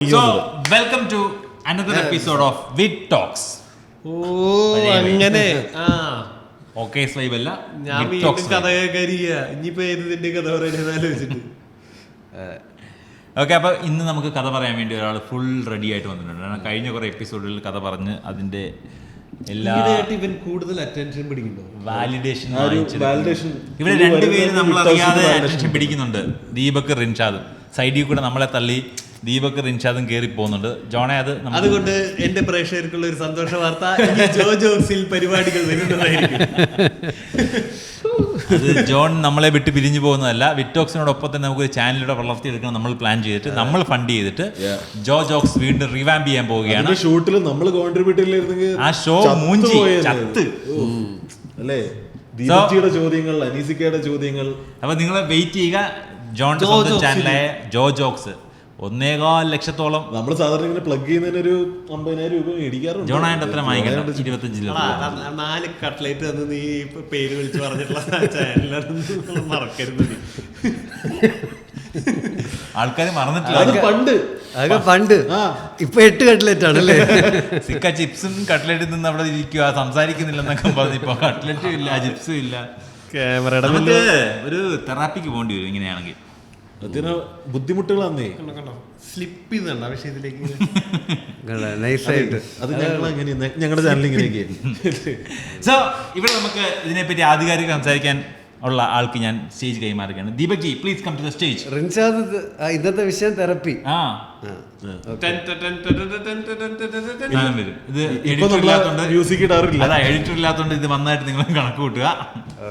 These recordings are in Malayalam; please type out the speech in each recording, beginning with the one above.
So, welcome to another episode of Wit Talks. അങ്ങനെ ഓക്കെ സ്ലൈവ് അല്ല, ഞാൻ വീണ്ടും കഥ കേൾക്കാരിക. ഇനിയിപ്പോ ഏതിന്റെ കഥ പറയുന്നത് ആലോചിച്ചിട്ട്. ഓക്കെ, അപ്പോൾ ഇന്ന് നമുക്ക് കഥ പറയാൻ വേണ്ടി ഒരാൾ ഫുൾ റെഡി ആയിട്ട് വന്നിട്ടുണ്ട്. കാരണം കഴിഞ്ഞ കുറേ എപ്പിസോഡിൽ കഥ പറഞ്ഞ് അതിന്റെ എല്ലാ ഇവൻ കൂടുതൽ അറ്റൻഷൻ പിടിക്കുന്നുണ്ടോ, വാലിഡേഷൻ ഇവിടെ രണ്ടുപേരും നമ്മളറിയാതെ അറ്റൻഷൻ പിടിക്കുന്നുണ്ട്. ദീപക് റിൻഷാദും സൈഡിൽ കൂടെ നമ്മളെ തള്ളി ദീപക് റിൻഷാദും കയറി പോകുന്നുണ്ട്. ജോണെ അതുകൊണ്ട് എന്റെ പ്രേക്ഷകർക്കുള്ള ഒരു സന്തോഷ വാർത്ത, ജോ ജോക്സിൽ പരിപാടികൾ വരുന്നതായിരിക്കും. അത് ജോൺ നമ്മളെ വിട്ട് പിരിഞ്ഞു പോകുന്നതല്ല. വിറ്റോക്സിനോടൊപ്പം തന്നെ നമുക്കൊരു ചാനലിലൂടെ വളർത്തിയെടുക്കണം നമ്മൾ പ്ലാൻ ചെയ്തിട്ട്, നമ്മൾ ഫണ്ട് ചെയ്തിട്ട് ജോ ജോക്സ് വീണ്ടും റിവാമ്പ് ചെയ്യാൻ പോവുകയാണ്. ഷൂട്ടിൽ നമ്മൾ കോൺട്രിബ്യൂട്ട് ആ ഷോ മൂഞ്ചി ചത്ത് അല്ലേ? ദീപജിയുടെ ചോദ്യങ്ങൾ, അനീസിക്കയുടെ ചോദ്യങ്ങൾ. അപ്പൊ നിങ്ങൾ വെയിറ്റ് ചെയ്യുക. ജോണിന്റെ സ്വന്തം ചാനലായ ജോ ജോക്സ് 1.25 ലക്ഷത്തോളം നമ്മൾ സാധാരണ ഇങ്ങനെ പ്ലഗ് ചെയ്യുന്നതിന് ഒരു 50,000 രൂപ മേടിക്കാറുണ്ട്. ജോണായിട്ട് എത്ര വാങ്ങിക്കണം? 25 4 കട്ട്ലേറ്റ് തന്ന് നീ പേര് വിളിച്ച് പറഞ്ഞിട്ടുള്ള ചാനൽ മറക്കരുത്. ആൾക്കാർ മറന്നിട്ടില്ല. പണ്ട് ഇപ്പൊ 8 കട്ട്ലേറ്റ് ആണല്ലേ. സിക്ക ചിപ്സും കട്ട്ലേറ്റിൽ നിന്ന് അവിടെ ഇരിക്കുക, സംസാരിക്കുന്നില്ലെന്നൊക്കെ പറഞ്ഞു. ഇപ്പൊ കട്ട്ലറ്റും ഇല്ല, ചിപ്സും ഇല്ല. ക്യാമറയുടെ ഒരു തെറാപ്പിക്ക് പോകേണ്ടി വരും ഇങ്ങനെയാണെങ്കിൽ. അതിന് ബുദ്ധിമുട്ടുകളാന്നേ. സ്ലിപ്പ് ചെയ്യുന്നുണ്ട് ആ വിഷയത്തിലേക്ക്. അത് ഞങ്ങളുടെ ചാനൽ ഇങ്ങനെയൊക്കെ. സോ ഇവിടെ നമുക്ക് ഇതിനെപ്പറ്റി ആധികാരിക സംസാരിക്കാൻ ഉള്ള ആൾക്ക് ഞാൻ സ്റ്റേജ് കൈമാറുകയാണ്. Deepak ji, please come to the stage. Rinshad, ഇന്നത്തെ വിഷയം തെറപ്പി. ഇത് എഡിറ്റർ ഇല്ലാത്തോണ്ട് മ്യൂസിക് ഇടാറില്ല. അതാ, എഡിറ്റർ ഇല്ലാത്തോണ്ട് ഇത് നന്നായിട്ട് നിങ്ങൾ കണക്ക് കൂട്ടുക.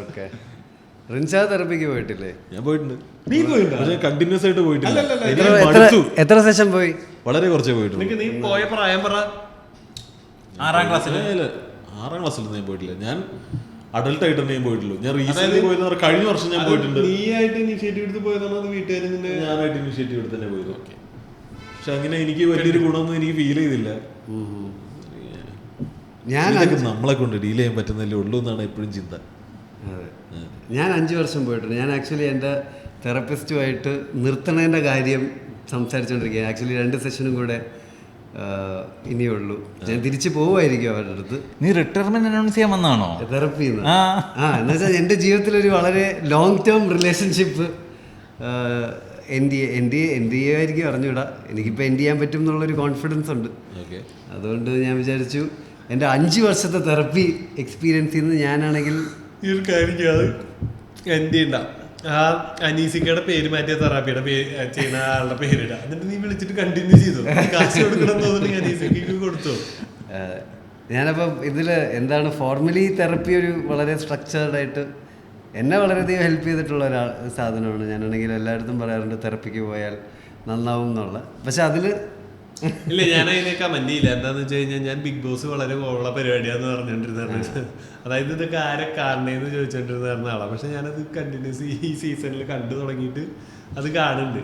ഓക്കെ, റിൻഷാദ് തെറപ്പിക്ക് പോയിട്ടില്ലേ? ഞാൻ പോയിട്ടുണ്ട്. നീ പോയിട്ടുണ്ട്? പക്ഷേ കണ്ടിന്യൂസ് ആയിട്ട് പോയിട്ടില്ല. എത്ര സെഷൻ പോയി? വളരെ കുറച്ചേ പോയിട്ടുണ്ട്. നീ പോയ പ്രായം പറ. 6ാം ക്ലാസ്സിൽ. 6ാം ക്ലാസ്സിലൊന്നും ഞാൻ പോയിട്ടില്ല. ഞാൻ അഡൽട്ട് ആയിട്ട് തന്നെ ഞാൻ പോയിട്ടുള്ളൂ. ഞാൻ റീസെന്റ് പോയത് കഴിഞ്ഞ വർഷം ഞാൻ പോയിട്ടുണ്ട്. നീ ആയിട്ട് ഇനിഷ്യേറ്റീവ് എടുത്ത് പോയതാണോ അത് വീട്ടുകാർ? ഞാനായിട്ട് ഇനിഷ്യേറ്റീവ് എടുത്ത് തന്നെ പോയത്. പക്ഷെ അങ്ങനെ എനിക്ക് വലിയൊരു ഗുണമൊന്നും എനിക്ക് ഫീൽ ചെയ്തില്ല. നമ്മളെ കൊണ്ട് ഡീൽ ചെയ്യാൻ പറ്റുന്നല്ലേ ഉള്ളൂ എന്നാണ് എപ്പോഴും ചിന്ത. ഞാൻ 5 വർഷം പോയിട്ടുണ്ട്. ഞാൻ ആക്ച്വലി എൻ്റെ തെറപ്പിസ്റ്റുമായിട്ട് നിർത്തണേൻ്റെ കാര്യം സംസാരിച്ചുകൊണ്ടിരിക്കുക. ആക്ച്വലി 2 സെഷനും കൂടെ ഇനിയുള്ളൂ. ഞാൻ തിരിച്ചു പോവുമായിരിക്കും അവരുടെ അടുത്ത്. നീ റിട്ടയർമെന്റ് അനൗൺസ് ചെയ്യാൻ വന്നാണോ തെറപ്പി? എന്ന് വെച്ചാൽ എൻ്റെ ജീവിതത്തിലൊരു വളരെ ലോങ് ടേം റിലേഷൻഷിപ്പ് എൻ്റെ ആയിരിക്കും, അറിഞ്ഞൂടാ. എനിക്കിപ്പോൾ എൻഡ് ചെയ്യാൻ പറ്റും എന്നുള്ളൊരു കോൺഫിഡൻസ് ഉണ്ട്. അതുകൊണ്ട് ഞാൻ വിചാരിച്ചു എൻ്റെ 5 വർഷത്തെ തെറപ്പി എക്സ്പീരിയൻസിൽ നിന്ന് ഞാനാണെങ്കിൽ ഈ ഒരു കാര്യം ചെയ്യാതെ എൻ്റെ ഉണ്ടാവും. ആ അനീസിക്കയുടെ പേര് മാറ്റിയ തെറാപ്പിയുടെ ചെയ്യുന്ന ആളുടെ പേരിടാ. എന്നിട്ട് നീ വിളിച്ചിട്ട് കണ്ടിന്യൂ ചെയ്തു. കാശ് കൊടുക്കണം തോന്നുന്നു അനീസിക്ക് കൊടുത്തു. ഞാനപ്പം ഇതിൽ എന്താണ്, ഫോർമലി തെറപ്പി ഒരു വളരെ സ്ട്രക്ചേർഡായിട്ട് എന്നെ വളരെയധികം ഹെൽപ്പ് ചെയ്തിട്ടുള്ള സാധനമാണ്. ഞാനാണെങ്കിൽ എല്ലായിടത്തും പറയാറുണ്ട് തെറപ്പിക്ക് പോയാൽ നന്നാവും എന്നുള്ള. പക്ഷെ അതിൽ ഇല്ല, ഞാൻ അതിനെ കമന്റ് ചെയ്യില്ല. എന്താന്ന് വെച്ച് കഴിഞ്ഞാൽ ഞാൻ ബിഗ് ബോസ് വളരെ ഉള്ള പരിപാടിയാന്ന് പറഞ്ഞുകൊണ്ടിരുന്ന, അതായത് ഇതൊക്കെ ആരെ കാണണേന്ന് ചോദിച്ചോണ്ടിരുന്ന ആളാണ്. പക്ഷെ ഞാനത് കണ്ടിന്യൂസ് ഈ സീസണിൽ കണ്ടു തുടങ്ങിയിട്ട് അത് കാണുന്നുണ്ട്.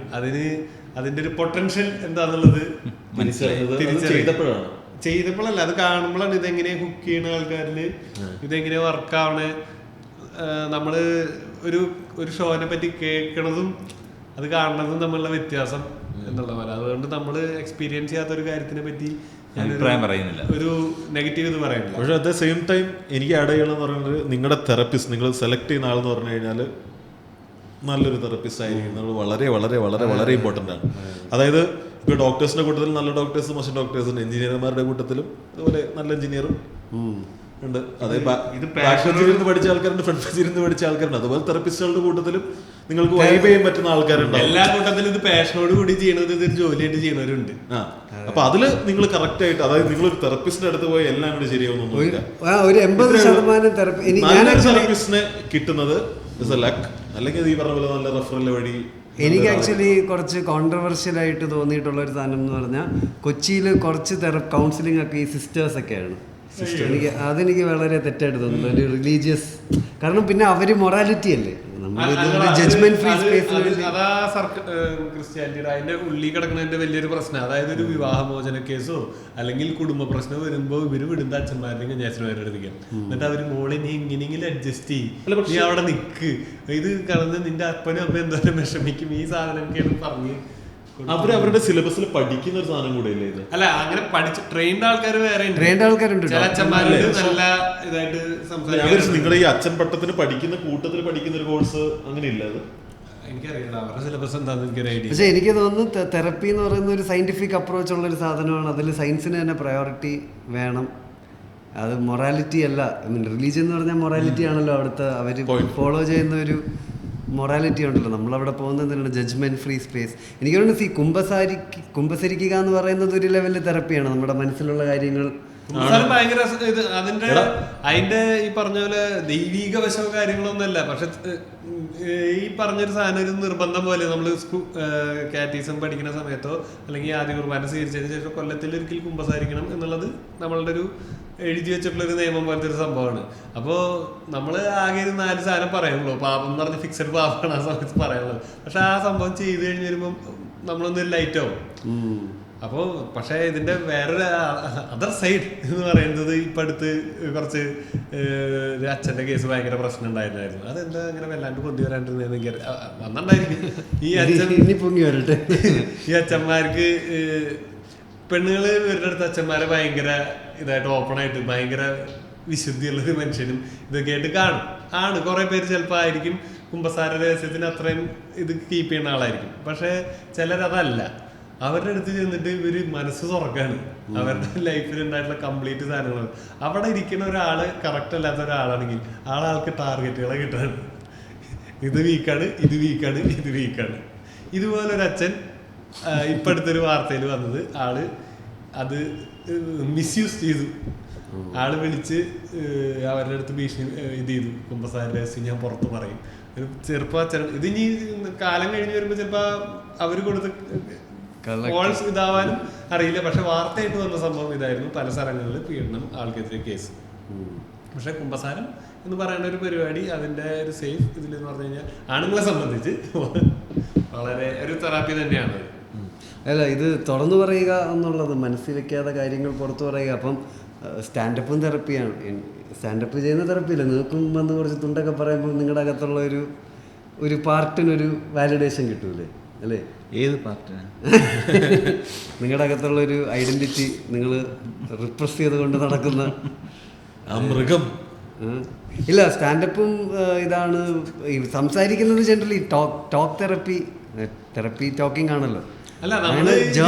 അതിന്റെ ഒരു പൊട്ടൻഷ്യൽ എന്താന്നുള്ളത് ചെയ്തപ്പോഴല്ല, അത് കാണുമ്പോഴാണ് ഇതെങ്ങനെ കുക്ക് ചെയ്യണ ആൾക്കാരില്, ഇതെങ്ങനെ വർക്കാവണേ, നമ്മള് ഒരു ഷോനെ പറ്റി കേൾക്കണതും അത് കാണുന്നതും തമ്മിലുള്ള വ്യത്യാസം എന്നുള്ള പോലെ. അതുകൊണ്ട് നമ്മൾ എക്സ്പീരിയൻസ് ചെയ്യാത്ത ഒരു കാര്യത്തിനെ പറ്റി അഭിപ്രായം പറയുന്നില്ല, ഒരു നെഗറ്റീവ് ഇത് പറയുന്നില്ല. പക്ഷെ അറ്റ് ദ സെയിം ടൈം എനിക്ക് ആഡ് ചെയ്യണമെന്ന് പറയുന്നത്, നിങ്ങളുടെ തെറപ്പിസ്റ്റ് നിങ്ങൾ സെലക്ട് ചെയ്യുന്ന ആളെന്ന് പറഞ്ഞു കഴിഞ്ഞാൽ നല്ലൊരു തെറപ്പിസ്റ്റ് ആയിരിക്കുന്നത് വളരെ വളരെ വളരെ വളരെ ഇമ്പോർട്ടൻ്റ് ആണ്. അതായത് ഇപ്പോൾ ഡോക്ടേഴ്സിന്റെ കൂട്ടത്തിൽ നല്ല ഡോക്ടേഴ്സും മോശം ഡോക്ടേഴ്സും, എഞ്ചിനീയർമാരുടെ കൂട്ടത്തിലും അതുപോലെ നല്ല എഞ്ചിനീയറും ഉണ്ട്. അതായത് ബാക്ക് ബെഞ്ചിൽ ഇരുന്ന് പഠിച്ച ആൾക്കാരുണ്ട്, ഫ്രണ്ട് ബെഞ്ചിൽ ഇരുന്ന് പഠിച്ച ആൾക്കാരുണ്ട്. അതുപോലെ തെറപ്പിസ്റ്റുകളുടെ കൂട്ടത്തിലും നിങ്ങൾക്ക് വൈബ് ചെയ്യാൻ പറ്റുന്ന ആൾക്കാരുണ്ട്. എല്ലാ കൂട്ടത്തിലും ഇത് പാഷനോട് കൂടി ചെയ്യണത്, ഇതൊരു ജോലിയായിട്ട് ചെയ്യുന്നവരുണ്ട്. അപ്പൊ അതില് നിങ്ങൾ കറക്റ്റ് ആയിട്ട്, അതായത് നിങ്ങൾ ഒരു തെറപ്പിസ്റ്റിന്റെ അടുത്ത് പോയി എല്ലാം കൂടി ശരിയാവുന്നൊന്നുമില്ല. ഒരു 80% തെറപ്പിസ്റ്റിനെ കിട്ടുന്നത് ലക്ക്, അല്ലെങ്കിൽ ഈ പറഞ്ഞ പോലെ നല്ല റെഫറൽ വഴി. എനിക്ക് ആക്ച്വലി കുറച്ച് കോൺട്രവേഴ്ഷ്യൽ ആയിട്ട് തോന്നിയിട്ടുള്ള ഒരു സാധനം എന്ന് പറഞ്ഞാൽ, കൊച്ചിയിൽ കുറച്ച് കൗൺസിലിംഗ് ഒക്കെ ഈ സിസ്റ്റേഴ്സ് ഒക്കെയാണ്. അതെനിക്ക് വളരെ തെറ്റായിട്ട് തോന്നുന്നു, ഒരു റിലീജിയസ്. കാരണം പിന്നെ അവര് മൊറാലിറ്റി അല്ലേ, ജഡ്ജ്മെന്റ് ഫ്രീ സ്പേസ്. അതാ ക്രിസ്ത്യാനിറ്റിയുടെ അതിന്റെ ഉള്ളിൽ കിടക്കുന്നതിന്റെ വലിയൊരു പ്രശ്നം. അതായത് ഒരു വിവാഹമോചന കേസോ അല്ലെങ്കിൽ കുടുംബ പ്രശ്നം വരുമ്പോ ഇവര് വിടുന്ന അച്ഛന്മാരുടെയും കന്യാസ്ത്രീമാരുടെ അടുത്തേക്ക്. എന്നിട്ട് അവര് മോളെ നീ ഇങ്ങനെയെങ്കിലും അഡ്ജസ്റ്റ് ചെയ്യും, നീ അവിടെ നിക്ക്, ഇത് കടന്ന് നിന്റെ അപ്പനും അമ്മ എന്തോരം വിഷമിക്കും, ഈ സാധനമൊക്കെയാണ് പറഞ്ഞ് അവരുടെ സിലബസിൽ പഠിക്കുന്ന ഒരു സാധനം കൂടെ ഇല്ലേ ഇത്? അല്ല, അങ്ങനെ പഠിച്ച് ട്രെയിൻഡ് ആൾക്കാർ വേറെ ട്രെയിൻഡ് ആൾക്കാരുണ്ട്. ചില അച്ഛന്മാരുണ്ട് നല്ല ഇതായിട്ട് സംസാരിക്കും. നിങ്ങളുടെ ഈ അച്ഛൻ പട്ടത്തിന് പഠിക്കുന്ന കൂട്ടത്തിൽ പഠിക്കുന്ന ഒരു കോഴ്സ് അങ്ങനെ ഇല്ല അത്? എനിക്കറിയില്ല അവരുടെ സിലബസ് എന്താണെന്ന് എനിക്കൊരു ഐഡിയ. പക്ഷെ എനിക്ക് തോന്നുന്നു തെറപ്പി എന്ന് പറയുന്ന ഒരു സയന്റിഫിക് അപ്രോച്ച് ഉള്ളൊരു സാധനമാണ്. അതിൽ സയൻസിന് തന്നെ പ്രയോറിറ്റി വേണം. അത് മൊറാലിറ്റി അല്ല. ഐ മീൻ റിലീജിയൻ എന്ന് പറഞ്ഞാൽ മൊറാലിറ്റി ആണല്ലോ അവിടുത്തെ അവർ ഫോളോ ചെയ്യുന്ന ഒരു മൊറാലിറ്റി ഉണ്ടല്ലോ. നമ്മളവിടെ പോകുന്നതിനാണ് ജഡ്ജ്മെന്റ് ഫ്രീ സ്പേസ്. എനിക്ക് തോന്നുന്നു കുമ്പസരിക്കുക എന്ന് പറയുന്നത് ഒരു ലെവലിൽ തെറപ്പിയാണ്. നമ്മുടെ മനസ്സിലുള്ള കാര്യങ്ങൾ ഭയങ്കര ഇത് അതിന്റെ ഈ പറഞ്ഞ പോലെ ദൈവീക വശമോ കാര്യങ്ങളൊന്നുമല്ല. പക്ഷെ ഈ പറഞ്ഞൊരു സാധനം ഒരു നിർബന്ധം പോലെ നമ്മൾ കാറ്റീസം പഠിക്കുന്ന സമയത്തോ അല്ലെങ്കിൽ ആദ്യ കുർബാന സ്വീകരിച്ചതിന് ശേഷം കൊല്ലത്തിൽ ഒരിക്കൽ കുമ്പസാരിക്കണം എന്നുള്ളത് നമ്മളുടെ ഒരു എഴുതി വെച്ചിട്ടുള്ള ഒരു നിയമം പോലത്തെ ഒരു സംഭവമാണ്. അപ്പോൾ നമ്മൾ ആകെ ഒരു 4 സാധനം പറയുള്ളൂ. പാപം എന്ന് പറഞ്ഞ് ഫിക്സഡ് പാപമാണ് ആ സമയത്ത് പറയാനുള്ളത്. പക്ഷെ ആ സംഭവം ചെയ്ത് കഴിഞ്ഞ് വരുമ്പം നമ്മളൊന്ന് ലൈറ്റ് ആവും. അപ്പോൾ പക്ഷേ ഇതിന്റെ വേറൊരു അതർ സൈഡ് എന്ന് പറയുന്നത് ഇപ്പം അടുത്ത് കുറച്ച് ഒരു അച്ഛൻ്റെ കേസ് ഭയങ്കര പ്രശ്നം ഉണ്ടായിരുന്നു. അതെന്താ അങ്ങനെ വല്ലാണ്ട് പൊന്തി വരാണ്ടിരുന്നതെന്ന് എനിക്ക് വന്നിട്ടുണ്ടായിരിക്കും. ഈ അച്ഛന്മാർക്ക് പെണ്ണുങ്ങൾ ഇവരുടെ അടുത്ത് അച്ഛന്മാരെ ഭയങ്കര ഇതായിട്ട് ഓപ്പണായിട്ട് ഭയങ്കര വിശുദ്ധിയുള്ളൊരു മനുഷ്യനും ഇതൊക്കെ ആയിട്ട് ആണ്. കുറെ പേര് ചിലപ്പോൾ ആയിരിക്കും കുമ്പസാര രഹസ്യത്തിന് അത്രയും ഇത് കീപ്പ് ചെയ്യുന്ന ആളായിരിക്കും. പക്ഷെ ചിലരതല്ല. അവരുടെ അടുത്ത് ചെന്നിട്ട് ഇവര് മനസ്സ് തുറക്കാണ്. അവരുടെ ലൈഫിൽ ഉണ്ടായിട്ടുള്ള കംപ്ലീറ്റ് സാധനങ്ങൾ അവിടെ ഇരിക്കുന്ന ഒരാള് കറക്റ്റ് അല്ലാത്ത ഒരാളാണെങ്കിൽ ആൾക്ക് ടാർഗറ്റുകളെ കിട്ടാണ്. ഇത് വീക്കാണ്, ഇത് വീക്കാണ്, ഇത് വീക്കാണ്. ഇതുപോലൊരു അച്ഛൻ ഇപ്പം അടുത്തൊരു വാർത്തയിൽ വന്നത് അത് മിസ്യൂസ് ചെയ്തു. വിളിച്ച് അവരുടെ അടുത്ത് ഭീഷണി ഇത് ചെയ്തു. കുമ്പസാര രഹസ്യം ഞാൻ പുറത്ത് പറയും. ഒരു ചെറുപ്പം അച്ഛൻ ഇതിനി കാലം കഴിഞ്ഞ് വരുമ്പോൾ ചിലപ്പോൾ അവർ കൊടുത്ത് കോൾസ് ഇതാവാനും അറിയില്ല. പക്ഷെ വാർത്തയായിട്ട് വന്ന സംഭവം ഇതായിരുന്നു. പല സ്ഥലങ്ങളിൽ പീഡനം, ആൾക്കെതിരെ കേസ്. പക്ഷെ കുമ്പസാരം എന്ന് പറയുന്ന ഒരു പരിപാടി അതിൻ്റെ ഒരു സേഫ് ഇതിലെന്ന് പറഞ്ഞു കഴിഞ്ഞാൽ ആണുങ്ങളെ സംബന്ധിച്ച് വളരെ ഒരു തെറാപ്പി തന്നെയാണ്. അല്ല, ഇത് തുറന്നു പറയുക എന്നുള്ളത്, മനസ്സിൽ വെക്കാതെ കാര്യങ്ങൾ പുറത്തു പറയുക. അപ്പം സ്റ്റാൻഡപ്പും തെറപ്പിയാണ്. സ്റ്റാൻഡപ്പ് ചെയ്യുന്ന തെറപ്പിയില്ല. നിങ്ങൾക്കും വന്ന് കുറച്ച് തുണ്ടൊക്കെ പറയുമ്പോൾ നിങ്ങളുടെ അകത്തുള്ള ഒരു പാർട്ടിനൊരു വാലിഡേഷൻ കിട്ടൂലേ? അല്ലേ? ഏത് പാർട്ടിനാണ്? നിങ്ങളുടെ അകത്തുള്ള ഒരു ഐഡന്റിറ്റി നിങ്ങൾ റിപ്രസ് ചെയ്തുകൊണ്ട് നടക്കുന്ന മൃഗം. ഇല്ല, സ്റ്റാൻഡപ്പും ഇതാണ് സംസാരിക്കുന്നത്. ജനറലി ടോക്ക് തെറപ്പി ടോക്കിംഗ് ആണല്ലോ. അല്ല,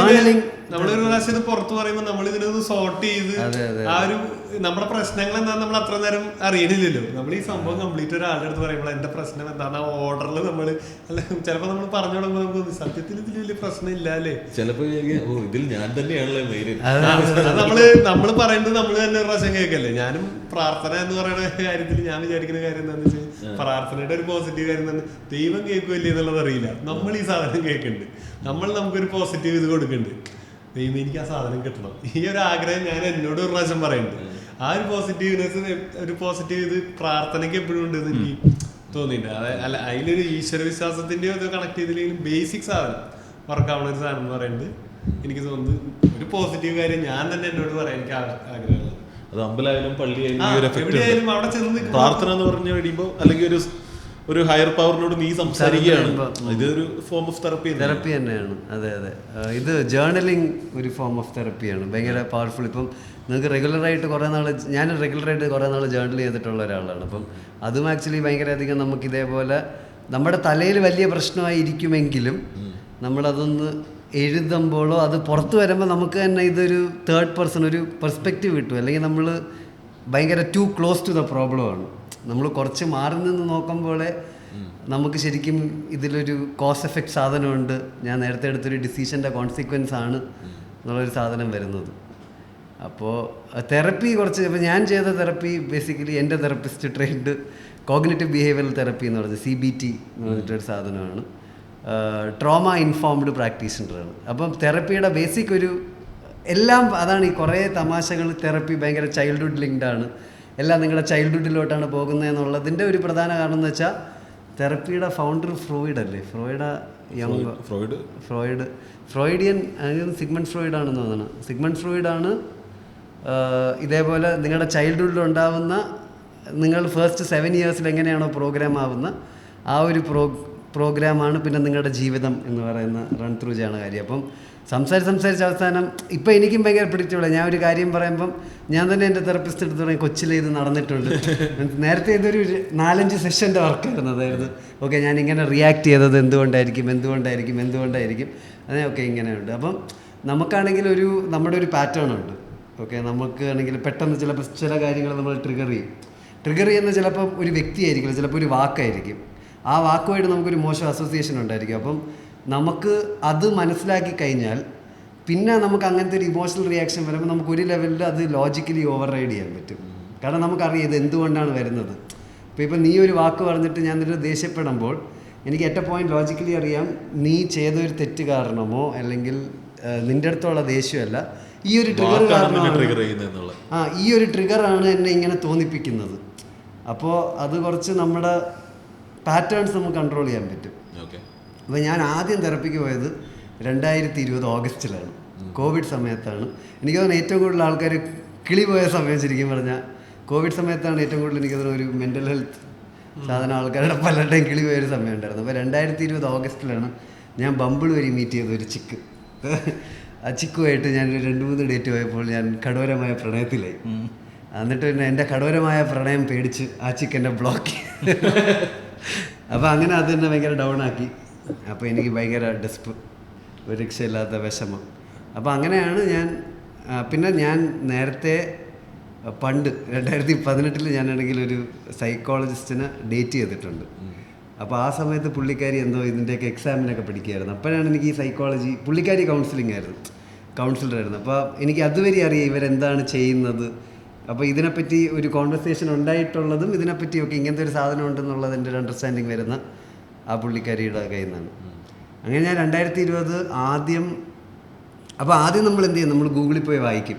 നമ്മളൊരു പ്രാവശ്യം ഇത് പുറത്തു പറയുമ്പോൾ നമ്മൾ ഇതിനൊന്ന് സോർട്ട് ചെയ്ത് ആ ഒരു നമ്മുടെ പ്രശ്നങ്ങൾ എന്താണെന്ന് നമ്മൾ അത്ര നേരം അറിയണില്ലല്ലോ. നമ്മൾ ഈ സംഭവം കംപ്ലീറ്റ് ഒരാളുടെ അടുത്ത് പറയുമ്പോൾ എന്റെ പ്രശ്നം എന്താണെന്ന് ആ ഓർഡറിൽ നമ്മൾ അല്ല ചിലപ്പോൾ നമ്മൾ പറഞ്ഞു തുടങ്ങുമ്പോൾ നമുക്ക് സത്യത്തിൽ ഇതിൽ വലിയ പ്രശ്നം ഇല്ല അല്ലേ? ചിലപ്പോൾ ഇതിൽ ഞാൻ തന്നെയാണല്ലോ മെയിൻ. നമ്മൾ പറയുന്നത് നമ്മൾ തന്നെ ഒരു പ്രാവശ്യം കേൾക്കല്ലേ. ഞാനും പ്രാർത്ഥന എന്ന് പറയുന്ന കാര്യത്തിൽ ഞാൻ വിചാരിക്കുന്ന കാര്യം എന്താണെന്ന് വെച്ചാൽ പ്രാർത്ഥനയുടെ ഒരു പോസിറ്റീവ് കാര്യം തന്നെ ദൈവം കേൾക്കുമല്ലേ എന്നുള്ളത് അറിയില്ല. നമ്മൾ ഈ സാധനം കേൾക്കുന്നുണ്ട്. നമുക്കൊരു പോസിറ്റീവ് ഇത് കൊടുക്കുന്നുണ്ട്. ദൈവം എനിക്ക് ആ സാധനം കിട്ടണം, ഈ ഒരു ആഗ്രഹം ഞാൻ എന്നോട് ഒരു പ്രാവശ്യം പറയുന്നുണ്ട്. ആ ഒരു പോസിറ്റീവ്നെസ്, ഒരു പോസിറ്റീവ് ഇത് പ്രാർത്ഥനയ്ക്ക് എപ്പോഴും ഉണ്ട് എന്ന് എനിക്ക് തോന്നിയിട്ടുണ്ട്. അല്ല, അതിലൊരു ഈശ്വര വിശ്വാസത്തിൻ്റെയോ ഇത് കണക്ട് ചെയ്തില്ലെങ്കിലും ബേസിക് സാധനം വർക്കാവുന്ന ഒരു സാധനം എന്ന് പറയുന്നത് എനിക്ക് തോന്നുന്നത് ഒരു പോസിറ്റീവ് കാര്യം ഞാൻ തന്നെ എന്നോട് പറയാൻ എനിക്ക് ആഗ്രഹമുള്ളത്. അത് അമ്പലമായാലും പള്ളിയായാലും അവിടെ ചെന്ന് പ്രാർത്ഥന എന്ന് പറഞ്ഞു കഴിയുമ്പോൾ അല്ലെങ്കിൽ ഒരു ഹയർ പവറിനോട് നീ സംസാരിക്കുകയാണ്. ഇതൊരു ഫോം ഓഫ് തെറപ്പി തന്നെയാണ്. അതെ. ഇത് ജേർണലിംഗ് ഒരു ഫോം ഓഫ് തെറപ്പിയാണ്, ഭയങ്കര പവർഫുൾ. ഇപ്പം നിങ്ങൾക്ക് റെഗുലറായിട്ട് ഞാൻ റെഗുലറായിട്ട് കുറേ നാൾ ജേർണൽ ചെയ്തിട്ടുള്ള ഒരാളാണ്. അപ്പം അതും ആക്ച്വലി ഭയങ്കര അധികം നമുക്ക് ഇതേപോലെ നമ്മുടെ തലയിൽ വലിയ പ്രശ്നമായിരിക്കുമെങ്കിലും നമ്മളതൊന്ന് എഴുതുമ്പോഴോ അത് പുറത്ത് വരുമ്പോൾ നമുക്ക് തന്നെ ഇതൊരു തേർഡ് പേഴ്സൺ ഒരു പെർസ്പെക്റ്റീവ് കിട്ടും. അല്ലെങ്കിൽ നമ്മൾ ഭയങ്കര ടു ക്ലോസ് ടു ദ പ്രോബ്ലമാണ്. നമ്മൾ കുറച്ച് മാറി നിന്ന് നോക്കുമ്പോൾ നമുക്ക് ശരിക്കും ഇതിലൊരു കോസ് എഫക്റ്റ് സാധനമുണ്ട്. ഞാൻ നേരത്തെ എടുത്തൊരു ഡിസിഷൻ്റെ കോൺസിക്വൻസ് ആണ് എന്നുള്ളൊരു സാധനം വരുന്നത്. അപ്പോൾ തെറപ്പി കുറച്ച് ഇപ്പോൾ ഞാൻ ചെയ്ത തെറപ്പി ബേസിക്കലി എൻ്റെ therapist trained cognitive behavioural therapy എന്ന് പറഞ്ഞത് CBT എന്ന് പറഞ്ഞിട്ടൊരു സാധനമാണ്. ട്രോമ ഇൻഫോംഡ് പ്രാക്ടീഷണറാണ്. അപ്പം തെറപ്പിയുടെ ബേസിക് എല്ലാം അതാണ്. ഈ കുറേ തമാശകൾ തെറപ്പി ഭയങ്കര ചൈൽഡ്ഹുഡ് ലിങ്ക്ഡാണ്. എല്ലാം നിങ്ങളുടെ ചൈൽഡ്ഹുഡിലോട്ടാണ് പോകുന്നത് എന്നുള്ളതിൻ്റെ ഒരു പ്രധാന കാരണം എന്ന് വെച്ചാൽ തെറപ്പിയുടെ ഫൗണ്ടർ ഫ്രോയിഡ് അല്ലേ? ഫ്രോയിഡിയൻ സിഗ്മണ്ട് ഫ്രോയിഡാണെന്ന് തോന്നുന്നു. സിഗ്മണ്ട് ഫ്രോയിഡാണ് ഇതേപോലെ നിങ്ങളുടെ ചൈൽഡ്ഹുഡിൽ ഉണ്ടാവുന്ന നിങ്ങൾ ഫസ്റ്റ് 7 ഇയേഴ്സിൽ എങ്ങനെയാണോ പ്രോഗ്രാം ആവുന്ന ആ ഒരു പ്രോഗ്രാമാണ് പിന്നെ നിങ്ങളുടെ ജീവിതം എന്ന് പറയുന്ന റൺ ത്രൂ ചെയ്യുന്ന കാര്യം. അപ്പം സംസാരിച്ച് അവസാനം ഇപ്പം എനിക്കും ഭയങ്കര പ്രിഡിക്റ്റബിളാണ്. ഞാൻ ഒരു കാര്യം പറയുമ്പം ഞാൻ തന്നെ എൻ്റെ തെറപ്പിസ്റ്റ് എടുത്ത് പറയും കൊച്ചിൽ ഇത് നടന്നിട്ടുണ്ട്. നേരത്തെ ഇതൊരു 4-5 സെഷൻ്റെ വർക്കായിരുന്നു. അതായത് ഓക്കെ ഞാൻ ഇങ്ങനെ റിയാക്ട് ചെയ്തത് എന്തുകൊണ്ടായിരിക്കും അതെ ഓക്കെ ഇങ്ങനെയുണ്ട്. അപ്പം നമുക്കാണെങ്കിൽ നമ്മുടെ ഒരു പാറ്റേൺ ഉണ്ട്. ഓക്കെ നമുക്ക് ആണെങ്കിൽ പെട്ടെന്ന് ചിലപ്പോൾ ചില കാര്യങ്ങൾ നമ്മൾ ട്രിഗർ ചെയ്യുന്ന ചിലപ്പോൾ ഒരു വ്യക്തിയായിരിക്കില്ല, ചിലപ്പോൾ ഒരു വാക്കായിരിക്കും. ആ വാക്കുമായിട്ട് നമുക്കൊരു മോശം അസോസിയേഷൻ ഉണ്ടായിരിക്കും. അപ്പം നമുക്ക് അത് മനസ്സിലാക്കി കഴിഞ്ഞാൽ പിന്നെ നമുക്ക് അങ്ങനത്തെ ഒരു ഇമോഷണൽ റിയാക്ഷൻ വരുമ്പോൾ നമുക്ക് ഒരു ലെവലിൽ അത് ലോജിക്കലി ഓവർ റൈഡ് ചെയ്യാൻ പറ്റും. കാരണം നമുക്കറിയാം ഇത് എന്തുകൊണ്ടാണ് വരുന്നത്. ഇപ്പം നീ ഒരു വാക്ക് പറഞ്ഞിട്ട് ഞാൻ നിന്നെ ദേഷ്യപ്പെടുമ്പോൾ എനിക്ക് അറ്റ് എ പോയിന്റ് ലോജിക്കലി അറിയാം നീ ചെയ്തൊരു തെറ്റ് കാരണമോ അല്ലെങ്കിൽ നിൻ്റെ അടുത്തുള്ള ദേഷ്യമല്ല, ഈ ഒരു ട്രിഗർ കാരണമാണ്, ഈ ഒരു ട്രിഗറാണ് എന്നെ ഇങ്ങനെ തോന്നിപ്പിക്കുന്നത്. അപ്പോൾ അത് കുറച്ച് നമ്മുടെ പാറ്റേൺസ് നമുക്ക് കൺട്രോൾ ചെയ്യാൻ പറ്റും. അപ്പോൾ ഞാൻ ആദ്യം തെറപ്പിക്ക് പോയത് 2020 ഓഗസ്റ്റിലാണ്, കോവിഡ് സമയത്താണ്. എനിക്ക് തോന്നുന്നു ഏറ്റവും കൂടുതൽ ആൾക്കാർ കിളി പോയ സമയം ശരിക്കും പറഞ്ഞാൽ കോവിഡ് സമയത്താണ് ഏറ്റവും കൂടുതൽ എനിക്ക് തോന്നുന്നു ഒരു മെൻ്റൽ ഹെൽത്ത് സാധനം ആൾക്കാരുടെ പലരുടെയും കിളി പോയൊരു സമയം ഉണ്ടായിരുന്നു. അപ്പോൾ 2020 ഓഗസ്റ്റിലാണ് ഞാൻ ബമ്പിൾ വഴി മീറ്റ് ചെയ്ത ഒരു ചിക്ക്. ആ ചിക്കുമായിട്ട് ഞാൻ 2-3 ഡേറ്റ് പോയപ്പോൾ ഞാൻ കഠോരമായ പ്രണയത്തിലായി. എന്നിട്ട് പിന്നെ എൻ്റെ കഠോരമായ പ്രണയം പേടിച്ച് ആ ചിക്കൻ്റെ ബ്ലോക്ക്. അപ്പോൾ അങ്ങനെ അത് തന്നെ ഭയങ്കര ഡൗൺ ആക്കി. അപ്പോൾ എനിക്ക് ഭയങ്കര ഡെസ്പ്, ഒരു രക്ഷയില്ലാത്ത വിഷമം. അപ്പോൾ അങ്ങനെയാണ് പിന്നെ ഞാൻ നേരത്തെ പണ്ട് 2018 ഞാനാണെങ്കിൽ ഒരു സൈക്കോളജിസ്റ്റിനെ ഡേറ്റ് ചെയ്തിട്ടുണ്ട്. അപ്പോൾ ആ സമയത്ത് പുള്ളിക്കാരി എന്തോ ഇതിൻ്റെയൊക്കെ എക്സാമിനൊക്കെ പഠിക്കുകയായിരുന്നു. അപ്പോഴാണ് എനിക്ക് ഈ സൈക്കോളജി, പുള്ളിക്കാരി കൗൺസിലറായിരുന്നു. അപ്പോൾ എനിക്ക് അതുവരെ അറിയാം ഇവരെന്താണ് ചെയ്യുന്നത്. അപ്പോൾ ഇതിനെപ്പറ്റി ഒരു കോൺവെർസേഷൻ ഉണ്ടായിട്ടുള്ളതും ഇതിനെപ്പറ്റിയൊക്കെ ഇങ്ങനത്തെ ഒരു സാധനം ഉണ്ടെന്നുള്ളത് എൻ്റെ ഒരു അണ്ടർസ്റ്റാൻഡിങ് വരുന്ന ആ പുള്ളിക്കാരിയുടെ കയ്യിൽ നിന്നാണ്. അങ്ങനെ ഞാൻ 2020 ആദ്യം നമ്മൾ എന്ത് ചെയ്യും, നമ്മൾ ഗൂഗിളിൽ പോയി വായിക്കും.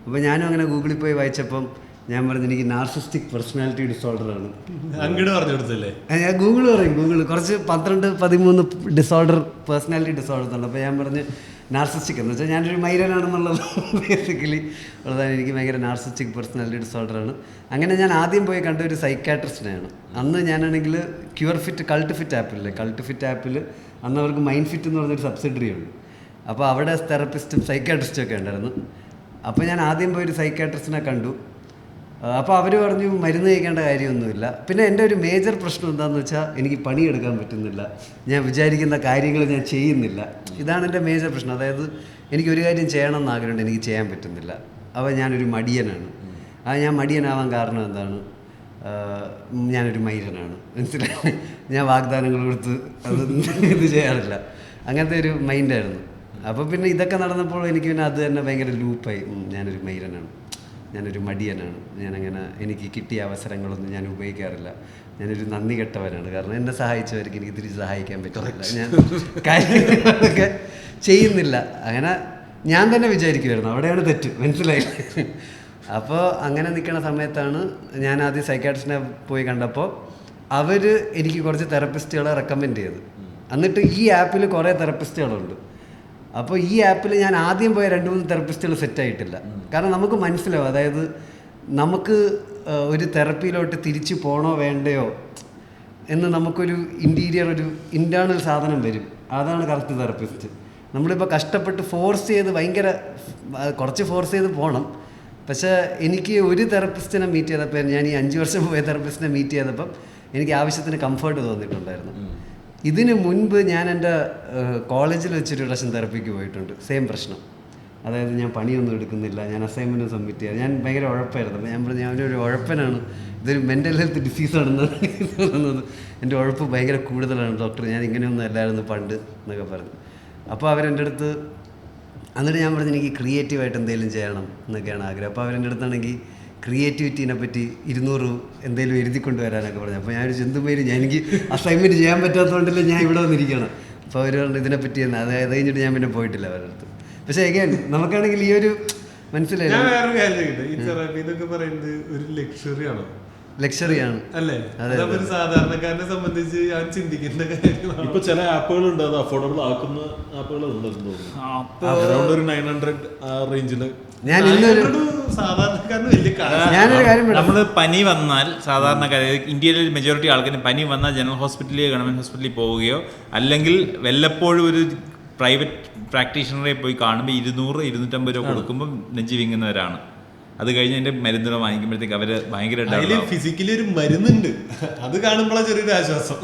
അപ്പോൾ ഞാനും അങ്ങനെ ഗൂഗിളിൽ പോയി വായിച്ചപ്പം ഞാൻ പറഞ്ഞു എനിക്ക് നാർസിസ്റ്റിക് പേഴ്സണാലിറ്റി ഡിസോർഡറാണ്. അങ്ങോട്ട് പറഞ്ഞു കൊടുത്തല്ലേ? ഞാൻ ഗൂഗിൾ കുറച്ച് 12-13 ഡിസോർഡർ, പേഴ്സണാലിറ്റി ഡിസോർഡർ ഉണ്ട്. അപ്പോൾ ഞാൻ പറഞ്ഞ് നാർസിസ്റ്റിക് എന്ന് വെച്ചാൽ ഞാനൊരു മൈരനാണെന്നുള്ളത് ബേസിക്കലി ഉള്ളതാണ്. എനിക്ക് ഭയങ്കര നാർസിസ്റ്റിക് പേഴ്സണാലിറ്റി ഡിസോർഡറാണ്. അങ്ങനെ ഞാൻ ആദ്യം പോയി കണ്ട ഒരു സൈക്കാട്രിസ്റ്റിനെയാണ്. അന്ന് ഞാനാണെങ്കിൽ കൾട്ട് ഫിറ്റ് ആപ്പിൽ അന്ന് അവർക്ക് മൈൻഡ് ഫിറ്റ് എന്ന് പറഞ്ഞൊരു സബ്സിഡറി ഉണ്ട്. അപ്പോൾ അവിടെ തെറപ്പിസ്റ്റും സൈക്കാട്രിസ്റ്റും ഒക്കെ ഉണ്ടായിരുന്നു. അപ്പോൾ ഞാൻ ആദ്യം പോയി ഒരു സൈക്കാട്രിസ്റ്റിനെ കണ്ടു. അപ്പോൾ അവർ പറഞ്ഞു മരുന്ന് കഴിക്കേണ്ട കാര്യമൊന്നുമില്ല. പിന്നെ എൻ്റെ ഒരു മേജർ പ്രശ്നം എന്താണെന്ന് വെച്ചാൽ എനിക്ക് പണിയെടുക്കാൻ പറ്റുന്നില്ല, ഞാൻ വിചാരിക്കുന്ന കാര്യങ്ങൾ ഞാൻ ചെയ്യുന്നില്ല. ഇതാണ് എൻ്റെ മേജർ പ്രശ്നം. അതായത് എനിക്കൊരു കാര്യം ചെയ്യണമെന്ന് ആഗ്രഹമുണ്ട്, എനിക്ക് ചെയ്യാൻ പറ്റുന്നില്ല. അപ്പോൾ ഞാനൊരു മടിയനാണ്. ഞാൻ മടിയനാവാൻ കാരണം എന്താണ്, ഞാനൊരു മൈരനാണ്, മനസ്സിലായി. ഞാൻ വാഗ്ദാനങ്ങൾ കൊടുത്ത് അത് ഇത് ചെയ്യാറില്ല, അങ്ങനത്തെ ഒരു മൈൻഡായിരുന്നു. അപ്പോൾ പിന്നെ ഇതൊക്കെ നടന്നപ്പോൾ എനിക്ക് പിന്നെ അത് തന്നെ ഭയങ്കര ലൂപ്പായി. ഞാനൊരു മൈരനാണ്, ഞാനൊരു മടിയനാണ്, എനിക്ക് കിട്ടിയ അവസരങ്ങളൊന്നും ഞാൻ ഉപയോഗിക്കാറില്ല, ഞാനൊരു നന്ദി കെട്ടവനാണ്. കാരണം എന്നെ സഹായിച്ചവർക്ക് എനിക്ക് തിരിച്ച് സഹായിക്കാൻ പറ്റില്ല, ഞാൻ കാര്യങ്ങളൊക്കെ ചെയ്യുന്നില്ല. അങ്ങനെ ഞാൻ തന്നെ വിചാരിക്കുമായിരുന്നു, അവിടെയാണ് തെറ്റ്, മനസ്സിലായി. അപ്പോൾ അങ്ങനെ നിൽക്കുന്ന സമയത്താണ് ഞാൻ ആദ്യം സൈക്കാട്രിസ്റ്റിനെ പോയി കണ്ടപ്പോൾ അവർ എനിക്ക് കുറച്ച് തെറപ്പിസ്റ്റുകളെ റെക്കമെൻഡ് ചെയ്തു. എന്നിട്ട് ഈ ആപ്പിൽ കുറേ തെറപ്പിസ്റ്റുകളുണ്ട്. അപ്പോൾ ഈ ആപ്പിൽ ഞാൻ ആദ്യം പോയ 2-3 തെറപ്പിസ്റ്റുകൾ സെറ്റായിട്ടില്ല. കാരണം നമുക്ക് മനസ്സിലാവും, അതായത് നമുക്ക് ഒരു തെറപ്പിയിലോട്ട് തിരിച്ചു പോകണോ വേണ്ടയോ എന്ന് നമുക്കൊരു ഒരു ഇൻറ്റേർണൽ സാധനം വരും. അതാണ് കറക്റ്റ് തെറപ്പിസ്റ്റ്. നമ്മളിപ്പോൾ കഷ്ടപ്പെട്ട് കുറച്ച് ഫോഴ്സ് ചെയ്ത് പോകണം. പക്ഷേ എനിക്ക് ഒരു തെറപ്പിസ്റ്റിനെ മീറ്റ് ചെയ്തപ്പോൾ, ഞാൻ ഈ 5 വർഷം പോയ തെറപ്പിസ്റ്റിനെ മീറ്റ് ചെയ്തപ്പം എനിക്ക് ആവശ്യത്തിന് കംഫർട്ട് തോന്നിയിട്ടുണ്ടായിരുന്നു. ഇതിന് മുൻപ് ഞാൻ എൻ്റെ കോളേജിൽ വെച്ചൊരു പ്രാവശ്യം തെറപ്പിക്ക് പോയിട്ടുണ്ട്. സെയിം പ്രശ്നം. അതായത് ഞാൻ പണിയൊന്നും എടുക്കുന്നില്ല, ഞാൻ അസൈൻമെൻറ്റ് സബ്മിറ്റ് ചെയ്യാം, ഞാൻ ഭയങ്കര ഉഴപ്പായിരുന്നു. അപ്പോൾ ഞാൻ പറഞ്ഞു ഞാനൊരു ഉഴപ്പനാണ്, ഇതൊരു മെൻ്റൽ ഹെൽത്ത് ഡിസീസാണെന്നാണ് തോന്നുന്നത്, എൻ്റെ ഉഴപ്പ് ഭയങ്കര കൂടുതലാണ് ഡോക്ടർ, ഞാൻ ഇങ്ങനെയൊന്നും അല്ലായിരുന്നു പണ്ട് എന്നൊക്കെ പറഞ്ഞു. അപ്പോൾ അവരെൻ്റെ അടുത്ത്, എന്നിട്ട് ഞാൻ പറഞ്ഞു എനിക്ക് ക്രിയേറ്റീവായിട്ട് എന്തെങ്കിലും ചെയ്യണം എന്നൊക്കെയാണ് ആഗ്രഹം. അപ്പോൾ അവരെൻ്റെ അടുത്താണെങ്കിൽ ക്രിയേറ്റിവിറ്റീനെ പറ്റി 200 എന്തെങ്കിലും എഴുതിക്കൊണ്ട് വരാനൊക്കെ പറഞ്ഞു. അപ്പോൾ ഞാനൊരു ചെന്തുമേര്, എനിക്ക് അസൈൻമെൻറ്റ് ചെയ്യാൻ പറ്റാത്തതുകൊണ്ടല്ലേ ഞാൻ ഇവിടെ വന്നിരിക്കണം. അപ്പോൾ അവർ പറഞ്ഞു ഇതിനെപ്പറ്റി അത് കഴിഞ്ഞിട്ട് ഞാൻ പിന്നെ പോയിട്ടില്ല അവരുടെ അടുത്ത്. പക്ഷേ എഗൈൻ നമുക്കാണെങ്കിൽ ഈ ഒരു മനസ്സിലായില്ല, വേറൊരു കാര്യം, ഈ തെറാപ്പി എന്നൊക്കെ പറയുന്നത് ഒരു ലക്ഷറിയാണോ? ലക്ഷറിയാണ് അല്ലേ? ഒരു സാധാരണക്കാരനെ സംബന്ധിച്ച് ഞാൻ ചിന്തിക്കുന്ന കാര്യങ്ങളാണ്. ഇപ്പൊ ചില ആപ്പുകളുണ്ട് അത് അഫോർഡബിൾ ആക്കുന്ന ആപ്പുകൾ ഉണ്ടെന്ന് തോന്നുന്നു. അറൗണ്ട് ഒരു 900 റേഞ്ചില്. ഞാൻ സാധാരണക്കാരന് വലിയ ഞാനൊരു കാര്യം പറയാം. നമ്മൾ പനി വന്നാൽ സാധാരണക്കാർ ഇന്ത്യയിലെ മെജോറിറ്റി ആൾക്കാരും പനി വന്നാൽ ജനറൽ ഹോസ്പിറ്റലിൽ ഗവൺമെന്റ് ഹോസ്പിറ്റലിൽ പോവുകയോ അല്ലെങ്കിൽ വല്ലപ്പോഴും ഒരു പ്രൈവറ്റ് പ്രാക്ടീഷണറെ പോയി കാണുമ്പോൾ 200-250 രൂപ കൊടുക്കുമ്പോൾ നെഞ്ചി വിങ്ങുന്നവരാണ്. അത് കഴിഞ്ഞ് അതിന്റെ മരുന്നുകൾ വാങ്ങിക്കുമ്പോഴത്തേക്ക് അവര് ഭയങ്കര ഫിസിക്കലി ഒരു മരുന്നുണ്ട്, അത് കാണുമ്പോഴാണ് ചെറിയൊരു ആശ്വാസം.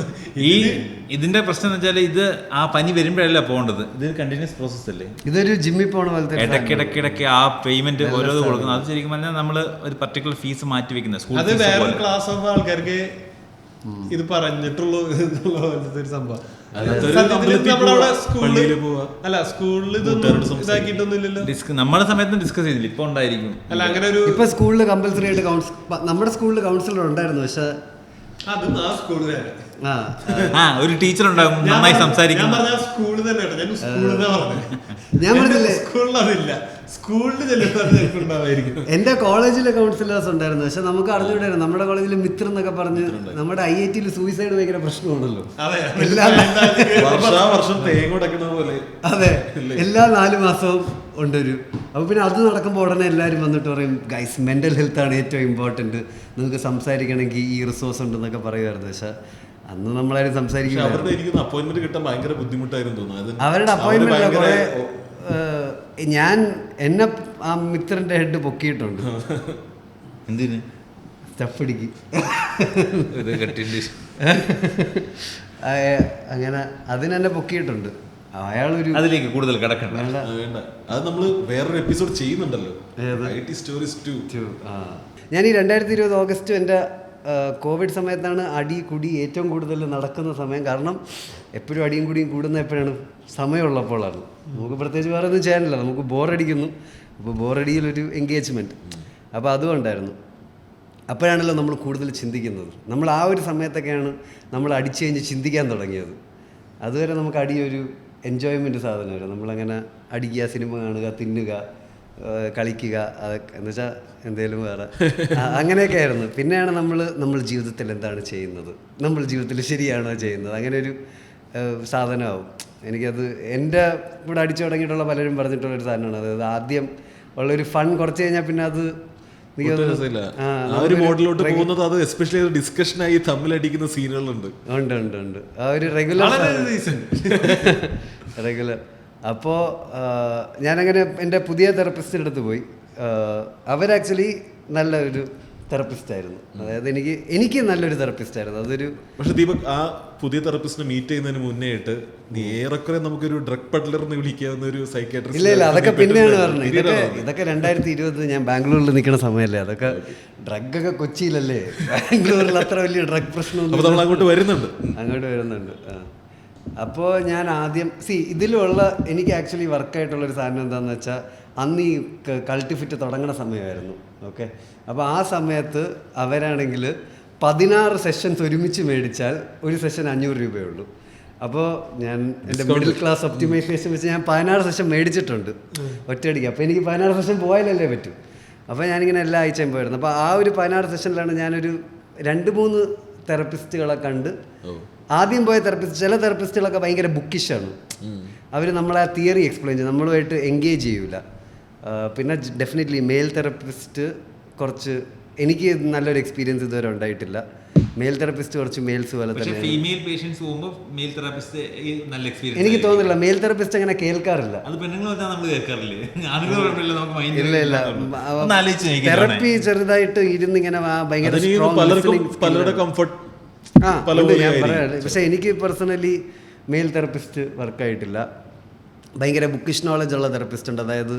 ഇതിന്റെ പ്രശ്നം എന്ന് വെച്ചാൽ ഇത് ആ പനി വരുമ്പോഴല്ല പോകേണ്ടത്, ഇത് കണ്ടിന്യൂസ് പ്രോസസ് അല്ലേ. ഇതൊരു ജിമ്മിൽ പോണ പോലത്തെ ഇടയ്ക്കിടയ്ക്ക് ആ പേയ്മെന്റ് ഓരോ കൊടുക്കുന്നത്. അത് ശരിക്കും പറഞ്ഞാൽ നമ്മൾ ഒരു പർട്ടിക്കുലർ ഫീസ് മാറ്റി വെക്കുന്നത് സ്കൂൾ. അത് വേറെ ക്ലാസ് ഓഫ് ആൾക്കാർക്ക് ഇത് പറഞ്ഞിട്ടുള്ളൂ എന്നുള്ള പോലത്തെ ഒരു സംഭവം. സ്കൂളിൽ ഇതാക്കിയിട്ടൊന്നുമില്ലല്ലോ. നമ്മുടെ സമയത്ത് ഡിസ്കസ് ചെയ്തില്ല, ഇപ്പൊ ഉണ്ടായിരിക്കും. അല്ല അങ്ങനെ ഒരു ഇപ്പൊ സ്കൂളിൽ കമ്പൽസറി ആയിട്ട് നമ്മുടെ സ്കൂളിൽ കൗൺസിലർ ഉണ്ടായിരുന്നു, പക്ഷെ അതും ആ സ്കൂളിൽ ഒരു ടീച്ചർ ഉണ്ടാകും നന്നായി സംസാരിക്കും. സ്കൂളിൽ തന്നെ ഞാൻ സ്കൂളിൽ ഞാൻ പറഞ്ഞില്ലേ സ്കൂളിൽ അതില്ല, സ്കൂളിൽ ചെല്ലുണ്ടാവായിരിക്കും. എന്റെ കോളേജിലെ കൗൺസിലേഴ്സ് ഉണ്ടായിരുന്നു, പക്ഷെ നമുക്ക് അറിഞ്ഞുകൂടായിരുന്നു. നമ്മുടെ കോളേജിൽ മിത്ര എന്നൊക്കെ പറഞ്ഞ് നമ്മുടെ IIT സൂയിസൈഡ് ഭയങ്കര പ്രശ്നമാണല്ലോ. വർഷം തേങ്ങ ഉടക്കുന്ന പോലെ. അതെ, എല്ലാ 4 മാസവും ഉണ്ടൊരു. അപ്പോൾ പിന്നെ അത് നടക്കുമ്പോൾ ഉടനെ എല്ലാവരും വന്നിട്ട് പറയും, ഗൈസ് മെന്റൽ ഹെൽത്ത് ആണ് ഏറ്റവും ഇമ്പോർട്ടൻറ്റ്, നിങ്ങൾക്ക് സംസാരിക്കണമെങ്കിൽ ഈ റിസോഴ്സ് ഉണ്ടെന്നൊക്കെ പറയുമായിരുന്നു. പക്ഷെ അന്ന് നമ്മളാരും സംസാരിക്കും. അവരുടെ അപ്പോയിന്റ്മെന്റ് കിട്ടാൻ ഭയങ്കര ബുദ്ധിമുട്ടായിരുന്നു തോന്നുന്നു. അവരുടെ അപ്പോയിന്റ്മെന്റ് ഞാൻ എന്നെ ആ മിത്രന്റെ ഹെഡ് പൊക്കിയിട്ടുണ്ട്. എന്തിന്? സ്റ്റഫടിക്ക് അങ്ങനെ അതിനെന്നെ പൊക്കിയിട്ടുണ്ട്. അയാളൊരു അതിലേക്ക് കൂടുതൽ കിടക്കണ്ട, വേണ്ട. അത് നമ്മൾ വേറൊരു എപ്പിസോഡ് ചെയ്യുന്നുണ്ടല്ലോ, IT സ്റ്റോറീസ് 2. ഞാൻ ഈ 2020 ഓഗസ്റ്റ് എൻ്റെ കോവിഡ് സമയത്താണ് അടി കുടി ഏറ്റവും കൂടുതൽ നടക്കുന്ന സമയം. കാരണം എപ്പോഴും അടിയും കുടിയും കൂടുന്ന എപ്പോഴാണ്? സമയമുള്ളപ്പോഴാണ്. നമുക്ക് പ്രത്യേകിച്ച് വേറെ ഒന്നും ചെയ്യാനില്ല, നമുക്ക് ബോറടിക്കുന്നു. അപ്പോൾ ബോറടിയിലൊരു എൻഗേജ്മെൻറ്റ്, അപ്പോൾ അതുകൊണ്ടായിരുന്നു. അപ്പോഴാണല്ലോ നമ്മൾ കൂടുതൽ ചിന്തിക്കുന്നത്. നമ്മൾ ആ ഒരു സമയത്തൊക്കെയാണ് നമ്മൾ അടിച്ചു കഴിഞ്ഞ് ചിന്തിക്കാൻ തുടങ്ങിയത്. അതുവരെ നമുക്ക് അടിയൊരു എൻജോയ്മെൻറ്റ് സാധനമായിരുന്നു. നമ്മളങ്ങനെ അടിക്കുക, സിനിമ കാണുക, തിന്നുക, കളിക്കുക, അതൊക്കെ എന്ന് വെച്ചാൽ എന്തേലും വേറെ അങ്ങനെയൊക്കെ ആയിരുന്നു. പിന്നെയാണ് നമ്മൾ ജീവിതത്തിൽ എന്താണ് ചെയ്യുന്നത്, നമ്മൾ ജീവിതത്തിൽ ശരിയാണോ ചെയ്യുന്നത്, അങ്ങനെ ഒരു സാധനമാവും. എനിക്കത് എൻ്റെ കൂടെ അടിച്ചു തുടങ്ങിയിട്ടുള്ള പലരും പറഞ്ഞിട്ടുള്ളൊരു സാധനമാണ്. അതായത് ആദ്യം ഉള്ളൊരു ഫൺ കുറച്ച് കഴിഞ്ഞാൽ പിന്നെ അത് മോഡലോട്ട് പോകുന്നത്, അത് എസ്പെഷ്യലി ഡിസ്കഷനായി തമ്മിലടിക്കുന്ന സീനുകളുണ്ട്. ഉണ്ട് ആ ഒരു റെഗുലർ. അപ്പോൾ ഞാനങ്ങനെ എൻ്റെ പുതിയ തെറപ്പിസ്റ്റിൻ്റെ അടുത്ത് പോയി. അവരാക്ച്വലി നല്ല ഒരു തെറപ്പിസ്റ്റായിരുന്നു. അതായത് എനിക്ക് നല്ലൊരു തെറപ്പിസ്റ്റായിരുന്നു. അതൊരു പക്ഷെ ദീപക്, ആ പുതിയ തെറപ്പിസ്റ്റിനെ മീറ്റ് ചെയ്യുന്നതിന് മുന്നേ ആയിട്ട് ഏറെക്കുറെ നമുക്കൊരു ഡ്രഗ് പഡ്ലർ എന്ന് വിളിക്കാവുന്ന ഒരു സൈക്കാട്രിസ്റ്റ്. ഇല്ല അതൊക്കെ പിന്നെയാണ് പറഞ്ഞത്. ഇതൊക്കെ 2020 ഞാൻ ബാംഗ്ലൂരിൽ നിൽക്കുന്ന സമയമല്ലേ. അതൊക്കെ ഡ്രഗൊക്കെ കൊച്ചിയിലല്ലേ, ബാംഗ്ലൂരിൽ അത്ര വലിയ ഡ്രഗ് പ്രശ്നമൊന്നും അങ്ങോട്ട് വരുന്നുണ്ട്. അപ്പോൾ ഞാൻ ആദ്യം ഇതിലുള്ള എനിക്ക് ആക്ച്വലി വർക്കായിട്ടുള്ളൊരു സാധനം എന്താണെന്ന് വെച്ചാൽ, അന്ന് ഈ കൾട്ടിഫിറ്റ് തുടങ്ങുന്ന സമയമായിരുന്നു. ഓക്കെ, അപ്പോൾ ആ സമയത്ത് അവരാണെങ്കിൽ 16 സെഷൻസ് ഒരുമിച്ച് മേടിച്ചാൽ ഒരു സെഷൻ 500 രൂപയേ ഉള്ളൂ. അപ്പോൾ ഞാൻ എൻ്റെ മിഡിൽ ക്ലാസ് ഒപ്റ്റിമൈസേഷൻ വെച്ച് ഞാൻ 16 സെഷൻ മേടിച്ചിട്ടുണ്ട് ഒറ്റയടിക്ക്. അപ്പോൾ എനിക്ക് 16 സെഷൻ പോയാലല്ലേ പറ്റും. അപ്പോൾ ഞാനിങ്ങനെ എല്ലാ ആഴ്ചയും പോയിരുന്നു. അപ്പോൾ ആ ഒരു 16 സെഷനിലാണ് ഞാനൊരു 2-3 തെറപ്പിസ്റ്റുകളെ കണ്ട്. ആദ്യം പോയ ചില തെറപ്പിസ്റ്റുകളൊക്കെ ഭയങ്കര ബുക്കിഷാണ്. അവർ നമ്മളെ ആ തിയറി എക്സ്പ്ലെയിൻ ചെയ്യും, നമ്മളുമായിട്ട് എൻഗേജ് ചെയ്യൂല. പിന്നെ ഡെഫിനറ്റ്ലി മെയിൽ തെറപ്പിസ്റ്റ് കുറച്ച് എനിക്ക് നല്ലൊരു എക്സ്പീരിയൻസ് ഇതുവരെ ഉണ്ടായിട്ടില്ല. മെയിൽ തെറപ്പിസ്റ്റ് കുറച്ച് മെയിൽസ് പോലെ തന്നെ. എനിക്ക് തോന്നുന്നില്ല മെയിൽ തെറപ്പിസ്റ്റ് അങ്ങനെ കേൾക്കാറില്ല. ഇല്ല തെറപ്പി ചെറുതായിട്ട് ഇരുന്നിങ്ങനെ ഭയങ്കര ഞാൻ പറയാം. പക്ഷെ എനിക്ക് പേഴ്സണലി മെയിൽ തെറപ്പിസ്റ്റ് വർക്കായിട്ടില്ല. ഭയങ്കര ബുക്കിഷ് നോളജ് ഉള്ള തെറപ്പിസ്റ്റ് ഉണ്ട്. അതായത്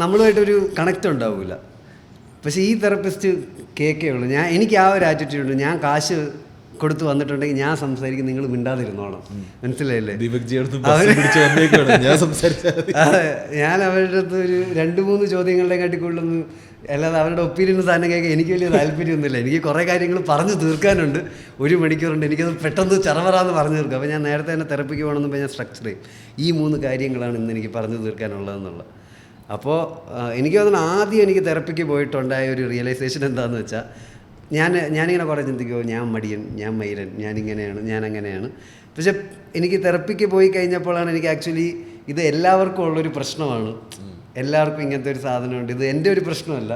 നമ്മളുമായിട്ടൊരു കണക്റ്റ് ഉണ്ടാവില്ല. പക്ഷേ ഈ തെറപ്പിസ്റ്റ് കേൾക്കേ ഉള്ളൂ. എനിക്ക് ആ ഒരു ആറ്റിറ്റ്യൂഡ്. ഞാൻ കാശ് കൊടുത്ത് വന്നിട്ടുണ്ടെങ്കിൽ ഞാൻ സംസാരിക്കും, നിങ്ങൾ മിണ്ടാതിരുന്നോണം. മനസ്സിലായില്ലേ? ഞാൻ അവരുടെ അടുത്ത് ഒരു 2-3 ചോദ്യങ്ങളുടെ കാട്ടി കൂടുതലൊന്നും, അല്ലാതെ അവരുടെ ഒപ്പീനിയൻ സാധനം കേൾക്കാൻ എനിക്ക് വലിയ താല്പര്യമൊന്നുമില്ല. എനിക്ക് കുറേ കാര്യങ്ങൾ പറഞ്ഞു തീർക്കാനുണ്ട്. 1 മണിക്കൂറുണ്ട്, എനിക്കത് പെട്ടെന്ന് ചറവറാന്ന് പറഞ്ഞു തീർക്കും. അപ്പോൾ ഞാൻ നേരത്തെ തന്നെ തെറപ്പിക്ക് പോകണമെന്ന് ഞാൻ സ്ട്രക്ചർ ചെയ്യും. ഈ 3 കാര്യങ്ങളാണ് ഇന്ന് എനിക്ക് പറഞ്ഞു തീർക്കാനുള്ളതെന്നുള്ള. അപ്പോൾ എനിക്ക് തോന്നുന്നു ആദ്യം എനിക്ക് തെറപ്പിക്ക് പോയിട്ടുണ്ടായ ഒരു റിയലൈസേഷൻ എന്താണെന്ന് വെച്ചാൽ, ഞാനിങ്ങനെ കുറേ ചിന്തിക്കുമോ, ഞാൻ മടിയൻ, ഞാൻ മൈരൻ, ഞാനിങ്ങനെയാണ്, ഞാൻ അങ്ങനെയാണ്. പക്ഷെ എനിക്ക് തെറപ്പിക്ക് പോയി കഴിഞ്ഞപ്പോഴാണ് എനിക്ക് ആക്ച്വലി ഇത് എല്ലാവർക്കും ഉള്ളൊരു പ്രശ്നമാണ്. എല്ലാവർക്കും ഇങ്ങനത്തെ ഒരു സാധനമുണ്ട്. ഇത് എൻ്റെ ഒരു പ്രശ്നമല്ല.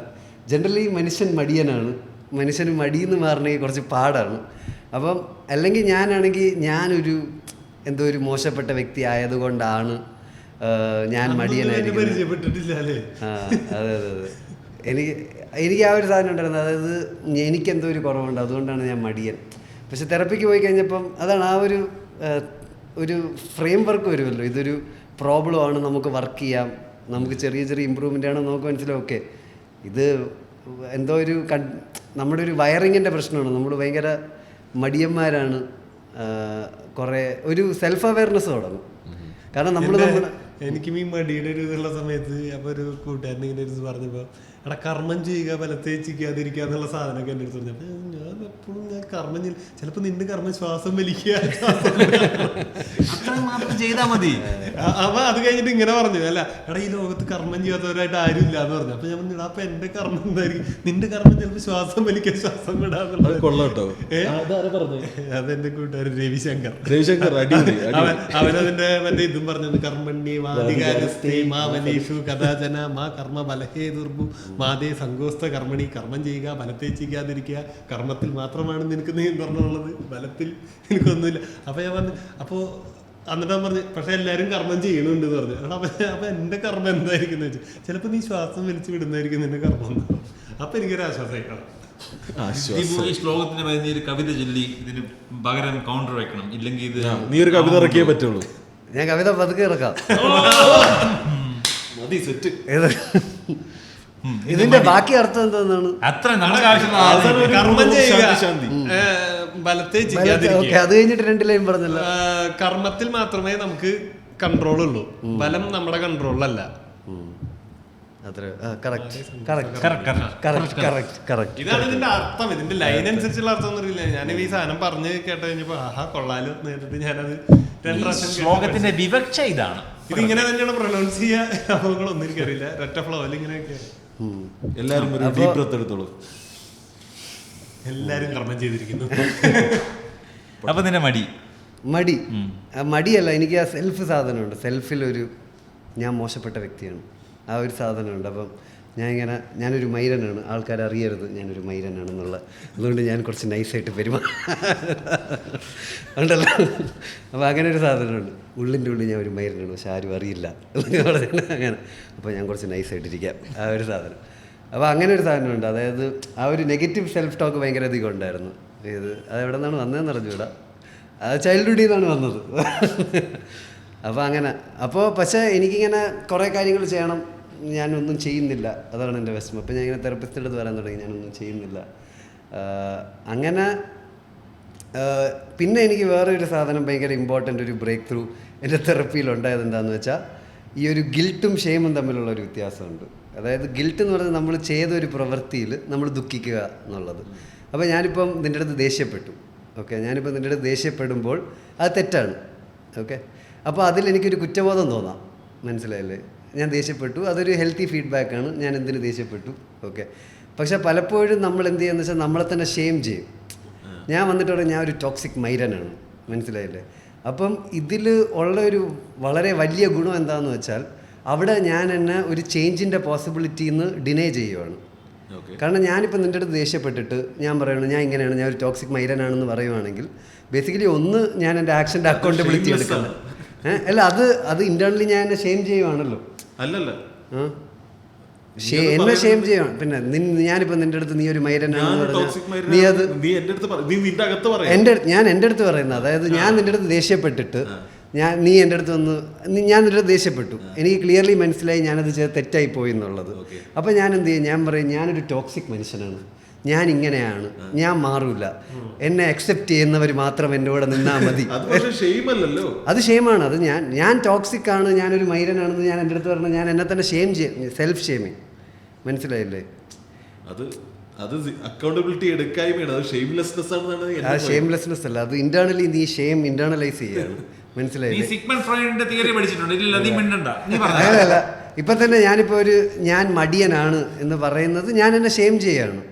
ജനറലി മനുഷ്യൻ മടിയനാണ്. മനുഷ്യന് മടിയെന്ന് മാറണമെങ്കിൽ കുറച്ച് പാടാണ്. അപ്പം അല്ലെങ്കിൽ ഞാനൊരു എന്തോ ഒരു മോശപ്പെട്ട വ്യക്തി ആയതുകൊണ്ടാണ് ഞാൻ മടിയനായിരിക്കുന്നത്. അതെ അതെ അതെ. എനിക്ക് ആ ഒരു സാധനം ഉണ്ടായിരുന്നു. അതായത് എനിക്കെന്തോ ഒരു കുറവുണ്ട്, അതുകൊണ്ടാണ് ഞാൻ മടിയൻ. പക്ഷെ തെറപ്പിക്ക് പോയി കഴിഞ്ഞപ്പം അതാണ് ആ ഒരു ഫ്രെയിം വർക്ക് വരുമല്ലോ. ഇതൊരു പ്രോബ്ലമാണ്, നമുക്ക് വർക്ക് ചെയ്യാം, നമുക്ക് ചെറിയ ചെറിയ ഇമ്പ്രൂവ്മെൻ്റ് ആണ്, നമുക്ക് മനസ്സിലാവും. ഓക്കെ, ഇത് എന്തോ ഒരു നമ്മുടെ ഒരു വയറിങ്ങിൻ്റെ പ്രശ്നമാണ്. നമ്മൾ ഭയങ്കര മടിയന്മാരാണ്. കുറേ ഒരു സെൽഫ് അവയർനെസ് തുടങ്ങും. കാരണം എനിക്കും ഈ മടിയുടെ ഒരു ഇതുള്ള സമയത്ത് അപ്പോൾ ഒരു കൂട്ടുകാരൻ ഇങ്ങനെ ഒരു പറഞ്ഞപ്പോൾ എടാ കർമ്മം ചെയ്യുക ഫലത്തെ ചെയ്യാതിരിക്കുക എന്നുള്ള സാധനമൊക്കെ എൻ്റെ അടുത്ത് പറഞ്ഞപ്പോൾ ഞാൻ എപ്പോഴും കർമ്മം ചെയ്യും. ചിലപ്പോൾ നിന്റെ കർമ്മം ശ്വാസം വലിക്കുക മാത്രം ചെയ്താൽ മതി. അപ്പൊ അത് കഴിഞ്ഞിട്ട് ഇങ്ങനെ പറഞ്ഞു, അല്ല എടാ ഈ ലോകത്ത് കർമ്മം ചെയ്യാത്തവരായിട്ട് ആരും ഇല്ല എന്ന് പറഞ്ഞു. അപ്പൊ ഞാൻ പറഞ്ഞു അപ്പൊ എന്റെ കർമ്മം എന്തായിരിക്കും? നിന്റെ കർമ്മം ചിലപ്പോൾ ശ്വാസം വലിക്കുക, ശ്വാസം വിടാന്നുള്ളത്. അതെന്റെ കൂട്ടുകാരൻ രവിശങ്കർ അവനതിന്റെ മറ്റേ ഇതും പറഞ്ഞത് കർമ്മണ്യേ വാദികാരസ്തേ മാ വനേഷു കഥാചന മാ കർമ്മ ബലഹേ ദുർബു മാതേ സങ്കോസ്ത കർമ്മണി. കർമ്മം ചെയ്യുക, ഫലത്തെ ചെയ്യാതിരിക്കുക. കർമ്മത്തിൽ മാത്രമാണ് നിനക്ക് നീ പറഞ്ഞുള്ളത്, ഫലത്തിൽ എനിക്കൊന്നുമില്ല. അപ്പൊ ഞാൻ പറഞ്ഞു, അപ്പോ എന്നിട്ട് പറഞ്ഞു പക്ഷെ എല്ലാവരും കർമ്മം ചെയ്യണുണ്ട് എന്ന് പറഞ്ഞു. അപ്പൊ എന്റെ കർമ്മം എന്തായിരിക്കും എന്ന് വെച്ചാൽ ചിലപ്പോൾ നീ ശ്വാസം വലിച്ചു വിടുന്നതായിരിക്കും നിന്റെ കർമ്മം എന്ന് പറഞ്ഞു. അപ്പൊ എനിക്കൊരു ആശ്വാസമായിക്കണം. ഈ ശ്ലോകത്തിന് പറയുന്ന ഒരു കവിത ചൊല്ലി ഇതിന് പകരം കൗണ്ടർ വെക്കണം, ഇല്ലെങ്കിൽ ഇത് നീ ഒരു കവിത ഇറക്കിയേ പറ്റുള്ളൂ. ഞാൻ കവിത പതുക്കെ ഇറക്കാം. ഇതിന്റെ ബാക്കി അർത്ഥം എന്താണെന്നാണ്? അത്ര നമുക്ക് ആവശ്യമുള്ള കർമ്മം ചെയ്യുക, ബലത്തെ ചെയ്യാതിരിക്കുക. അത് കഴിഞ്ഞിട്ട് 2 ലൈൻ പറഞ്ഞല്ലോ. കർമ്മത്തിൽ മാത്രമേ നമുക്ക് കൺട്രോൾ ഉള്ളൂ, ബലം നമ്മുടെ കൺട്രോളിലല്ല. ഇതാണ് ഇതിന്റെ അർത്ഥം. ഇതിന്റെ ലൈൻ അനുസരിച്ചുള്ള അർത്ഥം ഒന്നും അറിയില്ല. ഞാൻ ഈ സാധനം പറഞ്ഞ് കേട്ട് കഴിഞ്ഞപ്പോ ആഹാ കൊള്ളാലോ നേരിട്ട് ഞാനത് 2 പ്രാവശ്യം. ശ്ലോകത്തിന്റെ വിവക്ഷ ഇതാണ്. ഇതിങ്ങനെ തന്നെയാണ് പ്രൊനൗൺസ് ചെയ്യുക. സംഭവങ്ങളൊന്നും എനിക്കറിയില്ല. ഒറ്റ ഫ്ലോയിൽ ഇങ്ങനെയൊക്കെ. എല്ലാരും ഒരു ഡീപ് ബ്രെത്ത് എടുത്തോളൂ. എല്ലാരും കർമ്മം ചെയ്തിരിക്കുന്നു. അപ്പൊ നിന്റെ മടിയല്ല, എനിക്ക് ആ സെൽഫ് സാധനമുണ്ട്. സെൽഫിലൊരു ഞാൻ മോശപ്പെട്ട വ്യക്തിയാണ്, ആ ഒരു സാധനമുണ്ട്. അപ്പം ഞാനൊരു മൈരനാണ്. ആൾക്കാർ അറിയരുത് ഞാനൊരു മൈരനാണെന്നുള്ള. അതുകൊണ്ട് ഞാൻ കുറച്ച് നൈസായിട്ട് ഉണ്ടല്ലോ. അപ്പോൾ അങ്ങനെ ഒരു സാധനമുണ്ട്. ഉള്ളിൻ്റെ ഉള്ളിൽ ഞാൻ ഒരു മൈരനാണ്, പക്ഷെ ആരും അറിയില്ല അങ്ങനെ. അപ്പോൾ ഞാൻ കുറച്ച് നൈസായിട്ടിരിക്കാം, ആ ഒരു സാധനം. അപ്പോൾ അങ്ങനെ ഒരു സാധനമുണ്ട്. അതായത് ആ ഒരു നെഗറ്റീവ് സെൽഫ് ടോക്ക് ഭയങ്കര അധികം ഉണ്ടായിരുന്നു. അതെവിടെ നിന്നാണ് വന്നതെന്ന് അറിഞ്ഞൂടാ. അത് ചൈൽഡ്ഹുഡിൽ നിന്നാണ് വന്നത്. അപ്പോൾ അങ്ങനെ. അപ്പോൾ പക്ഷേ എനിക്കിങ്ങനെ കുറേ കാര്യങ്ങൾ ചെയ്യണം, ഞാനൊന്നും ചെയ്യുന്നില്ല. അതാണ് എൻ്റെ വിഷമം. അപ്പോൾ ഞാൻ ഇങ്ങനെ തെറപ്പിസ്റ്റിൻ്റെ അടുത്ത് വരാൻ തുടങ്ങി, ഞാനൊന്നും ചെയ്യുന്നില്ല. അങ്ങനെ പിന്നെ എനിക്ക് വേറെ ഒരു സാധനം ഭയങ്കര ഇമ്പോർട്ടൻ്റ് ഒരു ബ്രേക്ക് ത്രൂ എൻ്റെ തെറപ്പിയിൽ ഉണ്ടായത് എന്താണെന്ന് വെച്ചാൽ ഈ ഒരു ഗിൽട്ടും ഷെയിമും തമ്മിലുള്ള ഒരു വ്യത്യാസമുണ്ട്. അതായത് ഗിൽട്ട് എന്ന് പറയുന്നത് നമ്മൾ ചെയ്തൊരു പ്രവൃത്തിയിൽ നമ്മൾ ദുഃഖിക്കുക എന്നുള്ളത്. അപ്പോൾ ഞാനിപ്പം നിൻ്റെ അടുത്ത് ദേഷ്യപ്പെട്ടു, ഓക്കെ, ഞാനിപ്പോൾ നിൻ്റെ അടുത്ത് ദേഷ്യപ്പെടുമ്പോൾ അത് തെറ്റാണ്, ഓക്കെ. അപ്പോൾ അതിലെനിക്കൊരു കുറ്റബോധം തോന്നാം, മനസ്സിലായില്ലേ? ഞാൻ ദേഷ്യപ്പെട്ടു, അതൊരു ഹെൽത്തി ഫീഡ്ബാക്കാണ്, ഞാൻ എന്തിനു ദേഷ്യപ്പെട്ടു, ഓക്കെ. പക്ഷെ പലപ്പോഴും നമ്മൾ എന്ത് ചെയ്യുക വെച്ചാൽ നമ്മളെ തന്നെ ഷെയിം ചെയ്യും. ഞാൻ വന്നിട്ട് ഞാൻ ഒരു ടോക്സിക് മൈരനാണ്, മനസ്സിലായില്ലേ? അപ്പം ഇതിൽ ഉള്ള ഒരു വളരെ വലിയ ഗുണം എന്താണെന്ന് വെച്ചാൽ അവിടെ ഞാൻ എന്നെ ഒരു ചേഞ്ചിൻ്റെ പോസിബിലിറ്റിന്ന് ഡിനേ ചെയ്യുവാണ്. കാരണം ഞാനിപ്പോൾ നിൻ്റെ അടുത്ത് ദേഷ്യപ്പെട്ടിട്ട് ഞാൻ പറയുകയാണ് ഞാൻ ഇങ്ങനെയാണ്, ഞാൻ ഒരു ടോക്സിക് മൈരനാണെന്ന് പറയുവാണെങ്കിൽ ബേസിക്കലി ഒന്ന് ഞാൻ എൻ്റെ ആക്ഷൻ്റെ അക്കൗണ്ടബിലിറ്റി എടുക്കുന്നത്. അല്ല, അത് ഇന്റേണലി ഞാൻ എന്നെ ഷെയിം ചെയ്യുവാണല്ലോ. അല്ലല്ല, എന്നെ ഷെയിം ചെയ്യുവാണ്. പിന്നെ ഞാനിപ്പോൾ നിൻ്റെ അടുത്ത് നീ ഒരു മൈരനാണെന്ന് പറഞ്ഞാൽ നീ അത് ഞാൻ എൻ്റെ അടുത്ത് പറയുന്നത്, അതായത് ഞാൻ നിൻ്റെ അടുത്ത് ദേഷ്യപ്പെട്ടിട്ട് നീ എൻ്റെ അടുത്ത് ഞാൻ നിൻ്റെ അടുത്ത് ദേഷ്യപ്പെട്ടു, എനിക്ക് ക്ലിയർലി മനസ്സിലായി ഞാനത് തെറ്റായി പോയി എന്നുള്ളത്. അപ്പോൾ ഞാൻ എന്ത് ചെയ്യും? ഞാൻ പറയും ഞാനൊരു ടോക്സിക് മനുഷ്യനാണ്, ഞാൻ ഇങ്ങനെയാണ്, ഞാൻ മാറൂല, എന്നെ അക്സെപ്റ്റ് ചെയ്യുന്നവർ മാത്രം എൻ്റെ കൂടെ നിന്നാൽ മതി. അത് ഷെയിമാണ്. അത് ഞാൻ ടോക്സിക് ആണ്, ഞാനൊരു മൈരനാണെന്ന് ഞാൻ എൻ്റെ അടുത്ത് പറഞ്ഞാൽ ഞാൻ എന്നെ തന്നെ ഷെയിം ചെയ്യും, സെൽഫ് ഷെയിമിങ്, മനസ്സിലായില്ലേ? അത് അക്കൗണ്ടബിലിറ്റി എടുക്കായ്മയാണ്, അത് ഷെയിംലെസ്നെസ് ആണ്. അത് ഷെയിംലെസ്നെസ് അല്ല, അത് ഇന്റേണലി നീ ഷെയിം ഇന്റേണലൈസ് ചെയ്യാണ്, മനസ്സിലായില്ലേ? അല്ല, ഇപ്പം തന്നെ ഞാൻ മടിയനാണ് എന്ന് പറയുന്നത് ഞാൻ എന്നെ ഷെയിം ചെയ്യാണ്.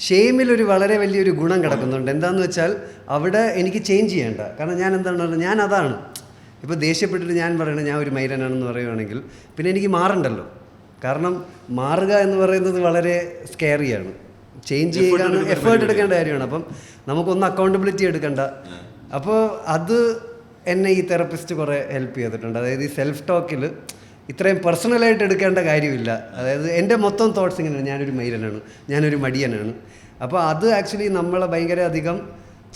ഷെയിമിലൊരു വളരെ വലിയൊരു ഗുണം കിടക്കുന്നുണ്ട്. എന്താണെന്ന് വെച്ചാൽ അവിടെ എനിക്ക് ചേഞ്ച് ചെയ്യേണ്ട. കാരണം ഞാൻ എന്താണ് പറയുന്നത്, ഞാൻ അതാണ്. ഇപ്പോൾ ദേഷ്യപ്പെട്ടിട്ട് ഞാൻ പറയണത് ഞാൻ ഒരു മൈരനാണെന്ന് പറയുവാണെങ്കിൽ പിന്നെ എനിക്ക് മാറണ്ടല്ലോ, കാരണം മാറുക എന്ന് പറയുന്നത് വളരെ സ്കെയറിയാണ്. ചേഞ്ച് ചെയ്യുക എഫേർട്ട് എടുക്കേണ്ട കാര്യമാണ്. അപ്പം നമുക്കൊന്ന് അക്കൗണ്ടബിലിറ്റി എടുക്കണ്ട. അപ്പോൾ അത് എന്നെ ഈ തെറപ്പിസ്റ്റ് കുറേ ഹെൽപ്പ് ചെയ്തിട്ടുണ്ട്. അതായത് ഈ സെൽഫ് ടോക്കിൽ ഇത്രയും പേഴ്സണലായിട്ട് എടുക്കേണ്ട കാര്യമില്ല. അതായത് എൻ്റെ മൊത്തം തോട്ട്സ് ഇങ്ങനെയാണ്, ഞാനൊരു മൈരനാണ്, ഞാനൊരു മടിയനാണ്. അപ്പോൾ അത് ആക്ച്വലി നമ്മളെ ഭയങ്കര അധികം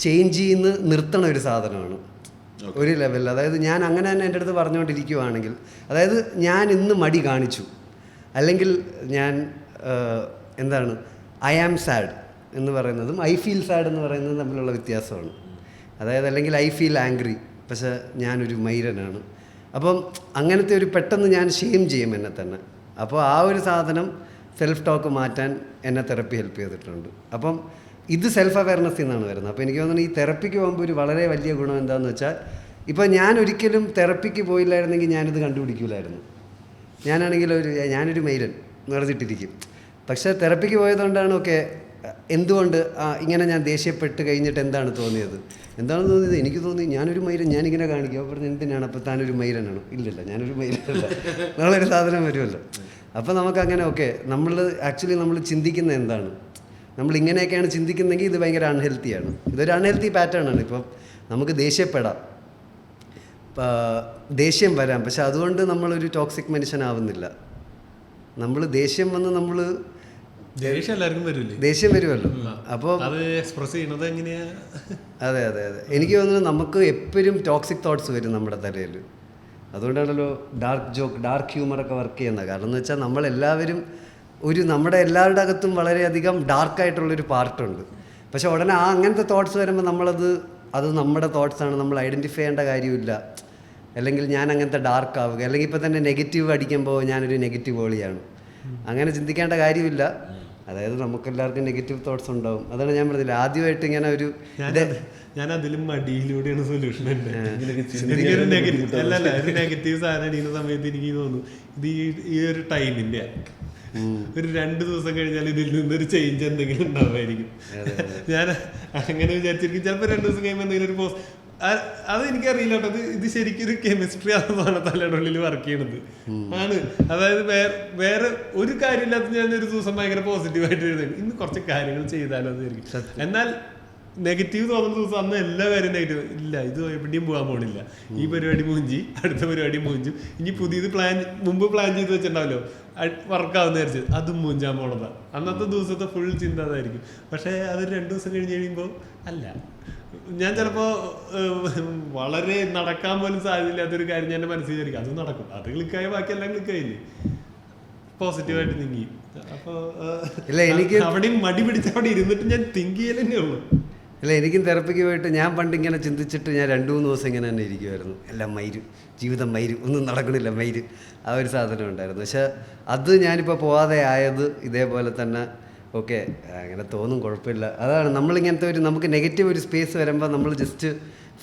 ചേഞ്ച് ചെയ്യുന്ന നിർത്തണ ഒരു സാധനമാണ് ഒരു ലെവലിൽ. അതായത് ഞാൻ അങ്ങനെ തന്നെ എൻ്റെ അടുത്ത് പറഞ്ഞുകൊണ്ടിരിക്കുവാണെങ്കിൽ, അതായത് ഞാൻ ഇന്ന് മടി കാണിച്ചു, അല്ലെങ്കിൽ ഞാൻ എന്താണ് ഐ ആം സാഡ് എന്ന് പറയുന്നതും ഐ ഫീൽ സാഡ് എന്ന് പറയുന്നതും തമ്മിലുള്ള വ്യത്യാസമാണ്. അതായത് അല്ലെങ്കിൽ ഐ ഫീൽ ആംഗ്രി, പക്ഷേ ഞാനൊരു മൈരനാണ്. അപ്പം അങ്ങനത്തെ ഒരു പെട്ടെന്ന് ഞാൻ ഷെയിം ചെയ്യും എന്നെ തന്നെ. അപ്പോൾ ആ ഒരു സാധനം സെൽഫ് ടോക്ക് മാറ്റാൻ എന്നെ തെറപ്പി ഹെൽപ്പ് ചെയ്തിട്ടുണ്ട്. അപ്പം ഇത് സെൽഫ് അവയർനെസ്സിൽ നിന്നാണ് വരുന്നത്. അപ്പോൾ എനിക്ക് തോന്നുന്നു ഈ തെറപ്പിക്ക് പോകുമ്പോൾ ഒരു വളരെ വലിയ ഗുണം എന്താണെന്ന് വെച്ചാൽ, ഇപ്പോൾ ഞാൻ ഒരിക്കലും തെറപ്പിക്ക് പോയില്ലായിരുന്നെങ്കിൽ ഞാനിത് കണ്ടുപിടിക്കില്ലായിരുന്നു. ഞാനാണെങ്കിൽ ഞാനൊരു മൈരൻ എന്ന് പറഞ്ഞിട്ടിരിക്കും. പക്ഷേ തെറപ്പിക്ക് പോയതുകൊണ്ടാണ് ഓക്കെ എന്തുകൊണ്ട് ഇങ്ങനെ ഞാൻ ദേഷ്യപ്പെട്ട് കഴിഞ്ഞിട്ട് എന്താണ് തോന്നിയത്, എന്താണെന്ന് തോന്നിയത്, എനിക്ക് തോന്നി ഞാനൊരു മൈരൻ, ഞാനിങ്ങനെ കാണിക്കും. അപ്പോൾ പറഞ്ഞ് എന്തിനാണ്, അപ്പോൾ താനൊരു മൈരനാണോ? ഇല്ലല്ല, ഞാനൊരു മൈരനല്ല. നമ്മളൊരു സാധനം വരുമല്ലോ. അപ്പോൾ നമുക്കങ്ങനെ ഓക്കെ ആക്ച്വലി നമ്മൾ ചിന്തിക്കുന്ന എന്താണ്, നമ്മൾ ഇങ്ങനെയൊക്കെയാണ് ചിന്തിക്കുന്നതെങ്കിൽ ഇത് ഭയങ്കര അൺഹെൽത്തിയാണ്. ഇതൊരു അൺഹെൽത്തി പാറ്റേൺ ആണ്. ഇപ്പം നമുക്ക് ദേഷ്യപ്പെടാം, ദേഷ്യം വരാം, പക്ഷെ അതുകൊണ്ട് നമ്മളൊരു ടോക്സിക് മനുഷ്യനാവുന്നില്ല. നമ്മൾ ദേഷ്യം വന്ന് നമ്മൾ ദേഷ്യം വരുമല്ലോ. അപ്പോൾ അത് എക്സ്പ്രസ് ചെയ്യുന്നത് എങ്ങനെയാ? അതെ അതെ അതെ, എനിക്ക് തോന്നുന്നു നമുക്ക് എപ്പോഴും ടോക്സിക് തോട്ട്സ് വരും നമ്മുടെ തലയിൽ. അതുകൊണ്ടാണല്ലോ ഡാർക്ക് ഹ്യൂമറൊക്കെ വർക്ക് ചെയ്യുന്നത്. കാരണം എന്ന് വെച്ചാൽ നമ്മളെല്ലാവരും നമ്മുടെ എല്ലാവരുടെ അകത്തും വളരെയധികം ഡാർക്കായിട്ടുള്ളൊരു പാർട്ടുണ്ട്. പക്ഷെ ഉടനെ അങ്ങനത്തെ തോട്ട്സ് വരുമ്പോൾ അത് നമ്മുടെ തോട്ട്സാണ്, നമ്മൾ ഐഡൻറ്റിഫൈ ചെയ്യേണ്ട കാര്യമില്ല. അല്ലെങ്കിൽ ഞാൻ അങ്ങനത്തെ ഡാർക്ക് ആവുക, അല്ലെങ്കിൽ ഇപ്പോൾ തന്നെ നെഗറ്റീവ് അടിക്കുമ്പോൾ ഞാനൊരു നെഗറ്റീവ് ഓളിയാണ്, അങ്ങനെ ചിന്തിക്കേണ്ട കാര്യമില്ല. അതായത് നമുക്കെല്ലാവർക്കും നെഗറ്റീവ് തോട്ട്സ് ഉണ്ടാവും. അതാണ് ഞാൻ പറഞ്ഞില്ല, ആദ്യമായിട്ട് ഇങ്ങനെ ഞാൻ അതിലും മടിയിലൂടെയാണ് സൊല്യൂഷൻ. അല്ലല്ല, ഒരു നെഗറ്റീവ് സാധനം അടിക്കുന്ന സമയത്ത് എനിക്ക് തോന്നുന്നു ഇത് ഈ ഒരു ടൈമിന്റെ ഒരു 2 ദിവസം കഴിഞ്ഞാൽ ഇതിൽ നിന്നൊരു ചേഞ്ച് എന്തെങ്കിലും ഉണ്ടാവുമായിരിക്കും. ഞാൻ അങ്ങനെ വിചാരിച്ചിരിക്കും. ചിലപ്പോൾ 2 ദിവസം കഴിയുമ്പോൾ എന്തെങ്കിലും ഒരു അത് എനിക്കറിയില്ല കേട്ടോ. ഇത് ശരിക്കും ഒരു കെമിസ്ട്രി ആണെന്നാണ് തലയുടെ ഉള്ളിൽ വർക്ക് ചെയ്യണത് ആണ്. അതായത് വേറെ ഒരു കാര്യമില്ലാത്ത ഞാൻ ഒരു ദിവസം ഭയങ്കര പോസിറ്റീവായിട്ട് എഴുതി ഇന്ന് കുറച്ച് കാര്യങ്ങൾ ചെയ്താലോ എന്ന് വിചാരിക്കും. എന്നാൽ നെഗറ്റീവ് തോന്നുന്ന ദിവസം അന്ന് എല്ലാ കാര്യം നെഗറ്റീവ് ഇല്ല, ഇത് എവിടെയും പോകാൻ പോണില്ല, ഈ പരിപാടി മൂഞ്ചി, അടുത്ത പരിപാടി മൂഞ്ചും, ഇനി പുതിയത് മുമ്പ് പ്ലാൻ ചെയ്ത് വെച്ചിട്ടുണ്ടാവല്ലോ വർക്കാവുന്ന വിചാരിച്ച് അതും മൂഞ്ചാൻ പോണതാ. അന്നത്തെ ദിവസത്തെ ഫുൾ ചിന്ത അതായിരിക്കും. പക്ഷേ അത് 2 ദിവസം കഴിഞ്ഞ് കഴിയുമ്പോൾ അല്ല, ഞാൻ ചിലപ്പോൾ വളരെ നടക്കാൻ പോലും സാധ്യതയില്ലാത്തൊരു കാര്യം ഞാൻ മനസ്സിൽ വിചാരിക്കും അത് നടക്കും, അത് ക്ലിക്കായി ബാക്കിയെല്ലാം ക്ലിക്കായില്ലേ, പോസിറ്റീവായിട്ട് നീങ്ങി. അപ്പോൾ അവിടെയും മടി പിടിച്ച് അവിടെ ഇരുന്നിട്ട് ഞാൻ തിങ്ക് ചെയ്യൽ തന്നെ ഉള്ളൂ. അല്ല, എനിക്കും തെറപ്പിക്ക് പോയിട്ട് ഞാൻ പണ്ട് ഇങ്ങനെ ചിന്തിച്ചിട്ട് ഞാൻ 2-3 ദിവസം ഇങ്ങനെ തന്നെ ഇരിക്കുമായിരുന്നു. എല്ലാം ജീവിതം ഒന്നും നടക്കണില്ല, ആ ഒരു സാധനം ഉണ്ടായിരുന്നു. പക്ഷെ അത് ഞാനിപ്പോൾ പോവാതെ ആയത് ഇതേപോലെ തന്നെ ഓക്കെ അങ്ങനെ തോന്നും, കുഴപ്പമില്ല. അതാണ് നമ്മളിങ്ങനത്തെ നമുക്ക് നെഗറ്റീവ് ഒരു സ്പേസ് വരുമ്പോൾ നമ്മൾ ജസ്റ്റ്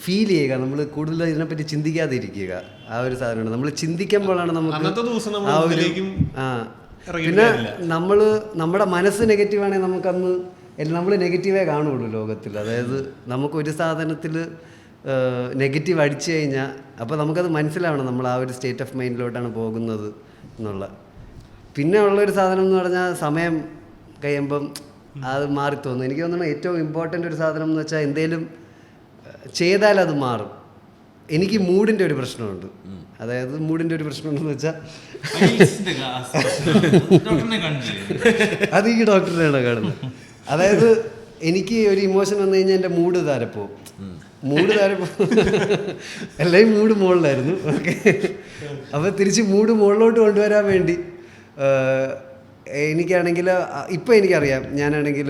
ഫീൽ ചെയ്യുക, നമ്മൾ കൂടുതൽ ഇതിനെപ്പറ്റി ചിന്തിക്കാതെ ഇരിക്കുക. ആ ഒരു സാധനമാണ് നമ്മൾ ചിന്തിക്കുമ്പോഴാണ് നമുക്ക് ആ ഒരു പിന്നെ നമ്മുടെ മനസ്സ് നെഗറ്റീവാണെങ്കിൽ നമുക്കന്ന് നമ്മൾ നെഗറ്റീവേ കാണുള്ളൂ ലോകത്തിൽ. അതായത് നമുക്കൊരു സാധനത്തിൽ നെഗറ്റീവ് അടിച്ചു കഴിഞ്ഞാൽ അപ്പോൾ നമുക്കത് മനസ്സിലാവണം നമ്മൾ ആ ഒരു സ്റ്റേറ്റ് ഓഫ് മൈൻഡിലോട്ടാണ് പോകുന്നത് എന്നുള്ള. പിന്നെ ഉള്ളൊരു സാധനം എന്ന് പറഞ്ഞാൽ സമയം കഴിയുമ്പം അത് മാറിത്തോന്നും. എനിക്ക് തോന്നുന്നു ഏറ്റവും ഇമ്പോർട്ടൻ്റ് ഒരു സാധനം എന്ന് വെച്ചാൽ എന്തേലും ചെയ്താൽ അത് മാറും. എനിക്ക് മൂഡിൻ്റെ ഒരു പ്രശ്നമുണ്ട്. അതായത് മൂഡിൻ്റെ ഒരു പ്രശ്നമുണ്ടെന്ന് വെച്ചാൽ അത് ഈ ഡോക്ടറിനെയാണ് കാണുന്നത്. അതായത് എനിക്ക് ഒരു ഇമോഷൻ വന്നു കഴിഞ്ഞാൽ എൻ്റെ മൂഡ് താരപ്പോ എല്ലാം മൂഡ് മുകളിലായിരുന്നു. ഓക്കെ, അപ്പോൾ തിരിച്ച് മൂഡ് മുകളിലോട്ട് കൊണ്ടുവരാൻ വേണ്ടി എനിക്കാണെങ്കിൽ ഇപ്പോൾ എനിക്കറിയാം, ഞാനാണെങ്കിൽ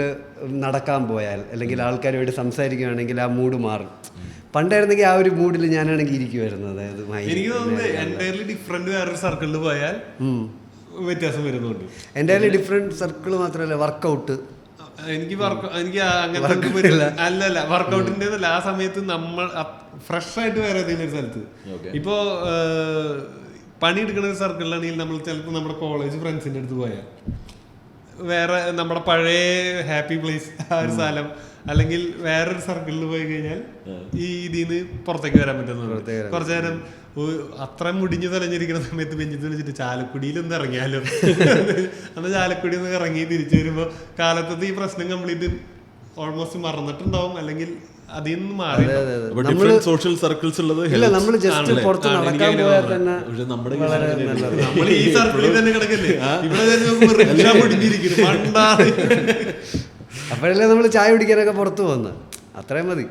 നടക്കാൻ പോയാൽ അല്ലെങ്കിൽ ആൾക്കാരുമായിട്ട് സംസാരിക്കുകയാണെങ്കിൽ ആ മൂഡ് മാറും. പണ്ടായിരുന്നെങ്കിൽ ആ ഒരു മൂഡിൽ ഞാനാണെങ്കിൽ ഇരിക്കുമായിരുന്നു. അതായത് എനിക്ക് തോന്നുന്നത് ഡിഫറെന്റ് വേറൊരു സർക്കിളിൽ പോയാൽ വ്യത്യാസം വരുന്നുണ്ട്. എൻ്റെ ഡിഫറെന്റ് സർക്കിൾ മാത്രമല്ല വർക്കൗട്ട്. എനിക്ക് അങ്ങനത്തെ അല്ലല്ല വർക്കൗട്ടിന്റെ ആ സമയത്ത് നമ്മൾ ഫ്രഷ് ആയിട്ട് വേറെ ഏതെങ്കിലും ഒരു സ്ഥലത്ത് ഇപ്പോ പണിയെടുക്കുന്ന ഒരു സർക്കിളിലാണെങ്കിൽ നമ്മൾ ചിലപ്പോൾ നമ്മുടെ കോളേജ് ഫ്രണ്ട്സിന്റെ അടുത്ത് പോയാൽ വേറെ നമ്മുടെ പഴയ ഹാപ്പി പ്ലേസ് ആ ഒരു സ്ഥലം അല്ലെങ്കിൽ വേറൊരു സർക്കിളിൽ പോയി കഴിഞ്ഞാൽ ഈ ഇതിന്ന് പുറത്തേക്ക് വരാൻ പറ്റുന്നുണ്ട്. കുറച്ചു നേരം അത്ര മുടിഞ്ഞു തലഞ്ഞിരിക്കുന്ന സമയത്ത് ബെഞ്ചിൽ വെച്ചിട്ട് ചാലക്കുടിയിൽ ഒന്ന് ഇറങ്ങിയാലോ, അന്ന് ചാലക്കുടി ഒന്ന് ഇറങ്ങി തിരിച്ചു വരുമ്പോ കാലത്തത്തെ ഈ പ്രശ്നം കംപ്ലീറ്റ് ഓൾമോസ്റ്റ് മറന്നിട്ടുണ്ടാവും, അല്ലെങ്കിൽ അതിൽ നിന്ന് മാറി. സോഷ്യൽ സർക്കിൾസ് ഉള്ളത് ഇല്ല, നമ്മൾ ജസ്റ്റ് പുറത്ത് നടക്കാൻ പോയാൽ തന്നെ നമ്മുടെ നമ്മൾ ഈ സർക്കിളിൽ തന്നെ കിടക്കല്ലേ, ഇവിടെ മുടിഞ്ഞിരിക്കുന്നു. അപ്പോഴല്ലേ നമ്മൾ ചായ കുടിക്കാനൊക്കെ പുറത്ത് പോകുന്നത്, അത്രയും മതി.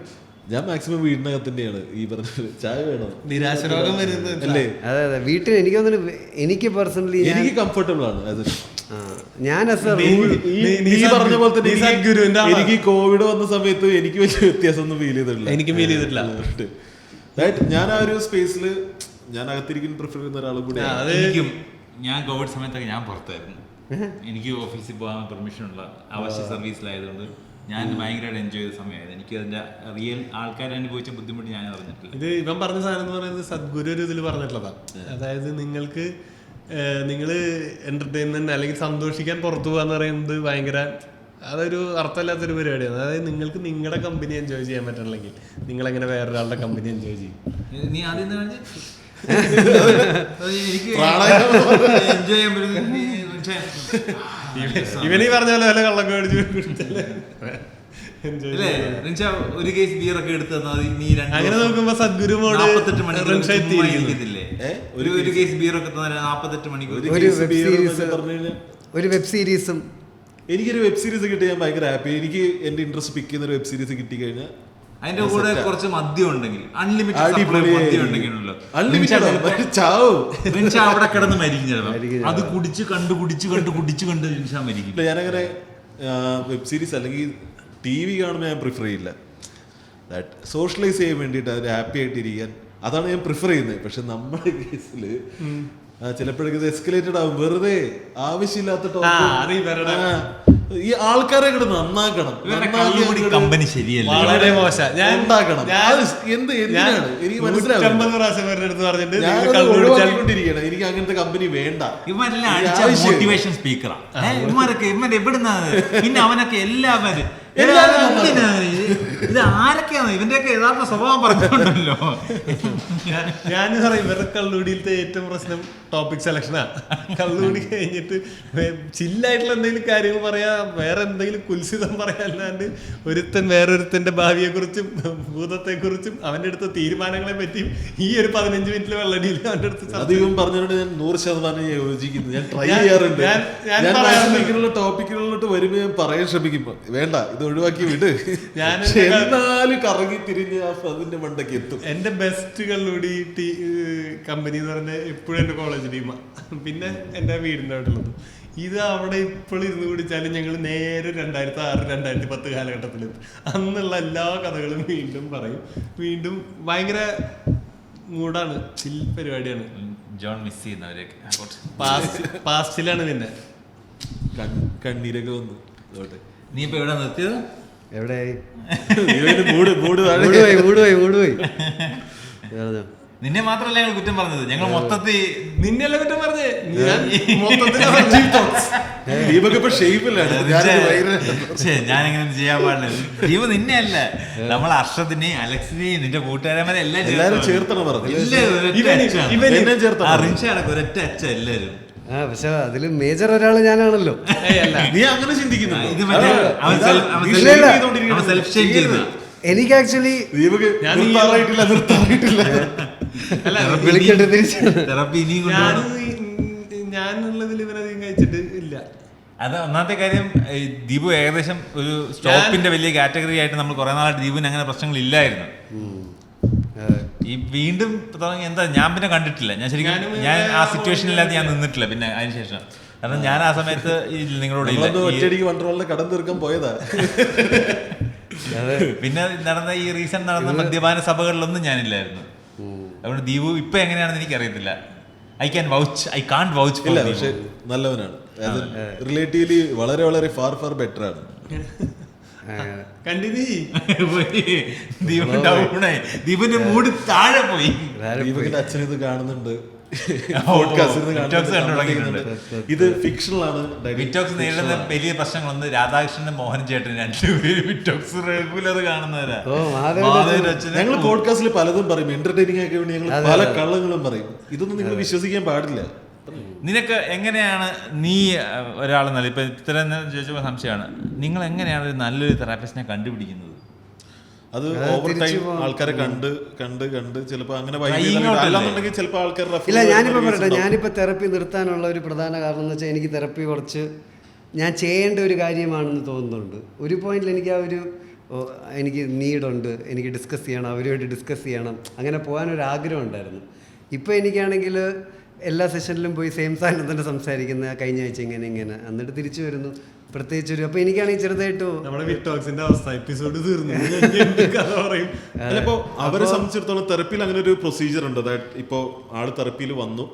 ഞാൻ മാക്സിമം വീടിനകത്ത് തന്നെയാണ്. ഈ പറഞ്ഞ ചായ വേണോ, നിരാശരോഗം വരുന്നത് അല്ലേ? അതെ അതെ, വീട്ടിൽ എനിക്ക് തോന്നുന്നു, എനിക്ക് പേഴ്സണലി എനിക്ക് കംഫർട്ടബിൾ ആണ്. ഞാൻ നീ പറഞ്ഞ പോലെ തന്നെ എനിക്ക് കോവിഡ് വന്ന സമയത്ത് എനിക്ക് വലിയ വ്യത്യാസമൊന്നും ഫീൽ ചെയ്തിട്ടില്ല. എനിക്ക് ഫീൽ ചെയ്തിട്ടില്ല. ഞാൻ ആ ഒരു സ്പേസിൽ ഞാൻ അകത്തിരിക്കുന്ന പ്രിഫർ ചെയ്യുന്ന ഒരാളും കൂടി. ഞാൻ കോവിഡ് സമയത്തൊക്കെ ഞാൻ പുറത്തായിരുന്നു. എനിക്ക് ഓഫീസിൽ പോകാൻ പെർമിഷൻ ഉള്ള അവശ്യ സർവീസിലായതുകൊണ്ട് ഞാൻ ഭയങ്കരമായിട്ട് എൻജോയ് ചെയ്ത സമയമായിരുന്നു. എനിക്ക് അതിന്റെ റിയൽ ആൾക്കാർ അനുഭവിച്ച ബുദ്ധിമുട്ട് ഞാൻ അറിഞ്ഞിട്ടില്ല. ഇത് ഇവൻ പറഞ്ഞ സാധനം എന്ന് പറയുന്നത് സദ്ഗുരു ഒരു ഇതിൽ പറഞ്ഞിട്ടുള്ളതാണ്. അതായത് നിങ്ങൾക്ക് നിങ്ങൾ എന്റർടൈൻമെന്റ് അല്ലെങ്കിൽ സന്തോഷിക്കാൻ പുറത്തു പോകാന്ന് പറയുന്നത് ഭയങ്കര അതൊരു അർത്ഥമില്ലാത്തൊരു പരിപാടിയാണ്. അതായത് നിങ്ങൾക്ക് നിങ്ങളുടെ കമ്പനി എൻജോയ് ചെയ്യാൻ പറ്റണമെങ്കിൽ നിങ്ങളെങ്ങനെ വേറൊരാളുടെ കമ്പനി എൻജോയ് ചെയ്യും? നീ ആദ്യം എനിക്ക് എൻജോയ് ചെയ്യാൻ പറ്റും. ഇവനീ പറഞ്ഞ പോലെ വല്ല കള്ളൊക്കെ മേടിച്ച് ഒരു കേസ് ബിയറൊക്കെ എടുത്ത് നീ അങ്ങനെ നോക്കുമ്പോ സദ്ഗുരു 48 മണിക്കൂർ ഒരു കേസ് ബിയറൊക്കെ 48 മണിക്കൂർ. ഒരു വെബ് സീരീസും എനിക്കൊരു വെബ് സീരീസ് കിട്ടി ഞാൻ ഭയങ്കര ഹാപ്പി. എനിക്ക് എന്റെ ഇൻട്രസ്റ്റ് പിക്ക് ചെയ്യുന്ന ഒരു വെബ് സീരീസ് കിട്ടി കഴിഞ്ഞാൽ അതിന്റെ കൂടെ കുറച്ച് മദ്യം ഉണ്ടെങ്കിൽ അൺലിമിറ്റഡ് മദ്യം ഉണ്ടെങ്കിലോ അവിടെ കിടന്ന് മരിക്കും. അത് കുടിച്ച് കണ്ട് മരിക്കും. ഞാനങ്ങനെ വെബ് സീരീസ് അല്ലെങ്കിൽ TV കാണുമ്പോൾ ഞാൻ പ്രിഫർ ചെയ്യില്ല. ദാറ്റ് സോഷ്യലൈസ് ചെയ്യാൻ വേണ്ടിയിട്ട് അവർ ഹാപ്പി ആയിട്ടിരിക്കാൻ അതാണ് ഞാൻ പ്രിഫർ ചെയ്യുന്നത്. പക്ഷെ നമ്മുടെ കേസിൽ ചിലപ്പോഴൊക്കെ ഇത് എസ്കലേറ്റഡ് ആവും. വെറുതെ ആവശ്യമില്ലാത്ത ഈ ആൾക്കാരെ കൂടെ നന്നാക്കണം. കമ്പനി ശരിയല്ല, വളരെ മോശം. എന്ത് എന്തിനാണ് എനിക്ക് മനസ്സിലാവും. എനിക്ക് അങ്ങനത്തെ കമ്പനി വേണ്ട. മോട്ടിവേഷൻ സ്പീക്കറാ ഇവന്മാരൊക്കെ. ഇവന്മാർ എവിടുന്ന പിന്നെ അവനൊക്കെ എല്ലാവരും ഇത് ആരൊക്കെയാണ് ഇവന്റെയൊക്കെ യഥാർത്ഥ സ്വഭാവം പറഞ്ഞുകൊണ്ടല്ലോ. ഞാൻ പറയും ഇവരുടെ കള്ളുകൂടിയിലത്തെ ഏറ്റവും പ്രശ്നം ടോപ്പിക് സെലക്ഷനാ. കള്ളുകൂടി കഴിഞ്ഞിട്ട് ചില്ലായിട്ടുള്ള എന്തെങ്കിലും കാര്യങ്ങൾ പറയാ, വേറെ എന്തെങ്കിലും കുൽസിതം പറയാല്ലാണ്ട് ഒരുത്തൻ വേറൊരുത്തന്റെ ഭാവിയെ കുറിച്ചും ഭൂതത്തെ കുറിച്ചും അവന്റെ അടുത്ത തീരുമാനങ്ങളെ പറ്റിയും ഈ ഒരു 15 മിനിറ്റിൽ വെള്ളടിയിൽ അവന്റെ അടുത്ത് അധികം പറഞ്ഞുകൊണ്ട് ഞാൻ 100% യോജിക്കുന്നു. ഞാൻ ട്രൈ ചെയ്യാറുണ്ട്. ഞാൻ ടോപ്പിക്കുകളിലോട്ട് വരുമ്പോ ഞാൻ പറയാൻ ശ്രമിക്കുമ്പോ വേണ്ട ഇത് ഒഴിവാക്കി വിട്. എന്നാലും കറങ്ങി തിരിഞ്ഞ് അതിന്റെ മണ്ടയ്ക്ക് എത്തും. എന്റെ ബെസ്റ്റ് കള്ളുകൂടി കമ്പനി എന്ന് പറഞ്ഞ എപ്പോഴും എന്റെ കോളേജ് ടീമാ, പിന്നെ എന്റെ വീടിന്റെ വീട്ടിലുള്ളത്. ഇത് അവിടെ ഇപ്പോഴും ഇരുന്ന് കുടിച്ചാലും ഞങ്ങൾ നേരെ 2006, 2010 കാലഘട്ടത്തിലെത്തും. അന്നുള്ള എല്ലാ കഥകളും വീണ്ടും പറയും. വീണ്ടും ഭയങ്കര മൂടാണ്, ചിൽ പരിപാടിയാണ്. ജോൺ മിസ് ചെയ്യുന്നവരൊക്കെ പാസ്റ്റിലാണ്. പിന്നെ കണ്ണീരൊക്കെ വന്നു. അതോട്ടെ നീ ഇപ്പൊ എവിടെ നിർത്തിയത്? എവിടെയായി? മൂടുപോയി. നിന്നെ മാത്രല്ല ഞങ്ങൾ കുറ്റം പറഞ്ഞത്, ഞങ്ങൾ മൊത്തത്തിൽ നിന്നെയല്ല കുറ്റം പറഞ്ഞേ. ഞാനെങ്ങനെ ചെയ്യാൻ പാടില്ല. ദീപ് നിന്നെ അല്ല, നമ്മൾ അർഷത്തിനെയും അലക്സിനെയും നിന്റെ കൂട്ടുകാരന്മാരെ എല്ലാരും ചേർത്താണ് ഒരൊറ്റ അച്ഛ എല്ലാരും. പക്ഷെ അതില് മേജർ ഒരാള് ഞാനാണല്ലോ. നീ അങ്ങനെ ചിന്തിക്കുന്നു. എനിക്ക് ആക്ച്വലി ഞാനുള്ളതിൽ ഇവനധികം കഴിച്ചിട്ട് ഇല്ല. അത് ഒന്നാമത്തെ കാര്യം. ദീപു ഏകദേശം ഒരു സ്റ്റോപ്പിന്റെ വലിയ കാറ്റഗറി ആയിട്ട് നമ്മൾ കുറെ നാളായിട്ട് ദീപുവിന് അങ്ങനെ പ്രശ്നങ്ങൾ ഇല്ലായിരുന്നു. ഈ വീണ്ടും തുടങ്ങി എന്താ ഞാൻ പിന്നെ കണ്ടിട്ടില്ല. ഞാൻ ശരിക്കും ഞാൻ ആ സിറ്റുവേഷനില്ലാതെ ഞാൻ നിന്നിട്ടില്ല പിന്നെ അതിനുശേഷം. കാരണം ഞാൻ ആ സമയത്ത് നിങ്ങളോട് കടം തീർക്കാൻ പോയതാ. പിന്നെ നടന്ന ഈ റീസെന്റ് നടന്ന മദ്യപാന സഭകളിലൊന്നും ഞാനില്ലായിരുന്നു. അതുകൊണ്ട് ദീപു ഇപ്പൊ എങ്ങനെയാണെന്ന് എനിക്ക് അറിയത്തില്ല. I can't vouch. പക്ഷെ നല്ലവനാണ്. റിലേറ്റീവ്ലി വളരെ വളരെ ഫാർ ഫാർ ബെറ്റർ ആണ്. ദീപിന്റെ മൂഡ് താഴെ പോയി. ദീപകിന്റെ അച്ഛൻ ഇത് കാണുന്നുണ്ട്. പോഡ്കാസ്റ്റിൽ നിന്ന് വിറ്റോക്സ് കണ്ടു കാണുന്നത് തുടങ്ങിയിട്ടുണ്ട്. ഇത് ഫിക്ഷണലാണ്. വിറ്റോക്സ് നേരിടുന്ന വലിയ പ്രശ്നങ്ങളൊന്ന് രാധാകൃഷ്ണനും മോഹൻ ചേട്ടൻ രണ്ടുപേരും വിറ്റോക്സ് റെഗുലർ കാണുന്നവരാ. ഞങ്ങൾ പോഡ്കാസ്റ്റിൽ പലതും പറയും, എന്റർടൈനിങ് ആക്കി വേണ്ടി ഞങ്ങൾ പല കള്ളങ്ങളും പറയും. ഇതൊന്നും നിങ്ങൾ വിശ്വസിക്കാൻ പാടില്ല. നിനക്ക് എങ്ങനെയാണ് നീ ഒരാളെന്നല്ല ഇപ്പൊ ഇത്രയും ചോദിച്ചപ്പോൾ സംശയമാണ്, നിങ്ങൾ എങ്ങനെയാണ് ഒരു നല്ലൊരു തെറാപ്പിസ്റ്റിനെ കണ്ടുപിടിക്കുന്നത്? അത് ഓവർ ടൈം ആൾക്കാരെ കണ്ട് ചിലപ്പോൾ അങ്ങനെ അല്ലാന്നുണ്ടെങ്കിൽ ചിലപ്പോൾ ആൾക്കാർ ഇല്ല. ഞാനിപ്പോൾ പറയട്ടെ, ഞാനിപ്പോൾ തെറപ്പി നിർത്താനുള്ള ഒരു പ്രധാന കാരണം എന്ന് വെച്ചാൽ എനിക്ക് തെറപ്പി കുറച്ച് ഞാൻ ചെയ്യേണ്ട ഒരു കാര്യമാണെന്ന് തോന്നുന്നുണ്ട്. ഒരു പോയിന്റിൽ എനിക്ക് ആ ഒരു എനിക്ക് നീഡുണ്ട്, എനിക്ക് ഡിസ്കസ് ചെയ്യണം, അവരുമായിട്ട് ഡിസ്കസ് ചെയ്യണം, അങ്ങനെ പോകാനൊരു ആഗ്രഹം ഉണ്ടായിരുന്നു. ഇപ്പോൾ എനിക്കാണെങ്കിൽ എല്ലാ സെഷനിലും പോയി സെയിം സാധനം തന്നെ സംസാരിക്കുന്ന, കഴിഞ്ഞ ആഴ്ച ഇങ്ങനെ എന്നിട്ട് തിരിച്ചു വരുന്നു. പ്രത്യേകിച്ചൊരു അപ്പോൾ എനിക്കാണെങ്കിൽ ചെറുതായിട്ട് നമ്മുടെ വിറ്റോക്സിന്റെ അവസ്ഥ എപ്പിസോഡ് തീർന്നു. ചിലപ്പോ അവരെ സംബന്ധിച്ചിടത്തോളം തെറപ്പിയിൽ അങ്ങനെ ഒരു പ്രൊസീജിയർ ഉണ്ട്. അതായത് ഇപ്പോൾ ആള് തെറപ്പിയിൽ വന്നു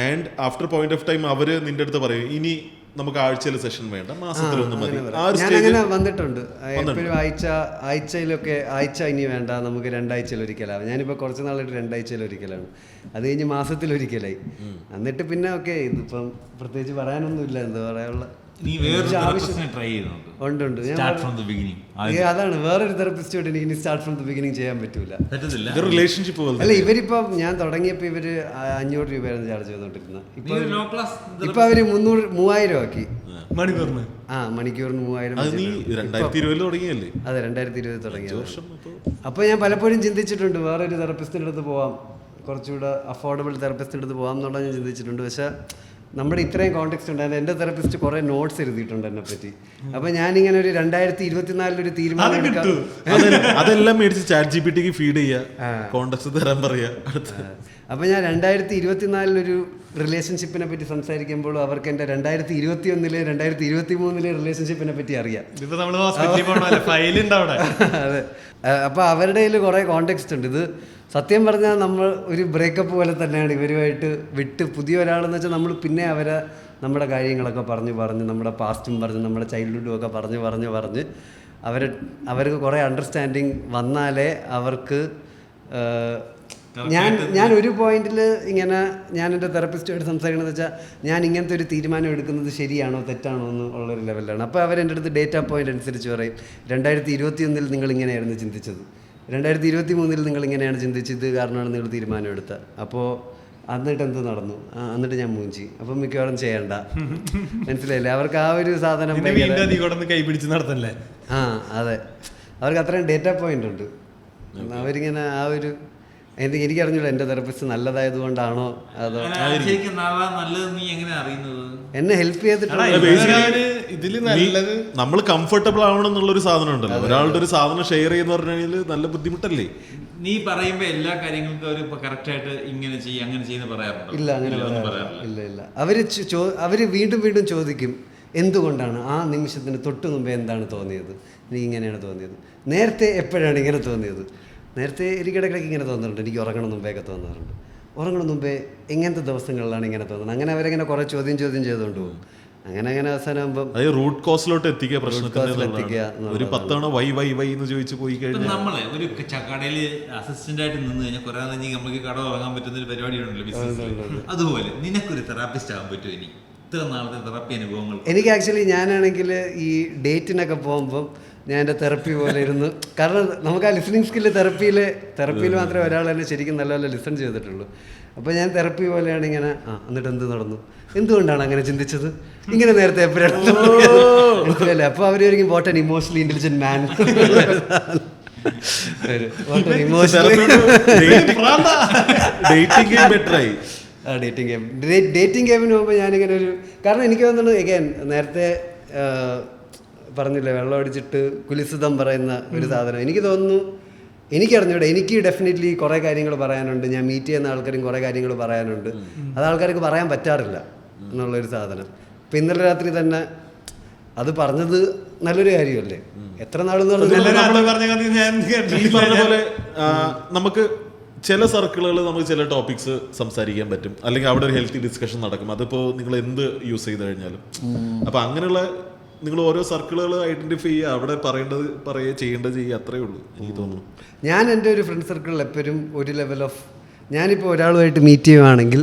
and after point of time അവര് നിന്റെ അടുത്ത് പറയും ഇനി നമുക്ക് ആഴ്ചയിൽ സെഷൻ വേണ്ട, മാസത്തിലൊന്നും മതി. ഞാനങ്ങനെ വന്നിട്ടുണ്ട്. എപ്പോഴും ആഴ്ചയിലൊക്കെ ആഴ്ച ഇനി വേണ്ട, നമുക്ക് 2 ആഴ്ചയിൽ ഒരിക്കലാവും. ഞാനിപ്പോൾ കുറച്ച് നാളായിട്ട് 2 ആഴ്ചയിൽ ഒരിക്കലാണ്, അത് കഴിഞ്ഞ് മാസത്തിൽ ഒരിക്കലായി. എന്നിട്ട് പിന്നെ ഓക്കെ, ഇതിപ്പം പ്രത്യേകിച്ച് പറയാനൊന്നുമില്ല. എന്താ പറയാനുള്ള ഉണ്ട്. അതാണ് വേറൊരു തെറപ്പിസ്റ്റോട്ട് എനിക്ക് സ്റ്റാർട്ട് ഫ്രം ദ ബിഗിനിങ് ചെയ്യാൻ പറ്റൂല. അല്ല, ഇവരിപ്പം ഞാൻ തുടങ്ങിയപ്പോൾ ഇവര് 500 രൂപയായിരുന്നു ചാർജ് ചെയ്തോണ്ടിരുന്നത്. ഇപ്പൊ അവര് 3000 ആക്കി മണിക്കൂറിന്. മണിക്കൂറിന് 3000. അതെ, 2020 തുടങ്ങിയത്. അപ്പൊ ഞാൻ പലപ്പോഴും ചിന്തിച്ചിട്ടുണ്ട് വേറൊരു തെറപ്പിസ്റ്റിന്റെ അടുത്ത് പോവാം, കുറച്ചുകൂടെ അഫോർഡബിൾ തെറപ്പിസ്റ്റിന്റെ അടുത്ത് പോകാം എന്നുള്ളത് ഞാൻ ചിന്തിച്ചിട്ടുണ്ട്. പക്ഷെ നമ്മുടെ ഇത്രയും കോണ്ടെക്സ്റ്റ് ഉണ്ടായിരുന്നു. എൻ്റെ തെറപ്പിസ്റ്റ് കുറേ നോട്ട്സ് എഴുതിയിട്ടുണ്ട് എന്നെ പറ്റി. അപ്പൊ ഞാനിങ്ങനെ ഒരു 2024 ഒരു തീരുമാനം അതെല്ലാം മേടിച്ച് ChatGPT ഫീഡ് ചെയ്യുക, കോണ്ടെക്സ്റ്റ് തരാൻ പറയാ. അപ്പൊ ഞാൻ 2024 ഒരു റിലേഷൻഷിപ്പിനെ പറ്റി സംസാരിക്കുമ്പോൾ അവർക്ക് എൻ്റെ 2021 2023 റിലേഷൻഷിപ്പിനെ പറ്റി അറിയാം. അതെ, അപ്പൊ അവരുടെ കയ്യിൽ കുറേ കോണ്ടെക്സ്റ്റ് ഉണ്ട്. ഇത് സത്യം പറഞ്ഞാൽ നമ്മൾ ഒരു ബ്രേക്കപ്പ് പോലെ തന്നെയാണ് ഇവരുമായിട്ട് വിട്ട് പുതിയ ഒരാളെന്ന് വെച്ചാൽ നമ്മൾ പിന്നെ അവരെ നമ്മുടെ കാര്യങ്ങളൊക്കെ പറഞ്ഞ് നമ്മുടെ പാസ്റ്റും പറഞ്ഞ് നമ്മുടെ ചൈൽഡ്ഹുഡും ഒക്കെ പറഞ്ഞ് അവർക്ക് കുറേ അണ്ടർസ്റ്റാൻഡിങ് വന്നാലേ അവർക്ക് ഞാൻ ഒരു പോയിന്റിൽ ഇങ്ങനെ ഞാൻ എൻ്റെ തെറപ്പിസ്റ്റുമായിട്ട് സംസാരിക്കണമെന്ന് വെച്ചാൽ ഞാൻ ഇങ്ങനത്തെ ഒരു തീരുമാനം എടുക്കുന്നത് ശരിയാണോ തെറ്റാണോ എന്ന് ഉള്ളൊരു ലെവലിലാണ്. അപ്പോൾ അവരെൻ്റെ അടുത്ത് ഡേറ്റാ പോയിന്റ് അനുസരിച്ച് പറയും 2021 നിങ്ങൾ ഇങ്ങനെയായിരുന്നു ചിന്തിച്ചത്, 2023 നിങ്ങൾ ഇങ്ങനെയാണ് ചിന്തിച്ചത്, കാരണമാണ് നിങ്ങൾ തീരുമാനം എടുത്തത്. അപ്പോൾ എന്നിട്ട് എന്ത് നടന്നു? എന്നിട്ട് ഞാൻ മൂഞ്ചി. അപ്പം മിക്കവാറും ചെയ്യണ്ട. മനസ്സിലായില്ലേ? അവർക്ക് ആ ഒരു സാധനം കൈപിടിച്ച് നടത്തല്ലേ. അതെ, അവർക്ക് അത്രയും ഡേറ്റാ പോയിന്റ് ഉണ്ട്. അവരിങ്ങനെ ആ ഒരു എനിക്ക് അറിഞ്ഞൂടാ എൻ്റെ തെറപ്പിസ്റ്റ് നല്ലതായത് കൊണ്ടാണോ അതോ എന്നെ ഹെൽപ്പ് ചെയ്തിട്ടുണ്ട്. നമ്മൾ കംഫർട്ടബിൾ ആവണം എന്നുള്ളൊരു സാധനം ഉണ്ടല്ലോ. ഒരാളുടെ ഒരു സാധനം ഷെയർ ചെയ്യുന്ന പറഞ്ഞു കഴിഞ്ഞാൽ നല്ല ബുദ്ധിമുട്ടല്ലേ? നീ പറയുമ്പോ എല്ലാ കാര്യങ്ങൾക്കും അവർ കറക്റ്റ് ആയിട്ട് ഇങ്ങനെ ചെയ്യും അങ്ങനെ ചെയ്യുന്ന പറയാറുണ്ടോ? ഇല്ല, അങ്ങനെ ഇല്ല. അവര് വീണ്ടും ചോദിക്കും എന്തുകൊണ്ടാണ് ആ നിമിഷത്തിന് തൊട്ട് മുമ്പേ എന്താണ് തോന്നിയത്, നീ ഇങ്ങനെയാണ് തോന്നിയത്, നേരത്തെ എപ്പോഴാണ് ഇങ്ങനെ തോന്നിയത്. നേരത്തെ എനിക്കിടയ്ക്കിടയ്ക്ക് ഇങ്ങനെ തോന്നുന്നുണ്ട്, എനിക്ക് ഉറങ്ങണം മുമ്പേയൊക്കെ തോന്നാറുണ്ട്, ഉറങ്ങണം മുമ്പേ എങ്ങനത്തെ ദിവസങ്ങളിലാണ് ഇങ്ങനെ തോന്നുന്നത്. അങ്ങനെ അവരെങ്ങനെ കുറേ ചോദ്യം ചെയ്തുകൊണ്ട് പോകും. അങ്ങനെ അവസാനം ആകുമ്പോൾ റൂട്ട് കോസിലോട്ട് എത്തിക്കുക, പ്രശ്നത്തിലെത്തിക്കുക. ഒരു 10 തവണ വൈ എന്ന് ചോദിച്ചു പോയി കഴിഞ്ഞാൽ നമ്മളെ ഒരു കടയിൽ അസിസ്റ്റന്റ് ആയിട്ട് നിന്ന് കഴിഞ്ഞാൽ കുറെ നമുക്ക് കട തുടങ്ങാൻ പറ്റുന്ന ഒരു പരിപാടി ഉണ്ടല്ലോ ബിസിനസ്. അതുപോലെ നിനക്കൊരു തെറാപ്പിസ്റ്റ് ആകാൻ പറ്റുമോ? ഇനി ഇത്ര നാളത്തെ തെറാപ്പി അനുഭവങ്ങൾ. എനിക്ക് ആക്ച്വലി ഞാനാണെങ്കിൽ ഈ ഡേറ്റിനൊക്കെ പോകുമ്പം ഞാൻ എൻ്റെ തെറപ്പി പോലെ ഇരുന്ന്, കാരണം നമുക്ക് ആ ലിസണിങ് സ്കില്ല് തെറപ്പിയിൽ മാത്രമേ ഒരാൾ തന്നെ ശരിക്കും നല്ലപോലെ ലിസൺ ചെയ്തിട്ടുള്ളൂ. അപ്പോൾ ഞാൻ തെറപ്പി പോലെയാണ് ഇങ്ങനെ എന്നിട്ട് എന്ത് നടന്നു, എന്തുകൊണ്ടാണ് അങ്ങനെ ചിന്തിച്ചത്, ഇങ്ങനെ നേരത്തെ എപ്പോഴാണ് മനസ്സിലല്ലേ. അപ്പോൾ അവരായിരിക്കും what an emotionally intelligent man. Dating ഗെയിമിന് പോകുമ്പോൾ ഞാനിങ്ങനെ ഒരു, കാരണം എനിക്ക് തോന്നുന്നു എഗൈൻ നേരത്തെ പറഞ്ഞില്ലേ വെള്ളം അടിച്ചിട്ട് കുലിസുതം പറയുന്ന ഒരു സാധനം. എനിക്ക് തോന്നുന്നു, എനിക്കറിഞ്ഞൂടെ, എനിക്ക് ഡെഫിനറ്റ്ലി കുറേ കാര്യങ്ങൾ പറയാനുണ്ട്. ഞാൻ മീറ്റ് ചെയ്യുന്ന ആൾക്കാരും കുറേ കാര്യങ്ങൾ പറയാനുണ്ട്. അത് ആൾക്കാർക്ക് പറയാൻ പറ്റാറില്ല എന്നുള്ളൊരു സാധനം. ഇപ്പം ഇന്നലെ രാത്രി തന്നെ അത് പറഞ്ഞത് നല്ലൊരു കാര്യമല്ലേ. എത്ര നാളെന്ന് പറഞ്ഞ പോലെ നമുക്ക് ചില സർക്കിളുകൾ നമുക്ക് ചില ടോപ്പിക്സ് സംസാരിക്കാൻ പറ്റും, അല്ലെങ്കിൽ അവിടെ ഒരു ഹെൽത്തി ഡിസ്കഷൻ നടക്കും. അതിപ്പോൾ നിങ്ങൾ എന്ത് യൂസ് ചെയ്ത് കഴിഞ്ഞാലും. അപ്പം അങ്ങനെയുള്ള നിങ്ങൾ ഓരോ സർക്കിളുകൾ ഐഡന്റിഫൈ ചെയ്യുക, അവിടെ ചെയ്യേണ്ടത് ചെയ്യുക, അത്രേ ഉള്ളൂ എനിക്ക് തോന്നുന്നു. ഞാൻ എൻ്റെ ഒരു ഫ്രണ്ട് സർക്കിളിൽ എപ്പോഴും ഒരു ലെവൽ ഓഫ് ഞാനിപ്പോൾ ഒരാളുമായിട്ട് മീറ്റ് ചെയ്യുവാണെങ്കിൽ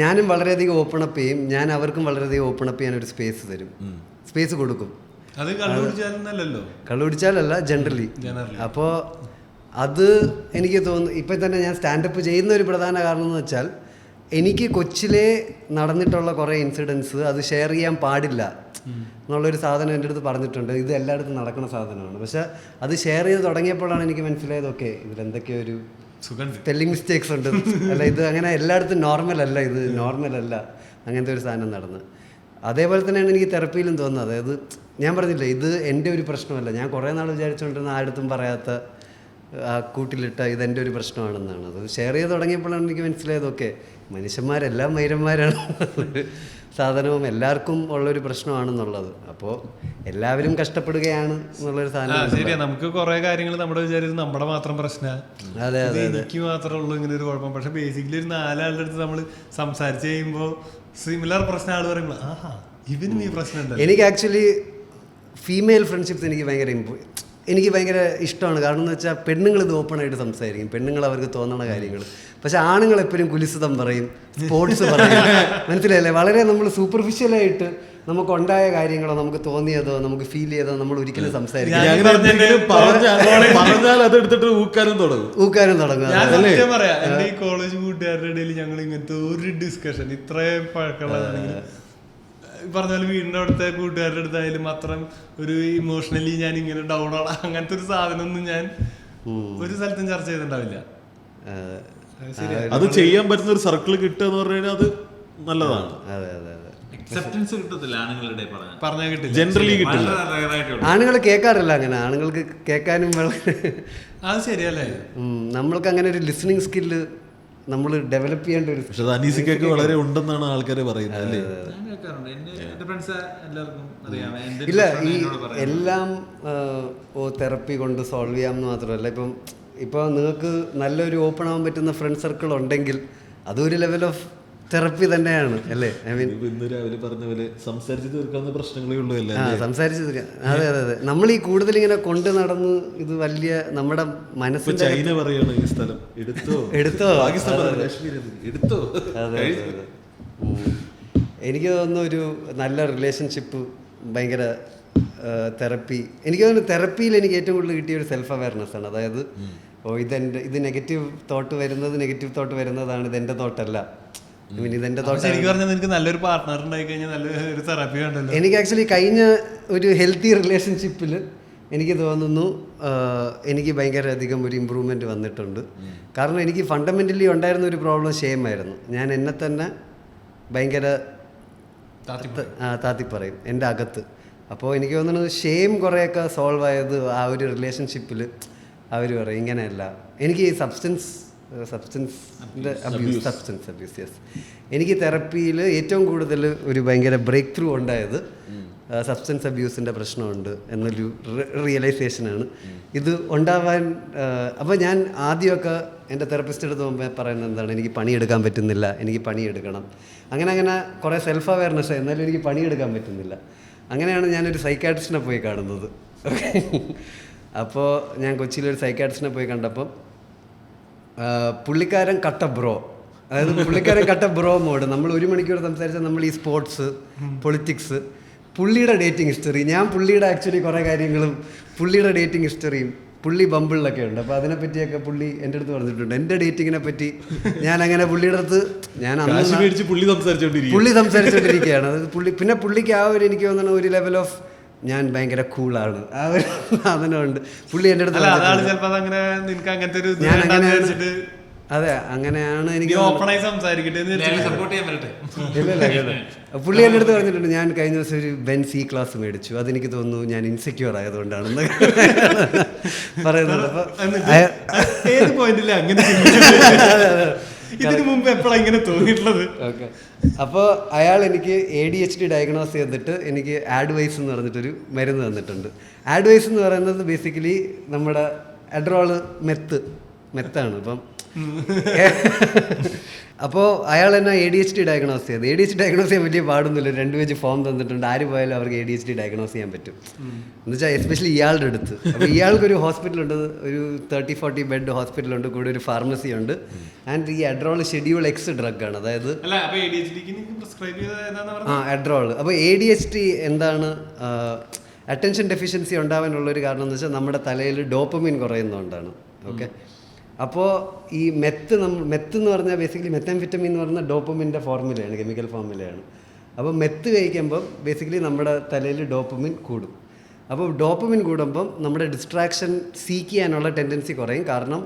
ഞാനും വളരെയധികം ഓപ്പൺ അപ്പ് ചെയ്യും, ഞാൻ അവർക്കും വളരെയധികം ഓപ്പൺ അപ്പ് ചെയ്യാൻ ഒരു സ്പേസ് തരും, സ്പേസ് കൊടുക്കും. അത് കണ്ടുപിടിച്ചാലല്ലോ, കള്ളുപിടിച്ചാലല്ല, ജനറലി. അപ്പോൾ അത് എനിക്ക് തോന്നുന്നു ഇപ്പം തന്നെ ഞാൻ സ്റ്റാൻഡപ്പ് ചെയ്യുന്ന ഒരു പ്രധാന കാരണം എന്ന് വെച്ചാൽ എനിക്ക് കൊച്ചിലെ നടന്നിട്ടുള്ള കുറേ ഇൻസിഡൻസ് അത് ഷെയർ ചെയ്യാൻ പാടില്ല എന്നുള്ളൊരു സാധനം എൻ്റെ അടുത്ത് പറഞ്ഞിട്ടുണ്ട്. ഇത് എല്ലായിടത്തും നടക്കുന്ന സാധനമാണ്. പക്ഷെ അത് ഷെയർ ചെയ്ത് തുടങ്ങിയപ്പോഴാണ് എനിക്ക് മനസ്സിലായത്, ഓക്കെ ഇതിലെന്തൊക്കെയോ ഒരു സ്പെല്ലിംഗ് മിസ്റ്റേക്സ് ഉണ്ട്, അല്ല ഇത് അങ്ങനെ എല്ലായിടത്തും നോർമൽ അല്ല, ഇത് നോർമൽ അല്ല, അങ്ങനത്തെ ഒരു സാധനം നടന്ന്. അതേപോലെ തന്നെയാണ് എനിക്ക് തെറപ്പിയിലും തോന്നുന്നത്. അതായത് ഞാൻ പറഞ്ഞില്ലേ, ഇത് എൻ്റെ ഒരു പ്രശ്നമല്ല, ഞാൻ കുറേ നാൾ വിചാരിച്ചുകൊണ്ടിരുന്ന ആരുടെ പറയാത്ത ആ കൂട്ടിലിട്ട ഇതെൻ്റെ ഒരു പ്രശ്നമാണെന്നാണ്. അത് ഷെയർ ചെയ്ത് തുടങ്ങിയപ്പോഴാണ് എനിക്ക് മനസ്സിലായത്, ഓക്കെ മനുഷ്യന്മാരെല്ലാം മൈരന്മാരാണ് സാധനവും എല്ലാവർക്കും ഉള്ളൊരു പ്രശ്നമാണെന്നുള്ളത്. അപ്പോൾ എല്ലാവരും കഷ്ടപ്പെടുകയാണ് എന്നുള്ളൊരു സാധനം. ശരിയാ, നമുക്ക് കുറെ കാര്യങ്ങൾ നമ്മുടെ വിചാരിച്ചത് നമ്മുടെ മാത്രം പ്രശ്നമാണ്, അതെ അതെ എനിക്ക് മാത്രമേ ഉള്ളൂ ഇങ്ങനെ ഒരു കുഴപ്പം. പക്ഷെ ബേസിക്കലി ഒരു 4 ആളുടെ അടുത്ത് നമ്മൾ സംസാരിച്ച് കഴിയുമ്പോൾ സിമിലർ പ്രശ്നം ആൾ പറയുമ്പോൾ ആഹാ ഇവനും ഈ പ്രശ്നം ഉണ്ട്. എനിക്ക് ആക്ച്വലി ഫീമെയിൽ ഫ്രണ്ട്ഷിപ്സ് എനിക്ക് ഭയങ്കര ഇഷ്ടമാണ്. കാരണം എന്ന് വെച്ചാൽ പെണ്ണുങ്ങൾ ഇത് ഓപ്പണായിട്ട് സംസാരിക്കും, പെണ്ണുങ്ങൾ അവർക്ക് തോന്നുന്ന കാര്യങ്ങൾ. പക്ഷെ ആണുങ്ങൾ എപ്പോഴും കുലിസിതം പറയും, സ്പോർട്സ് പറയും, മനസ്സിലായില്ലേ? വളരെ നമ്മൾ സൂപ്പർഫിഷ്യലായിട്ട് നമുക്കുണ്ടായ കാര്യങ്ങളോ നമുക്ക് തോന്നിയതോ നമുക്ക് ഫീൽ ചെയ്തോ നമ്മൾ ഒരിക്കലും സംസാരിക്കും. പറഞ്ഞാൽ അത് എടുത്തിട്ട് ഊക്കാനും തുടങ്ങും. ഞാൻ സത്യം പറയാം, എൻ്റെ ഈ കോളേജ് കൂട്ടുകാരുടെ ഇടയിൽ ഞങ്ങൾ ഇങ്ങനത്തെ ഒരു ഡിസ്കഷൻ ഇത്രയും പഴക്കമുള്ളതാണെങ്കിൽ പറഞ്ഞ പോലെ വീടിൻ്റെ അടുത്ത കൂട്ടുകാരുടെ അടുത്തായാലും അത്രയും ഒരു ഇമോഷണലി ഞാൻ ഇങ്ങനെ ഡൗൺ ആണ് അങ്ങനത്തെ ഒരു സാധനമൊന്നും ഞാൻ ഒരു സ്ഥലത്തും ചർച്ച ചെയ്തിട്ടുണ്ടാവില്ല. അത് ചെയ്യാൻ പറ്റുന്ന ഒരു സർക്കിൾ കിട്ടുക എന്ന് പറഞ്ഞു കഴിഞ്ഞാൽ അത് നല്ലതാണ്. അതെ അതെ അതെ. അക്സെപ്റ്റൻസ് കിട്ടത്തില്ല ആണുങ്ങളുടെ പറഞ്ഞാൽ കിട്ടില്ല, ജനറലി കിട്ടില്ല. ആണുങ്ങൾ കേൾക്കാറില്ല അങ്ങനെ, ആണുങ്ങൾക്ക് കേൾക്കാനും അത് ശരിയല്ലേ. നമ്മൾക്ക് അങ്ങനെ ഒരു ലിസണിങ് സ്കില്ല് നമ്മൾ ഡെവലപ്പ് ചെയ്യേണ്ട ഒരു. പക്ഷെ അത് അനീസിക്കൊക്കെ വളരെ ഉണ്ടെന്നാണ് ആൾക്കാർ പറയുന്നത് അല്ലേ? ഇല്ല, ഈ എല്ലാം തെറപ്പി കൊണ്ട് സോൾവ് ചെയ്യാമെന്ന് മാത്രമല്ല, ഇപ്പോൾ നിങ്ങൾക്ക് നല്ലൊരു ഓപ്പൺ ആവാൻ പറ്റുന്ന ഫ്രണ്ട് സർക്കിൾ ഉണ്ടെങ്കിൽ അതൊരു ലെവൽ ഓഫ് തെറപ്പി തന്നെയാണ് അല്ലേ? ഐ മീൻ ഇന്ന് രാവിലെ പറഞ്ഞ പോലെ സംസാരിച്ച് തീർക്കാവുന്ന പ്രശ്നങ്ങളേ ഉള്ളൂ അല്ലേ? സംസാരിച്ച് തീർക്കാം. അതെ അതെ അതെ. നമ്മൾ ഈ കൂടുതൽ ഇങ്ങനെ കൊണ്ട് നടന്ന് ഇത് വലിയ നമ്മുടെ മനസ്സിൽ ചൈന പറയാണ് ഈ സ്ഥലം എടുത്തോ പാകിസ്ഥാൻ എടുത്തോ. അതെ അതെ. എനിക്ക് തോന്നുന്നു ഒരു നല്ല റിലേഷൻഷിപ്പ് ഭയങ്കര തെറപ്പി, എനിക്ക് തോന്നുന്നു തെറപ്പിയിൽ എനിക്ക് ഏറ്റവും കൂടുതൽ കിട്ടിയ ഒരു സെൽഫ് അവയർനെസ് ആണ്. അതായത് ഇത് നെഗറ്റീവ് തോട്ട് വരുന്നതാണ്, ഇതെൻ്റെ തോട്ടല്ല. നല്ലൊരു പാർട്ട്ണർ ഉണ്ടായി കഴിഞ്ഞാൽ നല്ലൊരു തെറാപ്പി ഉണ്ടല്ലോ. എനിക്ക് ആക്ച്വലി കഴിഞ്ഞ ഒരു ഹെൽത്തി റിലേഷൻഷിപ്പിൽ എനിക്ക് തോന്നുന്നു എനിക്ക് ഭയങ്കര അധികം ഒരു ഇമ്പ്രൂവ്മെൻറ്റ് വന്നിട്ടുണ്ട്. കാരണം എനിക്ക് ഫണ്ടമെൻ്റലി ഉണ്ടായിരുന്ന ഒരു പ്രോബ്ലം ഷെയിമായിരുന്നു. ഞാൻ എന്നെ തന്നെ ഭയങ്കര താത്തിപ്പറയും എൻ്റെ അകത്ത്. അപ്പോൾ എനിക്ക് തോന്നുന്നത് ഷെയിം കുറേയൊക്കെ സോൾവ് ആയത് ആ ഒരു റിലേഷൻഷിപ്പിൽ. അവർ പറയും ഇങ്ങനെയല്ല. എനിക്ക് സബ്സ്റ്റൻസ് അബ്യൂസ് യെസ്. എനിക്ക് തെറപ്പിയിൽ ഏറ്റവും കൂടുതൽ ഒരു ഭയങ്കര ബ്രേക്ക് ത്രൂ ഉണ്ടായത് സബ്സ്റ്റൻസ് അബ്യൂസിൻ്റെ പ്രശ്നമുണ്ട് എന്നൊരു റിയലൈസേഷനാണ്. ഇത് ഉണ്ടാവാൻ അപ്പോൾ ഞാൻ ആദ്യമൊക്കെ എൻ്റെ തെറപ്പിസ്റ്റ് അടുത്ത് മുമ്പേ പറയുന്നത് എന്താണ്, എനിക്ക് പണിയെടുക്കാൻ പറ്റുന്നില്ല, എനിക്ക് പണിയെടുക്കണം, അങ്ങനെ കുറേ സെൽഫ് അവയർനെസ്. എന്നാലും എനിക്ക് പണിയെടുക്കാൻ പറ്റുന്നില്ല. അങ്ങനെയാണ് ഞാനൊരു സൈക്കാട്രിസ്റ്റിനെ പോയി കാണുന്നത്. അപ്പോൾ ഞാൻ കൊച്ചിയിലൊരു സൈക്കാട്രിസ്റ്റിനെ പോയി കണ്ടപ്പോൾ പുള്ളിക്കാരൻ കട്ട ബ്രോ, അതായത് പുള്ളിക്കാരൻ കട്ട ബ്രോ മോഡ്. നമ്മൾ 1 മണിക്കൂർ സംസാരിച്ചാൽ നമ്മൾ ഈ സ്പോർട്സ്, പൊളിറ്റിക്സ്, പുള്ളിയുടെ ഡേറ്റിംഗ് ഹിസ്റ്ററി, ഞാൻ പുള്ളിയുടെ ആക്ച്വലി കുറേ കാര്യങ്ങളും പുള്ളിയുടെ ഡേറ്റിംഗ് ഹിസ്റ്ററിയും പുള്ളി ബമ്പിളിലൊക്കെ ഉണ്ട്. അപ്പോൾ അതിനെപ്പറ്റിയൊക്കെ പുള്ളി എൻ്റെ അടുത്ത് പറഞ്ഞിട്ടുണ്ട്. എൻ്റെ ഡേറ്റിങ്ങിനെ പറ്റി ഞാൻ അങ്ങനെ പുള്ളിയുടെ അടുത്ത് പുള്ളി സംസാരിച്ചുകൊണ്ടിരിക്കുകയാണ്. അതായത് പുള്ളിക്ക് ആ ഒരു എനിക്ക് തോന്നുന്ന ഒരു ലെവൽ ഓഫ് ഞാൻ ഭയങ്കര കൂളാണ്, ആ ഒരു സാധനമുണ്ട് പുള്ളി എൻ്റെ അടുത്ത്. ഞാൻ അങ്ങനെയാണ്, അതെ അങ്ങനെയാണ് എനിക്ക് പുള്ളി എൻ്റെ അടുത്ത് പറഞ്ഞിട്ടുണ്ട്. ഞാൻ കഴിഞ്ഞ ദിവസം ഒരു ബെൻസ് C ക്ലാസ് മേടിച്ചു, അതെനിക്ക് തോന്നുന്നു ഞാൻ ഇൻസെക്യൂർ ആയതുകൊണ്ടാണെന്ന് പറയുന്നത്. അപ്പോൾ അയാൾ എനിക്ക് ADHD ഡയഗ്നോസ് ചെയ്തിട്ട് എനിക്ക് ആഡ്വൈസ് എന്ന് പറഞ്ഞിട്ടൊരു മരുന്ന് തന്നിട്ടുണ്ട്. ആഡ്വൈസ് എന്ന് പറയുന്നത് ബേസിക്കലി നമ്മുടെ അഡ്രോള് മെത്താണ്. അപ്പം അപ്പോൾ അയാൾ എന്നെ ADHD ഡയഗ്നോസ് ചെയ്ത്. ADHD ഡയഗ്നോസ് ചെയ്യാൻ വലിയ പാടൊന്നുമില്ല, 2 പേജ് ഫോം തന്നിട്ടുണ്ട്, ആര് പോയാലും അവർക്ക് ADHD ഡയഗ്നോസ് ചെയ്യാൻ പറ്റും. എന്ന് വെച്ചാൽ എസ്പെഷ്യലി ഇയാളുടെ അടുത്ത്. അപ്പോൾ ഇയാൾക്കൊരു ഹോസ്പിറ്റലുണ്ട്, ഒരു 30-40 ബെഡ് ഹോസ്പിറ്റലുണ്ട്, കൂടെ ഒരു ഫാർമസി ഉണ്ട്. ആൻഡ് ഈ അഡ്രോൾ ഷെഡ്യൂൾ എക്സ് ഡ്രഗാണ്, അതായത് അഡ്രോൾ. അപ്പോൾ ADHD എന്താണ്, അറ്റൻഷൻ ഡെഫിഷ്യൻസി ഉണ്ടാവാനുള്ളൊരു കാരണം എന്ന് വെച്ചാൽ നമ്മുടെ തലയിൽ ഡോപ്പമിൻ കുറയുന്നതുകൊണ്ടാണ്. ഓക്കെ, അപ്പോൾ ഈ മെത്ത് എന്ന് പറഞ്ഞാൽ ബേസിക്കലി മെത്താംഫെറ്റമീൻ എന്ന് പറഞ്ഞാൽ ഡോപ്പമിൻ്റെ ഫോർമുലയാണ്, കെമിക്കൽ ഫോർമുലയാണ്. അപ്പോൾ മെത്ത് കഴിക്കുമ്പം ബേസിക്കലി നമ്മുടെ തലയിൽ ഡോപ്പമിൻ കൂടും. അപ്പോൾ ഡോപ്പമിൻ കൂടുമ്പം നമ്മുടെ ഡിസ്ട്രാക്ഷൻ സീക്ക് ചെയ്യാനുള്ള ടെൻഡൻസി കുറയും. കാരണം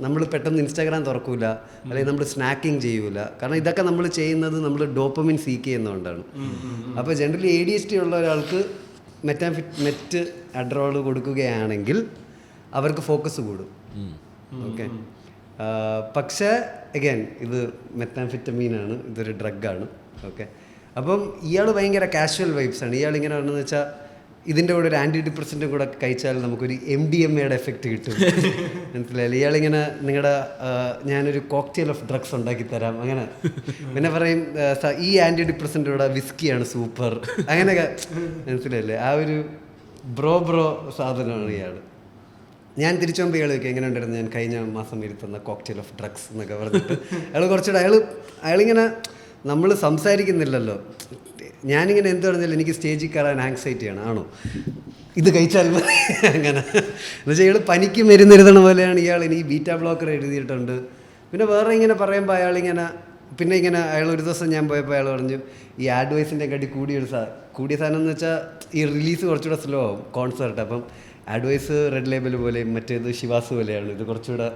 നമ്മൾ പെട്ടെന്ന് ഇൻസ്റ്റാഗ്രാം തുറക്കൂല, അല്ലെങ്കിൽ നമ്മൾ സ്നാക്കിങ് ചെയ്യൂല. കാരണം ഇതൊക്കെ നമ്മൾ ചെയ്യുന്നത് നമ്മൾ ഡോപ്പമിൻ സീക്ക് ചെയ്യുന്നതുകൊണ്ടാണ്. അപ്പോൾ ജനറലി ADHD ഉള്ള ഒരാൾക്ക് മെറ്റ് അഡ്രോൾ കൊടുക്കുകയാണെങ്കിൽ അവർക്ക് ഫോക്കസ് കൂടും. ഓക്കെ, പക്ഷേ അഗൈൻ ഇത് മെത്താംഫെറ്റമീനാണ്, ഇതൊരു ഡ്രഗാണ്. ഓക്കെ, അപ്പം ഇയാൾ ഭയങ്കര കാഷ്വൽ വൈബ്സാണ്. ഇയാളിങ്ങനെ പറഞ്ഞതെന്ന് വെച്ചാൽ ഇതിൻ്റെ കൂടെ ഒരു ആൻറ്റി ഡിപ്രസൻറ്റും കൂടെ കഴിച്ചാൽ നമുക്കൊരു MDMAയുടെ എഫക്റ്റ് കിട്ടും. മനസ്സിലായില്ലേ? ഇയാളിങ്ങനെ നിങ്ങളുടെ ഞാനൊരു കോക്ടെയിൽ ഓഫ് ഡ്രഗ്സ് ഉണ്ടാക്കി തരാം അങ്ങനെ. പിന്നെ പറയും ഈ ആൻറ്റി ഡിപ്രസൻറ്റോടെ വിസ്കിയാണ് സൂപ്പർ, അങ്ങനെയൊക്കെ. മനസ്സിലായില്ലേ? ആ ഒരു ബ്രോ സാധനമാണ് ഇയാൾ. ഞാൻ തിരിച്ചു പോകുമ്പോൾ ഇയാൾ എങ്ങനെ ഉണ്ടായിരുന്നു, ഞാൻ കഴിഞ്ഞ മാസം ഇരുത്തുന്ന കോക്ടെയിൽ ഓഫ് ഡ്രഗ്സ് എന്നൊക്കെ പറഞ്ഞിട്ട് അയാൾ കുറച്ചുകൂടെ അയാളിങ്ങനെ നമ്മൾ സംസാരിക്കുന്നില്ലല്ലോ. ഞാനിങ്ങനെ എന്ത് പറഞ്ഞാലും എനിക്ക് സ്റ്റേജിൽ കയറാൻ ആങ്സൈറ്റിയാണ്. ആണോ ഇത് കഴിച്ചാൽ അങ്ങനെ എന്നുവെച്ചാൽ ഇയാൾ പനിക്ക് മരുന്നെഴുതണ പോലെയാണ് ഇയാൾ. എനിക്ക് ബീറ്റാ ബ്ലോക്കർ എഴുതിയിട്ടുണ്ട്. പിന്നെ വേറെ ഇങ്ങനെ പറയുമ്പോൾ അയാളിങ്ങനെ അയാൾ ഒരു ദിവസം ഞാൻ പോയപ്പോൾ അയാൾ പറഞ്ഞു ഈ ആഡ്വൈസിൻ്റെ കാട്ടി കൂടിയ സാധനം എന്ന് വെച്ചാൽ ഈ റിലീസ് കുറച്ചുകൂടെ സ്ലോ ആവും കോൺസെർട്ട്. അപ്പം ആഡ്വൈസ് റെഡ് ലേബൽ പോലെ, മറ്റേത് ശിവാസ് പോലെയാണ്, ഇത് കുറച്ചുകൂടെ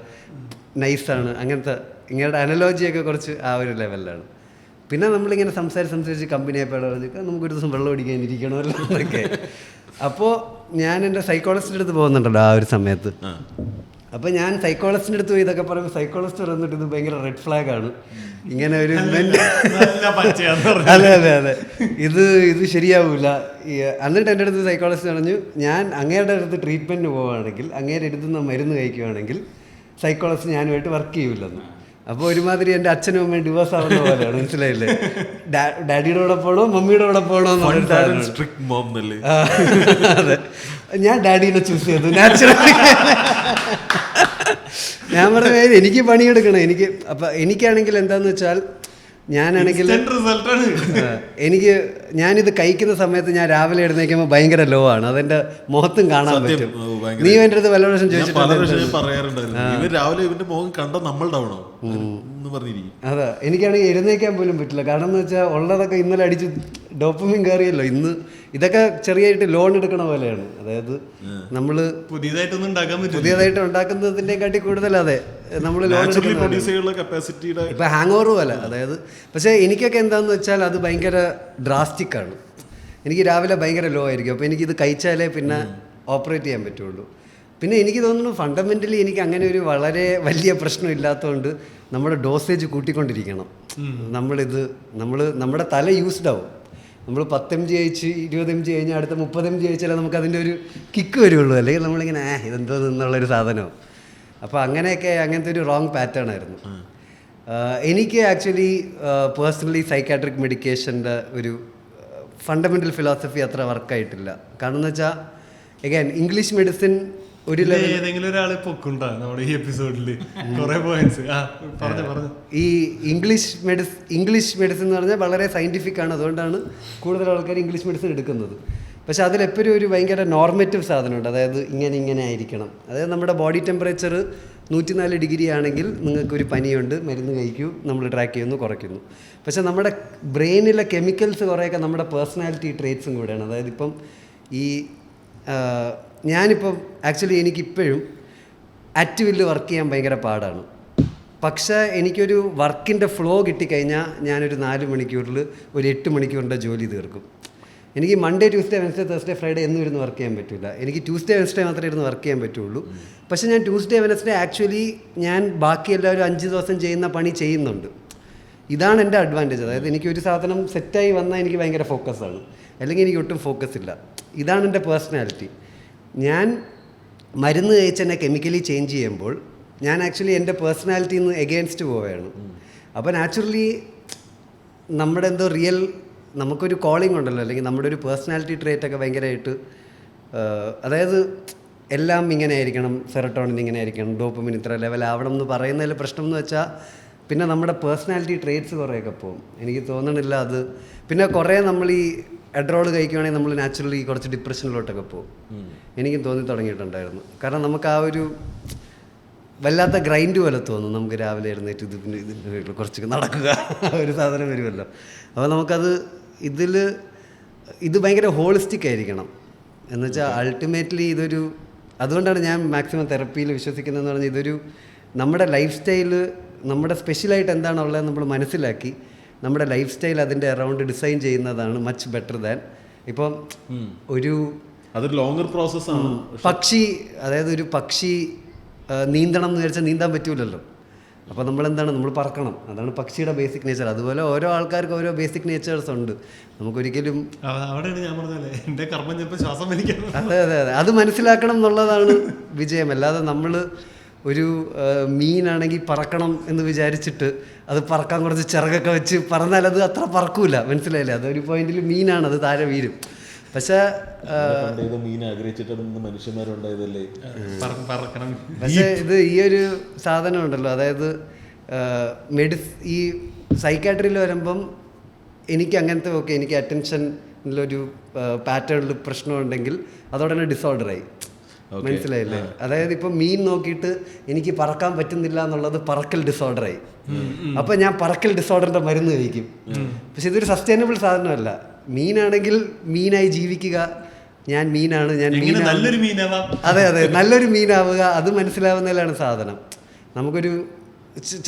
നൈസാണ്. അങ്ങനത്തെ ഇങ്ങനത്തെ അനലോജിയൊക്കെ കുറച്ച് ആ ഒരു ലെവലിലാണ്. പിന്നെ നമ്മളിങ്ങനെ സംസാരിച്ച് കമ്പനി ആയപ്പോൾ പറഞ്ഞിട്ട് നമുക്കൊരു ദിവസം വെള്ളം അടിക്കാനിരിക്കണമല്ലോ എന്നൊക്കെ. അപ്പോൾ ഞാൻ എൻ്റെ സൈക്കോളജിസ്റ്റിൻ്റെ അടുത്ത് പോകുന്നുണ്ടല്ലോ ആ ഒരു സമയത്ത്. അപ്പോൾ ഞാൻ സൈക്കോളജിസ്റ്റിൻ്റെ അടുത്ത് പോയി ഇതൊക്കെ പറയുമ്പോൾ സൈക്കോളജിസ്റ്റ് പറഞ്ഞിട്ട് ഇത് ഭയങ്കര റെഡ് ഫ്ലാഗാണ്, ഇങ്ങനെ ഒരു അതെ ഇത് ശരിയാവില്ല. എന്നിട്ട് എൻ്റെ അടുത്ത് സൈക്കോളജിസ്റ്റ് പറഞ്ഞു, ഞാൻ അങ്ങേരുടെ അടുത്ത് ട്രീറ്റ്മെൻറ്റിന് പോവുകയാണെങ്കിൽ, അങ്ങേരുടെ അടുത്ത് മരുന്ന് കഴിക്കുകയാണെങ്കിൽ സൈക്കോളജിസ്റ്റ് ഞാനുമായിട്ട് വർക്ക് ചെയ്യില്ലെന്ന്. അപ്പോൾ ഒരുമാതിരി എൻ്റെ അച്ഛനും അമ്മയും ഡിവോഴ്സ് ആവുന്ന പോലെയാണ്. മനസ്സിലായില്ലേ? ഡാഡിയുടെ കൂടെ പോകണോ മമ്മിയുടെ കൂടെ പോകണോ എന്ന്. അതെ, ഞാൻ ഡാഡീനെ ചൂസ് ചെയ്തു. ഞാൻ പറഞ്ഞ എനിക്ക് പണിയെടുക്കണം. എനിക്കാണെങ്കിൽ എന്താന്ന് വെച്ചാൽ ഞാനാണെങ്കിൽ ഞാനിത് കഴിക്കുന്ന സമയത്ത് ഞാൻ രാവിലെ എഴുന്നേക്കുമ്പോൾ ഭയങ്കര ലോ ആണ്, അതെന്റെ മുഖത്തും കാണാൻ പറ്റും. നീ എൻ്റെ അടുത്ത് പല പ്രാവശ്യം അതാ, എനിക്കാണെങ്കിൽ എഴുന്നേക്കാൻ പോലും പറ്റില്ല. കാരണം എന്ന് വെച്ചാൽ ഉള്ളതൊക്കെ ഇന്നലെ അടിച്ച് ഡോപ്പമിൻ കയറിയല്ലോ. ഇതൊക്കെ ചെറിയായിട്ട് ലോൺ എടുക്കണ പോലെയാണ്. അതായത് നമ്മൾ പുതിയതായിട്ട് ഉണ്ടാക്കുന്നതിനെ കാട്ടി കൂടുതൽ അതെ നമ്മൾ ലോൺ എടുക്കുന്ന ഇപ്പൊ ഹാങ് ഓവർ പോലെ. അതായത് പക്ഷേ എനിക്കൊക്കെ എന്താന്ന് വെച്ചാൽ അത് ഭയങ്കര ഡ്രാസ്റ്റിക്കാണ്. എനിക്ക് രാവിലെ ഭയങ്കര ലോ ആയിരിക്കും. അപ്പോൾ എനിക്കിത് കഴിച്ചാലേ പിന്നെ ഓപ്പറേറ്റ് ചെയ്യാൻ പറ്റുള്ളൂ. പിന്നെ എനിക്ക് തോന്നുന്നു ഫണ്ടമെൻ്റലി എനിക്ക് അങ്ങനെ ഒരു വളരെ വലിയ പ്രശ്നം ഇല്ലാത്തതുകൊണ്ട് നമ്മുടെ ഡോസേജ് കൂട്ടിക്കൊണ്ടിരിക്കണം. നമ്മുടെ തല യൂസ്ഡ് ആവും. നമ്മൾ 10 mg കഴിച്ച് 20 mg കഴിഞ്ഞാൽ അടുത്ത 30 mg കഴിച്ചാലേ നമുക്ക് അതിൻ്റെ ഒരു കിക്ക് വരുള്ളൂ. അല്ലെങ്കിൽ നമ്മളിങ്ങനെ ഇതെന്തോ എന്നുള്ളൊരു സാധനവും. അപ്പോൾ അങ്ങനത്തെ ഒരു റോങ് പാറ്റേൺ ആയിരുന്നു. എനിക്ക് ആക്ച്വലി പേഴ്സണലി സൈക്കാട്രിക് മെഡിക്കേഷൻ്റെ ഒരു ഫണ്ടമെൻ്റൽ ഫിലോസഫി അത്ര വർക്കായിട്ടില്ല. കാരണം എന്ന് വെച്ചാൽ എഗൈൻ ഇംഗ്ലീഷ് മെഡിസിൻ ഒരു ഏതെങ്കിലും ഒരാൾ പൊക്കുണ്ടോ നമ്മുടെ ഈ എപ്പിസോഡിൽ കുറേ പോയിന്റ്സ് ഈ ഇംഗ്ലീഷ് മെഡിസിൻ എന്ന് പറഞ്ഞാൽ വളരെ സയൻറ്റിഫിക് ആണ്. അതുകൊണ്ടാണ് കൂടുതൽ ആൾക്കാർ ഇംഗ്ലീഷ് മെഡിസിൻ എടുക്കുന്നത്. പക്ഷെ അതിലെപ്പോഴും ഒരു ഭയങ്കര നോർമറ്റീവ് സാധനമുണ്ട്. അതായത് ഇങ്ങനെ ആയിരിക്കണം. അതായത് നമ്മുടെ ബോഡി ടെമ്പറേച്ചർ 104 ഡിഗ്രി ആണെങ്കിൽ നിങ്ങൾക്കൊരു പനിയുണ്ട്, മരുന്ന് കഴിക്കൂ, നമ്മൾ ട്രാക്ക് ചെയ്യുന്നു, കുറയ്ക്കുന്നു. പക്ഷെ നമ്മുടെ ബ്രെയിനിലെ കെമിക്കൽസ് കുറേയൊക്കെ നമ്മുടെ പേഴ്സണാലിറ്റി ട്രേറ്റ്സും കൂടെയാണ്. അതായത് ഇപ്പം ഞാനിപ്പം ആക്ച്വലി എനിക്കിപ്പോഴും ആക്റ്റീവില് വർക്ക് ചെയ്യാൻ ഭയങ്കര പാടാണ്. പക്ഷേ എനിക്കൊരു വർക്കിൻ്റെ ഫ്ലോ കിട്ടിക്കഴിഞ്ഞാൽ ഞാനൊരു 4 മണിക്കൂറിൽ ഒരു 8 മണിക്കൂറിൻ്റെ ജോലി തീർക്കും. എനിക്ക് Monday Tuesday Wednesday Thursday Friday എന്നും ഇരുന്ന് വർക്ക് ചെയ്യാൻ പറ്റില്ല. എനിക്ക് ട്യൂസ്ഡേ വെനസ്ഡേ മാത്രമേ ഇരുന്ന് വർക്ക് ചെയ്യാൻ പറ്റുള്ളൂ. പക്ഷേ ഞാൻ ട്യൂസ്ഡേ വെനസ്ഡേ ആക്ച്വലി ഞാൻ ബാക്കി എല്ലാവരും 5 ദിവസം ചെയ്യുന്ന പണി ചെയ്യുന്നുണ്ട്. ഇതാണ് എൻ്റെ അഡ്വാൻറ്റേജ്. അതായത് എനിക്കൊരു സാധനം സെറ്റായി വന്നാൽ എനിക്ക് ഭയങ്കര ഫോക്കസാണ്, അല്ലെങ്കിൽ എനിക്ക് ഒട്ടും ഫോക്കസ് ഇല്ല. ഇതാണ് എൻ്റെ പേഴ്സണാലിറ്റി. ഞാൻ മരുന്ന് കഴിച്ചെന്നെ കെമിക്കലി ചേഞ്ച് ചെയ്യുമ്പോൾ ഞാൻ ആക്ച്വലി എൻ്റെ പേഴ്സണാലിറ്റിയിൽ നിന്ന് എഗെയിൻസ്റ്റ് പോവുകയാണ്. അപ്പോൾ നാച്ചുറലി നമ്മുടെ എന്തോ റിയൽ നമുക്കൊരു കോളിംഗ് ഉണ്ടല്ലോ, അല്ലെങ്കിൽ നമ്മുടെ ഒരു പേഴ്സണാലിറ്റി ട്രേറ്റ് ഒക്കെ ഭയങ്കരമായിട്ട് അതായത് എല്ലാം ഇങ്ങനെ ആയിരിക്കണം, സെറട്ടോണിൻ ഇങ്ങനെ ആയിരിക്കണം, ഡോപ്പമിൻ ഇത്ര ലെവൽ ആവണം എന്ന് പറയുന്നതിൽ പ്രശ്നം എന്ന് വെച്ചാൽ പിന്നെ നമ്മുടെ പേഴ്സണാലിറ്റി ട്രേറ്റ്സ് കുറേയൊക്കെ പോകും. എനിക്ക് തോന്നണില്ല അത്. പിന്നെ കുറേ നമ്മൾ ഈ എഡ്രോൾ കഴിക്കുകയാണെങ്കിൽ നമ്മൾ നാച്ചുറലി കുറച്ച് ഡിപ്രഷനിലോട്ടൊക്കെ പോകും. എനിക്കും തോന്നി തുടങ്ങിയിട്ടുണ്ടായിരുന്നു. കാരണം നമുക്ക് ആ ഒരു വല്ലാത്ത ഗ്രൈൻഡ് പോലെ തോന്നും. നമുക്ക് രാവിലെ എഴുന്നേറ്റ് ഇത് കുറച്ച് നടക്കുക ഒരു സാധനം വരുമല്ലോ. അപ്പോൾ നമുക്കത് ഇത് ഭയങ്കര ഹോളിസ്റ്റിക് ആയിരിക്കണം. എന്നുവെച്ചാൽ അൾട്ടിമേറ്റ്ലി ഇതൊരു, അതുകൊണ്ടാണ് ഞാൻ മാക്സിമം തെറപ്പിയിൽ വിശ്വസിക്കുന്നതെന്ന് പറഞ്ഞാൽ ഇതൊരു നമ്മുടെ ലൈഫ് സ്റ്റൈല്, നമ്മുടെ സ്പെഷ്യലായിട്ട് എന്താണ് ഉള്ളത് നമ്മൾ മനസ്സിലാക്കി നമ്മുടെ ലൈഫ് സ്റ്റൈൽ അതിൻ്റെ അറൗണ്ട് ഡിസൈൻ ചെയ്യുന്നതാണ് മച്ച് ബെറ്റർ ദാൻ ഇപ്പം അതൊരു ലോങ്ങർ പ്രോസസ്സാണ്. അതായത് ഒരു പക്ഷി നീന്തണം എന്ന് വിചാരിച്ചാൽ നീന്താൻ പറ്റൂലല്ലോ. അപ്പോൾ നമ്മൾ പറക്കണം. അതാണ് പക്ഷിയുടെ ബേസിക് നേച്ചർ. അതുപോലെ ഓരോ ആൾക്കാർക്ക് ഓരോ ബേസിക് നേച്ചേഴ്സ് ഉണ്ട്. നമുക്കൊരിക്കലും അവിടെയാണ് ഞാൻ പറഞ്ഞല്ലേ എൻ്റെ കർമ്മം ചിലപ്പോൾ ശ്വാസം വലിക്കണം. അതെ അത് മനസ്സിലാക്കണം എന്നുള്ളതാണ് വിജയം. അല്ലാതെ നമ്മൾ ഒരു മീനാണെങ്കിൽ പറക്കണം എന്ന് വിചാരിച്ചിട്ട് അത് പറക്കാൻ കുറച്ച് ചിറകൊക്കെ വെച്ച് പറന്നാൽ അത് അത്ര പറക്കൂല. മനസ്സിലായില്ലേ? അതൊരു പോയിന്റിൽ മീനാണ്, അത് താഴെ വീഴും. പക്ഷേ മീൻ ആഗ്രഹിച്ചിട്ട് മനുഷ്യന്മാരുണ്ടായതല്ലേ. പക്ഷേ ഇത് ഈ ഒരു സാധനം ഉണ്ടല്ലോ, അതായത് ഈ സൈക്കാട്രിയിൽ വരുമ്പം എനിക്ക് അങ്ങനത്തെ എനിക്ക് അറ്റൻഷനിലൊരു പാറ്റേണിൽ പ്രശ്നമുണ്ടെങ്കിൽ അതോടെ തന്നെ ഡിസോർഡറായി. മനസ്സിലായില്ലേ? അതായത് ഇപ്പം മീൻ നോക്കിയിട്ട് എനിക്ക് പറക്കാൻ പറ്റുന്നില്ല എന്നുള്ളത് പറക്കൽ ഡിസോർഡറായി. അപ്പം ഞാൻ പറക്കൽ ഡിസോർഡറിൻ്റെ മരുന്ന് കഴിക്കും. പക്ഷെ ഇതൊരു സസ്റ്റൈനബിൾ സാധനമല്ല. മീനാണെങ്കിൽ മീനായി ജീവിക്കുക, ഞാൻ മീനാണ്, ഞാൻ നല്ലൊരു മീനാവാം. അതെ നല്ലൊരു മീനാവുക, അത് മനസ്സിലാവുന്നതിലാണ് സാധനം. നമുക്കൊരു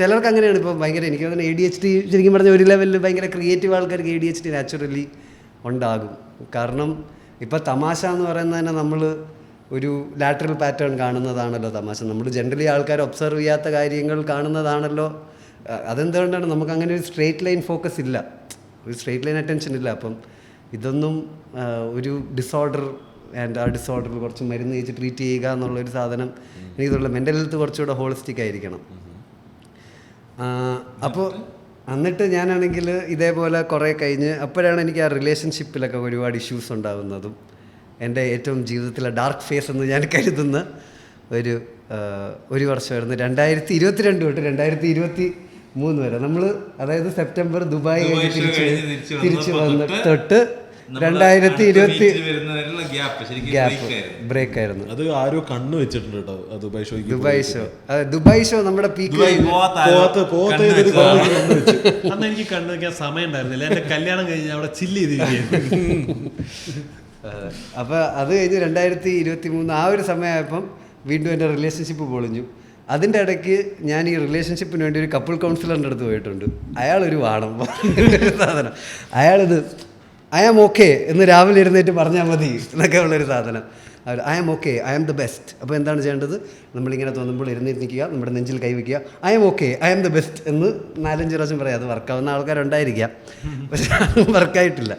ചിലർക്ക് അങ്ങനെയാണ്. ഇപ്പം ഭയങ്കര എനിക്ക് തന്നെ ADHD ശരിക്കും പറഞ്ഞ ഒരു ലെവലിൽ ഭയങ്കര ക്രിയേറ്റീവ് ആൾക്കാർക്ക് ADHD നാച്ചുറലി ഉണ്ടാകും. കാരണം ഇപ്പം തമാശ എന്ന് പറയുന്നത് തന്നെ നമ്മൾ ഒരു ലാറ്ററൽ പാറ്റേൺ കാണുന്നതാണല്ലോ തമാശ. നമ്മൾ ജനറലി ആൾക്കാർ ഒബ്സർവ് ചെയ്യാത്ത കാര്യങ്ങൾ കാണുന്നതാണല്ലോ. അതെന്തുകൊണ്ടാണ് നമുക്ക് അങ്ങനെ ഒരു സ്ട്രേറ്റ് ലൈൻ ഫോക്കസ് ഇല്ല, ഒരു സ്ട്രേറ്റ് ലൈൻ അറ്റൻഷൻ ഇല്ല. അപ്പം ഇതൊന്നും ഒരു ഡിസോർഡർ ആൻഡ് ആ ഡിസോർഡറിൽ കുറച്ച് മരുന്ന് കഴിച്ച് ട്രീറ്റ് ചെയ്യുക എന്നുള്ളൊരു സാധനം എനിക്ക് തോന്നുന്നു. മെൻ്റൽ ഹെൽത്ത് കുറച്ചുകൂടെ ഹോളിസ്റ്റിക് ആയിരിക്കണം. അപ്പോൾ എന്നിട്ട് ഞാനാണെങ്കിൽ ഇതേപോലെ കുറേ കഴിഞ്ഞ് അപ്പോഴാണ് എനിക്ക് ആ റിലേഷൻഷിപ്പിലൊക്കെ ഒരുപാട് ഇഷ്യൂസ് ഉണ്ടാകുന്നതും എൻ്റെ ഏറ്റവും ജീവിതത്തിലെ ഡാർക്ക് ഫേസ് എന്ന് ഞാൻ കരുതുന്ന ഒരു വർഷമായിരുന്നു 2022 തൊട്ട് 2023 വരെ. നമ്മൾ അതായത് സെപ്റ്റംബർ ദുബായ് തിരിച്ചു വന്ന തൊട്ട് 2020 ബ്രേക്ക് ആയിരുന്നു. അത് ആരോ കണ്ണു വെച്ചിട്ടുണ്ട് കേട്ടോ. ദുബായ് ഷോ നമ്മുടെ പീക്ക്. അന്ന് എനിക്ക് കണ്ണു വെക്കാൻ സമയം ഉണ്ടായിരുന്നില്ല. എൻ്റെ കല്യാണം കഴിഞ്ഞ് അവിടെ ചില്ല് ചെയ്തിരിക്കുകയായിരുന്നു. അപ്പോൾ അത് കഴിഞ്ഞ് 2023 ആ ഒരു സമയമായപ്പം വീണ്ടും എൻ്റെ റിലേഷൻഷിപ്പ് പൊളിഞ്ഞു. അതിൻ്റെ ഇടയ്ക്ക് ഞാൻ ഈ റിലേഷൻഷിപ്പിന് വേണ്ടി ഒരു കപ്പിൾ കൗൺസിലറിൻ്റെ അടുത്ത് പോയിട്ടുണ്ട്. അയാളൊരു വാണം സാധനം. അയാളിത് ഐ ആം ഓക്കെ എന്ന് രാവിലെ എഴുന്നേറ്റ് പറഞ്ഞാൽ മതി എന്നൊക്കെ ഉള്ളൊരു സാധനം. I am okay, I am the best. അപ്പോൾ എന്താണ് ചെയ്യേണ്ടത്? നമ്മളിങ്ങനെ തോന്നുമ്പോൾ എഴുന്നേറ്റ് നിൽക്കുക, നമ്മുടെ നെഞ്ചിൽ കൈവയ്ക്കുക, I am okay, I am the best എന്ന് 4-5 പ്രാവശ്യം പറയാം. അത് വർക്കാവുന്ന ആൾക്കാരുണ്ടായിരിക്കാം, പക്ഷെ അത് വർക്കായിട്ടില്ല.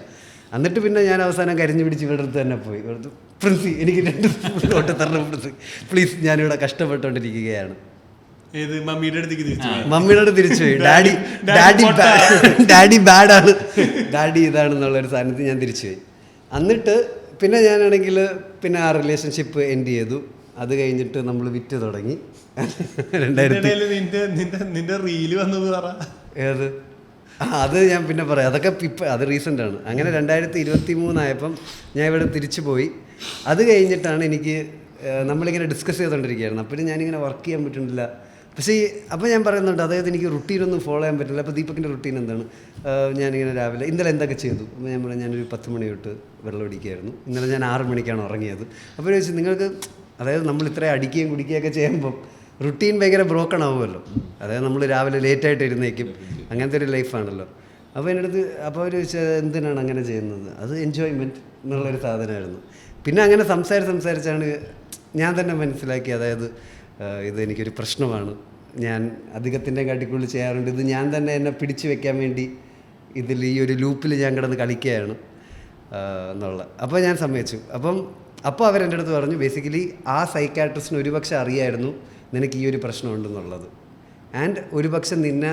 എന്നിട്ട് പിന്നെ ഞാൻ അവസാനം കരിഞ്ഞു പിടിച്ച് ഇവിടെ അടുത്ത് തന്നെ പോയി. ഇവിടുത്തെ പ്രിൻസി എനിക്ക് 2 ഓട്ട് തരണം പ്രിൻസി പ്ലീസ്, ഞാനിവിടെ കഷ്ടപ്പെട്ടുകൊണ്ടിരിക്കുകയാണ്. മമ്മിയുടെ അടുത്ത് തിരിച്ചു പോയി. ഡാഡി ബാഡാണ്, ഡാഡി ഇതാണെന്നുള്ളൊരു സാധനത്തിൽ ഞാൻ തിരിച്ചു പോയി. എന്നിട്ട് പിന്നെ ഞാനാണെങ്കിൽ പിന്നെ ആ റിലേഷൻഷിപ്പ് എൻഡ് ചെയ്തു. അത് കഴിഞ്ഞിട്ട് നമ്മൾ വിറ്റ് തുടങ്ങി. 2000 ഏത് അത് ഞാൻ പിന്നെ പറയാം. അതൊക്കെ ഇപ്പം അത് റീസെൻ്റാണ്. അങ്ങനെ 2023 ആയപ്പം ഞാൻ ഇവിടെ തിരിച്ചു പോയി. അത് കഴിഞ്ഞിട്ടാണ് എനിക്ക് നമ്മളിങ്ങനെ ഡിസ്കസ് ചെയ്തുകൊണ്ടിരിക്കുകയായിരുന്നു. അപ്പോഴും ഞാനിങ്ങനെ വർക്ക് ചെയ്യാൻ പറ്റുന്നില്ല. പക്ഷേ അപ്പോൾ ഞാൻ പറയുന്നുണ്ട്, അതായത് എനിക്ക് റുട്ടീനൊന്നും ഫോളോ ചെയ്യാൻ പറ്റില്ല. അപ്പോൾ ദീപകിൻ്റെ റുട്ടീൻ എന്താണ്? ഞാനിങ്ങനെ രാവിലെ ഇന്നലെ എന്തൊക്കെ ചെയ്തു? അപ്പോൾ ഞാൻ പറഞ്ഞു ഞാനൊരു 10 മണി തൊട്ട് വെള്ളം അടിക്കുകയായിരുന്നു. ഇന്നലെ ഞാൻ 6 മണിക്കാണ് ഉറങ്ങിയത്. അപ്പോൾ ചോദിച്ചു നിങ്ങൾക്ക്, അതായത് നമ്മൾ ഇത്രയും അടിക്കുകയും കുടിക്കുകയൊക്കെ ചെയ്യുമ്പം റുട്ടീൻ ഭയങ്കര ബ്രോക്കൺ ആവുമല്ലോ. അതായത് നമ്മൾ രാവിലെ ലേറ്റായിട്ട് ഇരുന്നേക്കും, അങ്ങനത്തെ ഒരു ലൈഫാണല്ലോ. അപ്പോൾ എൻ്റെ അടുത്ത് അപ്പോൾ അവർ ചോദിച്ചാൽ എന്തിനാണ് അങ്ങനെ ചെയ്യുന്നത്? അത് എൻജോയ്മെൻറ്റ് എന്നുള്ളൊരു സാധനമായിരുന്നു. പിന്നെ അങ്ങനെ സംസാരിച്ചാണ് ഞാൻ തന്നെ മനസ്സിലാക്കി, അതായത് ഇത് എനിക്കൊരു പ്രശ്നമാണ്, ഞാൻ അധികത്തിൻ്റെ കാട്ടിക്കുള്ളിൽ ചെയ്യാറുണ്ട്, ഇത് ഞാൻ തന്നെ എന്നെ പിടിച്ചു വെക്കാൻ വേണ്ടി ഇതിൽ ഈ ഒരു ലൂപ്പിൽ ഞാൻ കിടന്ന് കളിക്കുകയാണ് എന്നുള്ള. അപ്പോൾ ഞാൻ സമ്മതിച്ചു. അപ്പോൾ അവരെൻ്റെ അടുത്ത് പറഞ്ഞു, ബേസിക്കലി ആ സൈക്കാട്രിസ്റ്റിന് ഒരുപക്ഷെ അറിയായിരുന്നു നിനക്ക് ഈ ഒരു പ്രശ്നമുണ്ടെന്നുള്ളത്. ആൻഡ് ഒരു പക്ഷെ നിന്നെ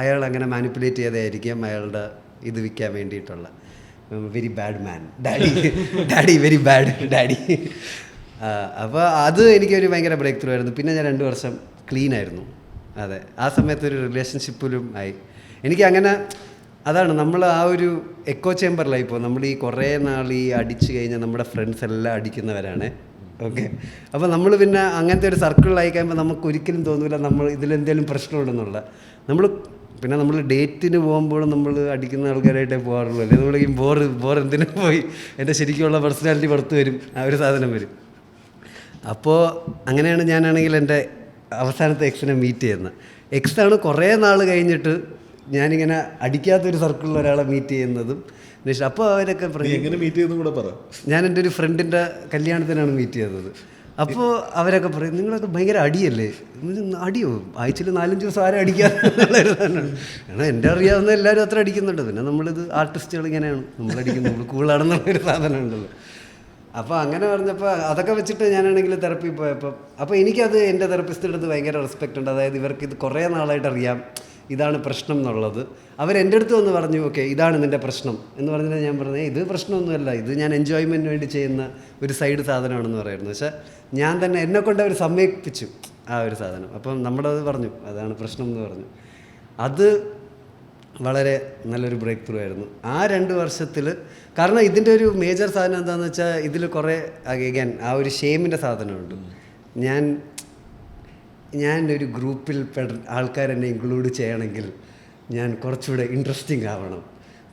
അയാൾ അങ്ങനെ മാനിപ്പുലേറ്റ് ചെയ്തായിരിക്കാം അയാളുടെ ഇത് വിൽക്കാൻ വേണ്ടിയിട്ടുള്ള. വെരി ബാഡ് മാൻ ഡാഡി വെരി ബാഡ് ഡാഡി. അപ്പോൾ അത് എനിക്കൊരു ഭയങ്കര ബ്രേക്ക് ത്രൂ ആയിരുന്നു. പിന്നെ ഞാൻ 2 വർഷം ക്ലീൻ ആയിരുന്നു. അതെ, ആ സമയത്ത് ഒരു റിലേഷൻഷിപ്പിലും ആയി. എനിക്ക് അങ്ങനെ അതാണ് നമ്മൾ ആ ഒരു എക്കോ ചേമ്പറിലായി ഇപ്പോൾ നമ്മൾ ഈ കുറേ നാൾ ഈ അടിച്ചു കഴിഞ്ഞാൽ നമ്മുടെ ഫ്രണ്ട്സ് എല്ലാം അടിക്കുന്നവരാണ്. ഓക്കെ, അപ്പോൾ നമ്മൾ പിന്നെ അങ്ങനത്തെ ഒരു സർക്കിളിലായി കഴിയുമ്പോൾ നമുക്ക് ഒരിക്കലും തോന്നില്ല നമ്മൾ ഇതിലെന്തെങ്കിലും പ്രശ്നമുണ്ടെന്നുള്ള. പിന്നെ നമ്മൾ ഡേറ്റിന് പോകുമ്പോഴും നമ്മൾ അടിക്കുന്ന ആൾക്കാരായിട്ടേ പോകാറുള്ളൂ. അല്ലെങ്കിൽ നമ്മൾ ഈ ബോർ എന്തിനു പോയി എൻ്റെ ശരിക്കുള്ള പേഴ്സണാലിറ്റി പുറത്ത് വരും, ആ ഒരു സാധനം വരും. അപ്പോൾ അങ്ങനെയാണ് ഞാനാണെങ്കിൽ എൻ്റെ അവസാനത്തെ എക്സിനെ മീറ്റ് ചെയ്യുന്നത്. എക്സാണ് കുറേ നാൾ കഴിഞ്ഞിട്ട് ഞാനിങ്ങനെ അടിക്കാത്തൊരു സർക്കിളിൽ ഒരാളെ മീറ്റ് ചെയ്യുന്നതും. അപ്പോൾ അവരൊക്കെ എങ്ങനെ മീറ്റ് ചെയ്തെന്നും കൂടെ പറ. ഞാൻ എൻ്റെ ഒരു ഫ്രണ്ടിൻ്റെ കല്യാണത്തിനാണ് മീറ്റ് ചെയ്തത്. അപ്പോൾ അവരൊക്കെ പറയും നിങ്ങളൊക്കെ ഭയങ്കര അടിയല്ലേ. അടിയോ? ആഴ്ചയിൽ 4-5 ദിവസം ആരും അടിക്കാന്നുള്ളൊരു സാധനമാണ്. കാരണം എൻ്റെ അറിയാവുന്ന എല്ലാവരും അത്ര അടിക്കുന്നുണ്ട്. പിന്നെ നമ്മളിത് ആർട്ടിസ്റ്റുകൾ ഇങ്ങനെയാണ്, നമ്മളടിക്കുന്നത്, നമ്മൾ കൂളാണെന്നുള്ളൊരു സാധനം ഉണ്ടല്ലോ. അപ്പോൾ അങ്ങനെ പറഞ്ഞപ്പോൾ അതൊക്കെ വെച്ചിട്ട് ഞാനാണെങ്കിൽ തെറപ്പി പോയപ്പോൾ അപ്പോൾ എനിക്കത് എൻ്റെ തെറപ്പിസ്റ്റിൻ്റെ അടുത്ത് ഭയങ്കര റെസ്പെക്റ്റ് ഉണ്ട്. അതായത് ഇവർക്ക് ഇത് കുറേ നാളായിട്ട് അറിയാം ഇതാണ് പ്രശ്നം എന്നുള്ളത്. അവരെൻ്റെ അടുത്ത് വന്ന് പറഞ്ഞു ഓക്കെ ഇതാണ് നിൻ്റെ പ്രശ്നം എന്ന് പറഞ്ഞാൽ ഞാൻ പറഞ്ഞത് ഇത് പ്രശ്നമൊന്നുമല്ല, ഇത് ഞാൻ എൻജോയ്മെൻറ്റിന് വേണ്ടി ചെയ്യുന്ന ഒരു സൈഡ് സാധനമാണെന്ന് പറയുന്നത്. പക്ഷേ ഞാൻ തന്നെ എന്നെക്കൊണ്ട് അവർ സമ്മതിപ്പിച്ചു ആ ഒരു സാധനം. അപ്പം നമ്മളത് പറഞ്ഞു അതാണ് പ്രശ്നം എന്ന് പറഞ്ഞു. അത് വളരെ നല്ലൊരു ബ്രേക്ക് ത്രൂ ആയിരുന്നു ആ 2 വർഷത്തിൽ. കാരണം ഇതിൻ്റെ ഒരു മേജർ സാധനം എന്താണെന്ന് വെച്ചാൽ ഇതിൽ കുറേ അഗൈൻ ആ ഒരു ഷെയിമിൻ്റെ സാധനമുണ്ട്. ഞാൻ ഒരു ഗ്രൂപ്പിൽ ആൾക്കാരെന്നെ ഇൻക്ലൂഡ് ചെയ്യണമെങ്കിൽ ഞാൻ കുറച്ചുകൂടെ ഇൻട്രസ്റ്റിംഗ് ആവണം.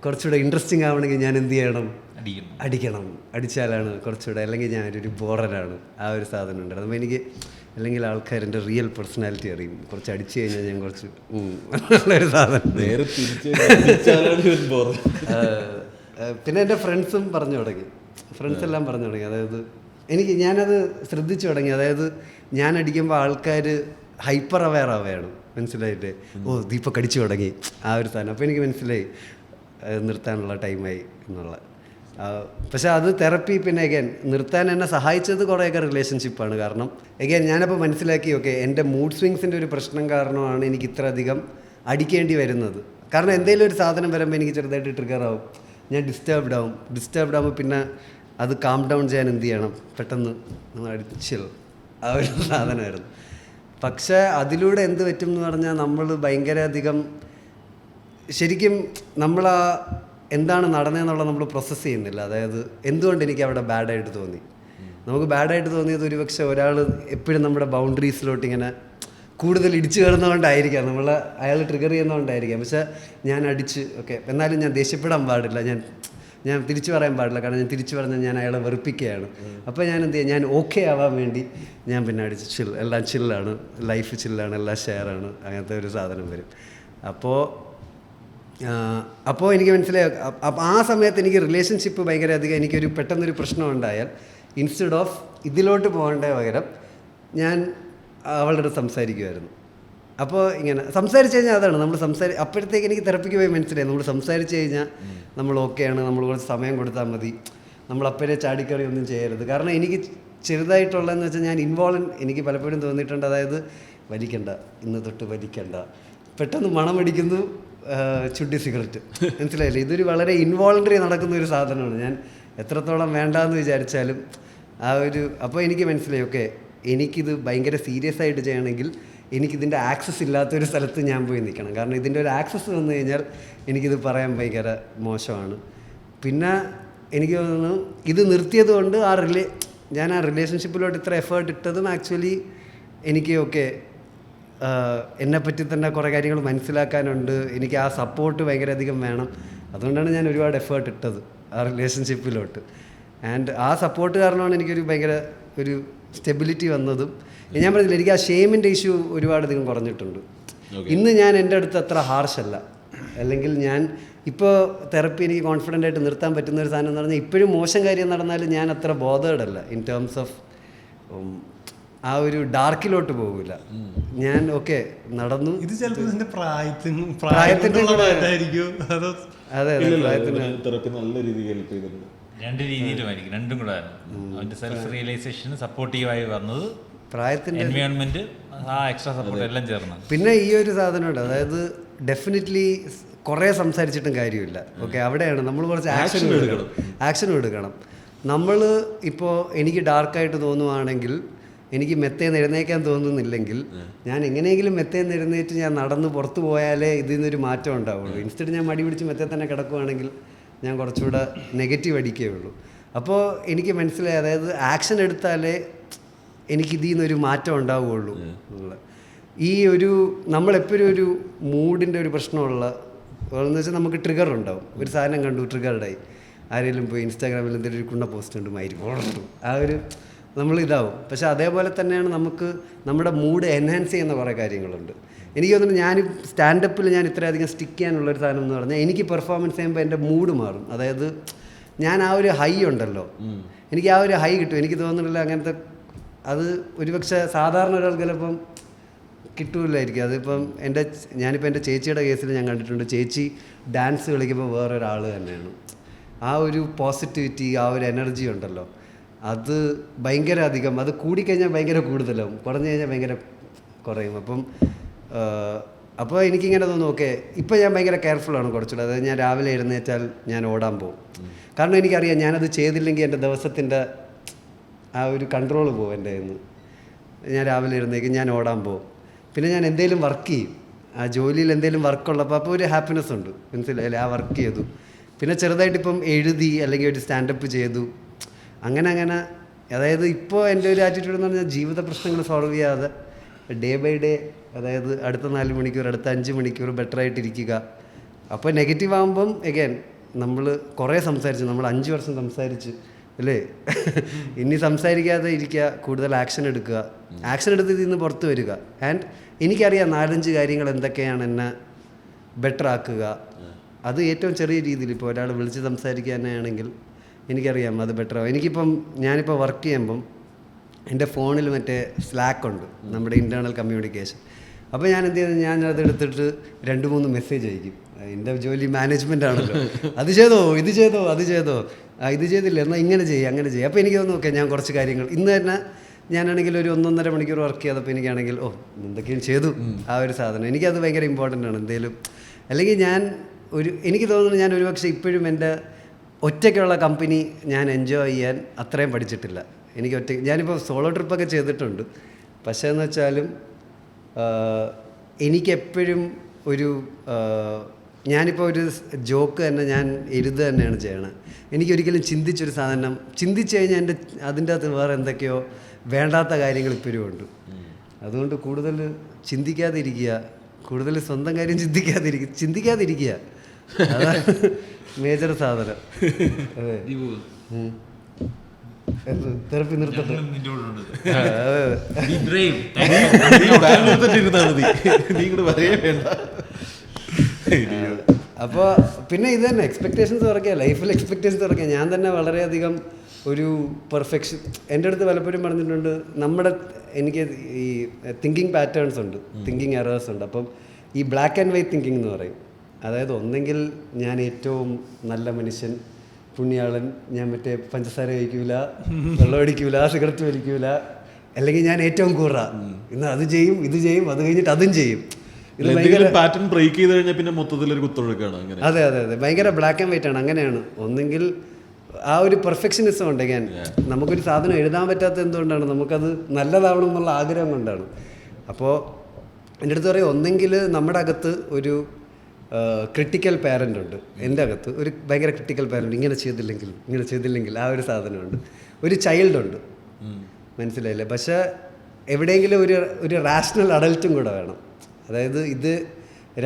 കുറച്ചുകൂടെ ഇൻട്രസ്റ്റിംഗ് ആവണമെങ്കിൽ ഞാൻ എന്ത് ചെയ്യണം? അടിക്കണം. അടിച്ചാലാണ് കുറച്ചുകൂടെ, അല്ലെങ്കിൽ ഞാനൊരു ബോറനാണ്. ആ ഒരു സാധനം ഉണ്ട്. അപ്പോൾ എനിക്ക് അല്ലെങ്കിൽ ആൾക്കാരെൻ്റെ റിയൽ പേഴ്സണാലിറ്റി അറിയും. കുറച്ച് അടിച്ചു കഴിഞ്ഞാൽ ഞാൻ കുറച്ച് നല്ലൊരു സാധനം. പിന്നെ എൻ്റെ ഫ്രണ്ട്സും പറഞ്ഞു തുടങ്ങി, ഫ്രണ്ട്സെല്ലാം പറഞ്ഞു തുടങ്ങി. അതായത് ഞാനത് ശ്രദ്ധിച്ചു തുടങ്ങി. അതായത് ഞാൻ അടിക്കുമ്പോൾ ആൾക്കാർ ഹൈപ്പർ അവെയർ ആവുകയാണ്, മനസ്സിലായില്ലേ? ഓ ദീപ കടിച്ചു തുടങ്ങി ആ ഒരു സാധനം. അപ്പോൾ എനിക്ക് മനസ്സിലായി നിർത്താനുള്ള ടൈമായി എന്നുള്ള. പക്ഷേ അത് തെറപ്പി പിന്നെ എഗൈൻ നിർത്താൻ എന്നെ സഹായിച്ചത് കുറേയൊക്കെ റിലേഷൻഷിപ്പാണ്. കാരണം എഗൈൻ ഞാനപ്പോൾ മനസ്സിലാക്കി ഓക്കെ എൻ്റെ മൂഡ് സ്വിങ്സിൻ്റെ ഒരു പ്രശ്നം കാരണമാണ് എനിക്ക് ഇത്രയധികം അടിക്കേണ്ടി വരുന്നത്. കാരണം എന്തെങ്കിലും ഒരു സാധനം വരുമ്പോൾ എനിക്ക് ചെറുതായിട്ട് ട്രിഗർ ആവും, ഞാൻ ഡിസ്റ്റർബ്ഡ് ആകുമ്പോൾ പിന്നെ അത് കാം ഡൗൺ ചെയ്യാൻ എന്ത് ചെയ്യണം? പെട്ടെന്ന് നമ്മൾ അടിച്ചിൽ ആ ഒരു സാധനമായിരുന്നു. പക്ഷേ അതിലൂടെ എന്ത് പറ്റും എന്ന് പറഞ്ഞാൽ നമ്മൾ ഭയങ്കര അധികം ശരിക്കും നമ്മൾ ആ എന്താണ് നടന്നതെന്നുള്ളത് നമ്മൾ പ്രോസസ്സ് ചെയ്യുന്നില്ല. അതായത് എന്തുകൊണ്ട് എനിക്ക് അവിടെ ബാഡായിട്ട് തോന്നി. നമുക്ക് ബാഡായിട്ട് തോന്നിയത് ഒരുപക്ഷെ ഒരാൾ എപ്പോഴും നമ്മുടെ ബൗണ്ടറീസിലോട്ട് ഇങ്ങനെ കൂടുതൽ ഇടിച്ചു കയറുന്നതുകൊണ്ടായിരിക്കാം, നമ്മൾ അയാൾ ട്രിഗർ ചെയ്യുന്നതുകൊണ്ടായിരിക്കാം. പക്ഷേ ഞാൻ അടിച്ച് ഓക്കെ എന്നാലും ഞാൻ ദേഷ്യപ്പെടാൻ പാടില്ല, ഞാൻ തിരിച്ചു പറയാൻ പാടില്ല. കാരണം ഞാൻ തിരിച്ചു പറഞ്ഞാൽ ഞാൻ അയാളെ വെറുപ്പിക്കുകയാണ്. അപ്പോൾ ഞാൻ എന്ത് ചെയ്യാം, ഞാൻ ഓക്കെ ആവാൻ വേണ്ടി ഞാൻ പിന്നെ അടിച്ച് എല്ലാം ചില്ലാണ്, ലൈഫ് ചില്ലാണ്, എല്ലാം ഷെയറാണ്, അങ്ങനത്തെ ഒരു സാധനം വരും. അപ്പോൾ എനിക്ക് മനസ്സിലായി. അപ്പോൾ ആ സമയത്ത് എനിക്ക് റിലേഷൻഷിപ്പ് ഭയങ്കര അധികം എനിക്കൊരു പെട്ടെന്നൊരു പ്രശ്നം ഉണ്ടായാൽ ഇൻസ്റ്റെഡ് ഓഫ് ഇതിലോട്ട് പോകേണ്ട പകരം ഞാൻ അവളുടെ അടുത്ത് സംസാരിക്കുമായിരുന്നു. അപ്പോൾ ഇങ്ങനെ സംസാരിച്ച് കഴിഞ്ഞാൽ അതാണ് നമ്മൾ അപ്പോഴത്തേക്ക് എനിക്ക് തെറപ്പിക്ക് പോയി മനസ്സിലായി നമ്മൾ സംസാരിച്ച് കഴിഞ്ഞാൽ നമ്മൾ ഓക്കെയാണ്, നമ്മൾ കുറച്ച് സമയം കൊടുത്താൽ മതി, നമ്മൾ അപ്പഴേ ചാടിക്കറി ഒന്നും ചെയ്യരുത്. കാരണം എനിക്ക് ചെറുതായിട്ടുള്ളതെന്ന് വെച്ചാൽ എനിക്ക് പലപ്പോഴും തോന്നിയിട്ടുണ്ട്. അതായത് വലിക്കണ്ട, ഇന്ന് തൊട്ട് വലിക്കണ്ട, പെട്ടെന്ന് മണമടിക്കുന്നു, ചുട്ടി സിഗരറ്റ്, മനസ്സിലായില്ലേ? ഇതൊരു വളരെ ഇൻവോളണ്ടറി നടക്കുന്ന ഒരു സാധനമാണ്. ഞാൻ എത്രത്തോളം വേണ്ടാന്ന് വിചാരിച്ചാലും അപ്പോൾ എനിക്ക് മനസ്സിലായി ഓക്കെ എനിക്കിത് ഭയങ്കര സീരിയസ് ആയിട്ട് ചെയ്യണമെങ്കിൽ എനിക്കിതിൻ്റെ ആക്സസ് ഇല്ലാത്തൊരു സ്ഥലത്ത് ഞാൻ പോയി നിൽക്കണം. കാരണം ഇതിൻ്റെ ഒരു ആക്സസ് വന്നു കഴിഞ്ഞാൽ എനിക്കിത് പറയാൻ ഭയങ്കര മോശമാണ്. പിന്നെ എനിക്ക് തോന്നുന്നു ഇത് നിർത്തിയത് കൊണ്ട് ഞാൻ ആ റിലേഷൻഷിപ്പിലോട്ട് ഇത്ര എഫേർട്ട് ഇട്ടതും ആക്ച്വലി എനിക്ക് ഓക്കെ എന്നെപ്പറ്റി തന്നെ കുറേ കാര്യങ്ങൾ മനസ്സിലാക്കാനുണ്ട്. എനിക്ക് ആ സപ്പോർട്ട് ഭയങ്കര അധികം വേണം. അതുകൊണ്ടാണ് ഞാൻ ഒരുപാട് എഫേർട്ട് ഇട്ടത് ആ റിലേഷൻഷിപ്പിലോട്ട്. ആൻഡ് ആ സപ്പോർട്ട് കാരണമാണ് എനിക്കൊരു ഭയങ്കര ഒരു സ്റ്റെബിലിറ്റി വന്നതും. ഞാൻ പറഞ്ഞില്ല, എനിക്ക് ആ ഷെയിമിൻ്റെ ഇഷ്യൂ ഒരുപാടധികം കുറഞ്ഞിട്ടുണ്ട്. ഇന്ന് ഞാൻ എൻ്റെ അടുത്ത് അത്ര ഹാർഷല്ല. അല്ലെങ്കിൽ ഞാൻ ഇപ്പോൾ തെറപ്പി എനിക്ക് കോൺഫിഡൻ്റ് ആയിട്ട് നിർത്താൻ പറ്റുന്ന ഒരു സാധനം എന്ന് പറഞ്ഞാൽ ഇപ്പോഴും മോശം കാര്യം നടന്നാലും ഞാൻ അത്ര ബോധേഡല്ല ഇൻ ടേംസ് ഓഫ് ആ ഒരു ഡാർക്കിലോട്ട് പോകില്ല. ഞാൻ ഓക്കെ നടന്നു. ഇത് ചിലപ്പോൾ നിന്റെ പ്രായത്തിന്റെ അതെ തെറപ്പി നല്ല രീതിയിൽ ഹെൽപ്പ് ചെയ്തിട്ടുണ്ട്. 2 രീതിയിലുമായിരിക്കും, രണ്ടും കൂടെ ആയിരുന്നു. അവൻ്റെ സെൽഫ് റിയലൈസേഷന് സപ്പോർട്ടീവായി വന്നത് പ്രായത്തിൻ്റെ എൻവയോൺമെന്റ് ആ എക്സ്ട്രാ സപ്പോർട്ട് എല്ലാം ചേർന്ന്. പിന്നെ ഈ ഒരു സാധനമുണ്ട്, അതായത് ഡെഫിനറ്റ്ലി കുറേ സംസാരിച്ചിട്ടും കാര്യമില്ല. ഓക്കെ, അവിടെയാണ് നമ്മൾ കുറച്ച് ആക്ഷൻ എടുക്കണം. നമ്മൾ ഇപ്പോൾ എനിക്ക് ഡാർക്കായിട്ട് തോന്നുവാണെങ്കിൽ, എനിക്ക് മെത്തേന്ന് എഴുന്നേക്കാൻ തോന്നുന്നില്ലെങ്കിൽ, ഞാൻ എങ്ങനെയെങ്കിലും മെത്തേന്ന് എഴുന്നേറ്റ് ഞാൻ നടന്ന് പുറത്ത് പോയാലേ ഇതിൽ നിന്നൊരു മാറ്റം ഉണ്ടാവുള്ളൂ. ഇൻസ്റ്റഡ് ഞാൻ മടി പിടിച്ച് മെത്തേ തന്നെ കിടക്കുവാണെങ്കിൽ ഞാൻ കുറച്ചുകൂടെ നെഗറ്റീവ് അടിക്കുകയുള്ളൂ. അപ്പോൾ എനിക്ക് മനസ്സിലായി, അതായത് ആക്ഷൻ എടുത്താലേ എനിക്കിതിൽ നിന്നൊരു മാറ്റം ഉണ്ടാവുകയുള്ളൂ എന്നുള്ള. ഈ ഒരു നമ്മളെപ്പോഴും ഒരു മൂഡിൻ്റെ ഒരു പ്രശ്നമുള്ള എന്ന് വെച്ചാൽ നമുക്ക് ട്രിഗർ ഉണ്ടാവും. ഒരു സാധനം കണ്ടു, ട്രിഗർഡായി, ആരെങ്കിലും പോയി ഇൻസ്റ്റാഗ്രാമിൽ എന്തെങ്കിലും ഒരു കുണ്ണ പോസ്റ്റ് ഉണ്ട് മായിരിക്കും, ആ ഒരു നമ്മളിതാവും. പക്ഷെ അതേപോലെ തന്നെയാണ് നമുക്ക് നമ്മുടെ മൂഡ് എൻഹാൻസ് ചെയ്യുന്ന കുറേ കാര്യങ്ങളുണ്ട്. എനിക്ക് തോന്നുന്നു ഞാൻ സ്റ്റാൻഡപ്പിൽ ഞാൻ ഇത്രയധികം സ്റ്റിക്ക് ചെയ്യാനുള്ളൊരു സാധനം എന്ന് പറഞ്ഞാൽ, എനിക്ക് പെർഫോമൻസ് ചെയ്യുമ്പോൾ എൻ്റെ മൂഡ് മാറും. അതായത് ഞാൻ ആ ഒരു ഹൈ ഉണ്ടല്ലോ, എനിക്ക് ആ ഒരു ഹൈ കിട്ടും. എനിക്ക് തോന്നുന്നില്ല അങ്ങനത്തെ അത് ഒരുപക്ഷെ സാധാരണ ഒരാൾക്ക് ചിലപ്പം കിട്ടൂലായിരിക്കും. അതിപ്പം ഞാനിപ്പോൾ എൻ്റെ ചേച്ചിയുടെ കേസിൽ ഞാൻ കണ്ടിട്ടുണ്ട്, ചേച്ചി ഡാൻസ് കളിക്കുമ്പോൾ വേറൊരാൾ തന്നെയാണ്. ആ ഒരു പോസിറ്റിവിറ്റി, ആ ഒരു എനർജി ഉണ്ടല്ലോ, അത് ഭയങ്കര അധികം. അത് കൂടിക്കഴിഞ്ഞാൽ ഭയങ്കര കൂടുതലാവും, കുറഞ്ഞു കഴിഞ്ഞാൽ ഭയങ്കര കുറയും. അപ്പോൾ എനിക്കിങ്ങനെ തോന്നും, ഓക്കെ ഇപ്പം ഞാൻ ഭയങ്കര കെയർഫുള്ളാണ് കുറച്ചുകൂടെ. അതായത് ഞാൻ രാവിലെ എഴുന്നേറ്റാൽ ഞാൻ ഓടാൻ പോകും. കാരണം എനിക്കറിയാം ഞാനത് ചെയ്തില്ലെങ്കിൽ എൻ്റെ ദിവസത്തിൻ്റെ ആ ഒരു കൺട്രോൾ പോകും എൻ്റെ കയ്യിൽ നിന്ന്. ഞാൻ രാവിലെ എഴുന്നേക്കും, ഞാൻ ഓടാൻ പോകും. പിന്നെ ഞാൻ എന്തെങ്കിലും വർക്ക് ചെയ്യും, ആ ജോലിയിൽ എന്തെങ്കിലും വർക്കുള്ളപ്പോൾ അപ്പോൾ ഒരു ഹാപ്പിനെസ് ഉണ്ട്, മനസ്സിലായില്ലേ, ആ വർക്ക് ചെയ്തു. പിന്നെ ചെറുതായിട്ടിപ്പം എഴുതി അല്ലെങ്കിൽ ഒരു സ്റ്റാൻഡപ്പ് ചെയ്തു, അങ്ങനെ. അതായത് ഇപ്പോൾ എൻ്റെ ഒരു ആറ്റിറ്റ്യൂഡ് എന്ന് പറഞ്ഞാൽ ജീവിത പ്രശ്നങ്ങൾ സോൾവ് ചെയ്യാതെ ഡേ ബൈ ഡേ, അതായത് അടുത്ത 4 മണിക്കൂർ, അടുത്ത 5 മണിക്കൂർ ബെറ്ററായിട്ടിരിക്കുക. അപ്പോൾ നെഗറ്റീവ് ആകുമ്പം എഗൈൻ നമ്മൾ കുറേ സംസാരിച്ചു, നമ്മൾ 5 വർഷം സംസാരിച്ച് അല്ലേ, ഇനി സംസാരിക്കാതെ ഇരിക്കുക, കൂടുതൽ ആക്ഷൻ എടുക്കുക, ആക്ഷൻ എടുത്ത് ഇതിൽ നിന്ന് പുറത്ത് വരിക. ആൻഡ് എനിക്കറിയാം 4-5 കാര്യങ്ങൾ എന്തൊക്കെയാണ് എന്നെ ബെറ്റർ ആക്കുക. അത് ഏറ്റവും ചെറിയ രീതിയിൽ, ഇപ്പോൾ ഒരാൾ വിളിച്ച് സംസാരിക്കാനാണെങ്കിൽ എനിക്കറിയാം അത് ബെറ്ററാവും. ഞാനിപ്പോൾ വർക്ക് ചെയ്യുമ്പം എൻ്റെ ഫോണിൽ മറ്റേ സ്ലാക്ക് ഉണ്ട്, നമ്മുടെ ഇൻറ്റേർണൽ കമ്മ്യൂണിക്കേഷൻ. അപ്പോൾ ഞാൻ എന്ത് ചെയ്യുന്നത്, ഞാൻ അതെടുത്തിട്ട് 2-3 മെസ്സേജ് അയക്കും. എൻ്റെ ജോലി മാനേജ്മെൻ്റ് ആണല്ലോ, അത് ചെയ്തോ, ഇത് ചെയ്തോ, അത് ചെയ്തോ, ഇത് ചെയ്തില്ല, എന്നാൽ ഇങ്ങനെ ചെയ്യുക, അങ്ങനെ ചെയ്യുക. അപ്പോൾ എനിക്ക് തോന്നുന്നു, ഓക്കെ ഞാൻ കുറച്ച് കാര്യങ്ങൾ ഇന്ന് തന്നെ ഞാനാണെങ്കിൽ ഒരു 1-1.5 മണിക്കൂർ വർക്ക് ചെയ്തപ്പോൾ എനിക്കാണെങ്കിൽ എന്തൊക്കെയും ചെയ്തു ആ ഒരു സാധനം. എനിക്കത് ഭയങ്കര ഇമ്പോർട്ടൻ്റ് ആണ്. എന്തെങ്കിലും അല്ലെങ്കിൽ എനിക്ക് തോന്നുന്നു ഞാൻ ഒരുപക്ഷെ ഇപ്പോഴും എൻ്റെ ഒറ്റയ്ക്കുള്ള കമ്പനി ഞാൻ എൻജോയ് ചെയ്യാൻ അത്രയും പഠിച്ചിട്ടില്ല. ഞാനിപ്പോൾ സോളോ ട്രിപ്പൊക്കെ ചെയ്തിട്ടുണ്ട്, പക്ഷേ എന്ന് വെച്ചാലും എനിക്കെപ്പോഴും ഞാനിപ്പോൾ ഒരു ജോക്ക് തന്നെ ഞാൻ എഴുതുക തന്നെയാണ് ചെയ്യണത്. എനിക്കൊരിക്കലും ചിന്തിച്ചൊരു സാധനം ചിന്തിച്ചു കഴിഞ്ഞാൽ അതിൻ്റെ അകത്ത് വേറെ എന്തൊക്കെയോ വേണ്ടാത്ത കാര്യങ്ങൾ ഇപ്പോഴും ഉണ്ട്. അതുകൊണ്ട് കൂടുതൽ ചിന്തിക്കാതിരിക്കുക, കൂടുതൽ സ്വന്തം കാര്യം ചിന്തിക്കാതിരിക്കുക, അതാണ് മേജർ സാധനം. അതെ, തെറപ്പി നിർത്തട്ടെ. അപ്പോൾ പിന്നെ ഇത് തന്നെ എക്സ്പെക്റ്റേഷൻസ് കുറയ്ക്കുക, ലൈഫിൽ എക്സ്പെക്റ്റേഷൻസ് കുറയ്ക്കുക. ഞാൻ തന്നെ വളരെയധികം ഒരു പെർഫെക്ഷൻ എൻ്റെ അടുത്ത് പലപ്പോഴും പറഞ്ഞിട്ടുണ്ട്. എനിക്ക് ഈ തിങ്കിങ് പാറ്റേൺസ് ഉണ്ട്, തിങ്കിങ് എറേഴ്സ് ഉണ്ട്. അപ്പം ഈ ബ്ലാക്ക് ആൻഡ് വൈറ്റ് തിങ്കിങ് എന്ന് പറയും. അതായത് ഒന്നെങ്കിൽ ഞാൻ ഏറ്റവും നല്ല മനുഷ്യൻ, പുണ്യാളൻ, ഞാൻ മറ്റേ പഞ്ചസാര കഴിക്കൂല, വെള്ളം അടിക്കൂല, സിഗരറ്റ് വലിക്കൂല, അല്ലെങ്കിൽ ഞാൻ ഏറ്റവും കൂറ, ഇന്ന് അത് ചെയ്യും, ഇത് ചെയ്യും, അത് കഴിഞ്ഞിട്ട് അതും ചെയ്യും. ഇത് ഭയങ്കര പാറ്റേൺ ബ്രേക്ക് ചെയ്ത് കഴിഞ്ഞാൽ പിന്നെ മൊത്തത്തിലൊരു കുത്തൊഴുക്കാണ്. അതെ, ഭയങ്കര ബ്ലാക്ക് ആൻഡ് വൈറ്റ് ആണ്. അങ്ങനെയാണ്. ഒന്നെങ്കിൽ ആ ഒരു പെർഫെക്ഷനിസം ഉണ്ട്. ഞാൻ നമുക്കൊരു സാധനം എഴുതാൻ പറ്റാത്ത എന്തുകൊണ്ടാണ്, നമുക്കത് നല്ലതാവണം എന്നുള്ള ആഗ്രഹം കൊണ്ടാണ്. അപ്പോൾ എൻ്റെ അടുത്ത് പറയും, ഒന്നെങ്കിൽ നമ്മുടെ അകത്ത് ഒരു ക്രിട്ടിക്കൽ പാരൻ്റ് ഉണ്ട്. എൻ്റെ അകത്ത് ഒരു ഭയങ്കര ക്രിട്ടിക്കൽ പാരൻ്റ്, ഇങ്ങനെ ചെയ്തില്ലെങ്കിൽ ആ ഒരു സാധനമുണ്ട്. ഒരു ചൈൽഡ് ഉണ്ട്, മനസ്സിലായില്ലേ? പക്ഷേ എവിടെയെങ്കിലും ഒരു റാഷണൽ അഡൽട്ടും കൂടെ വേണം. അതായത് ഇത്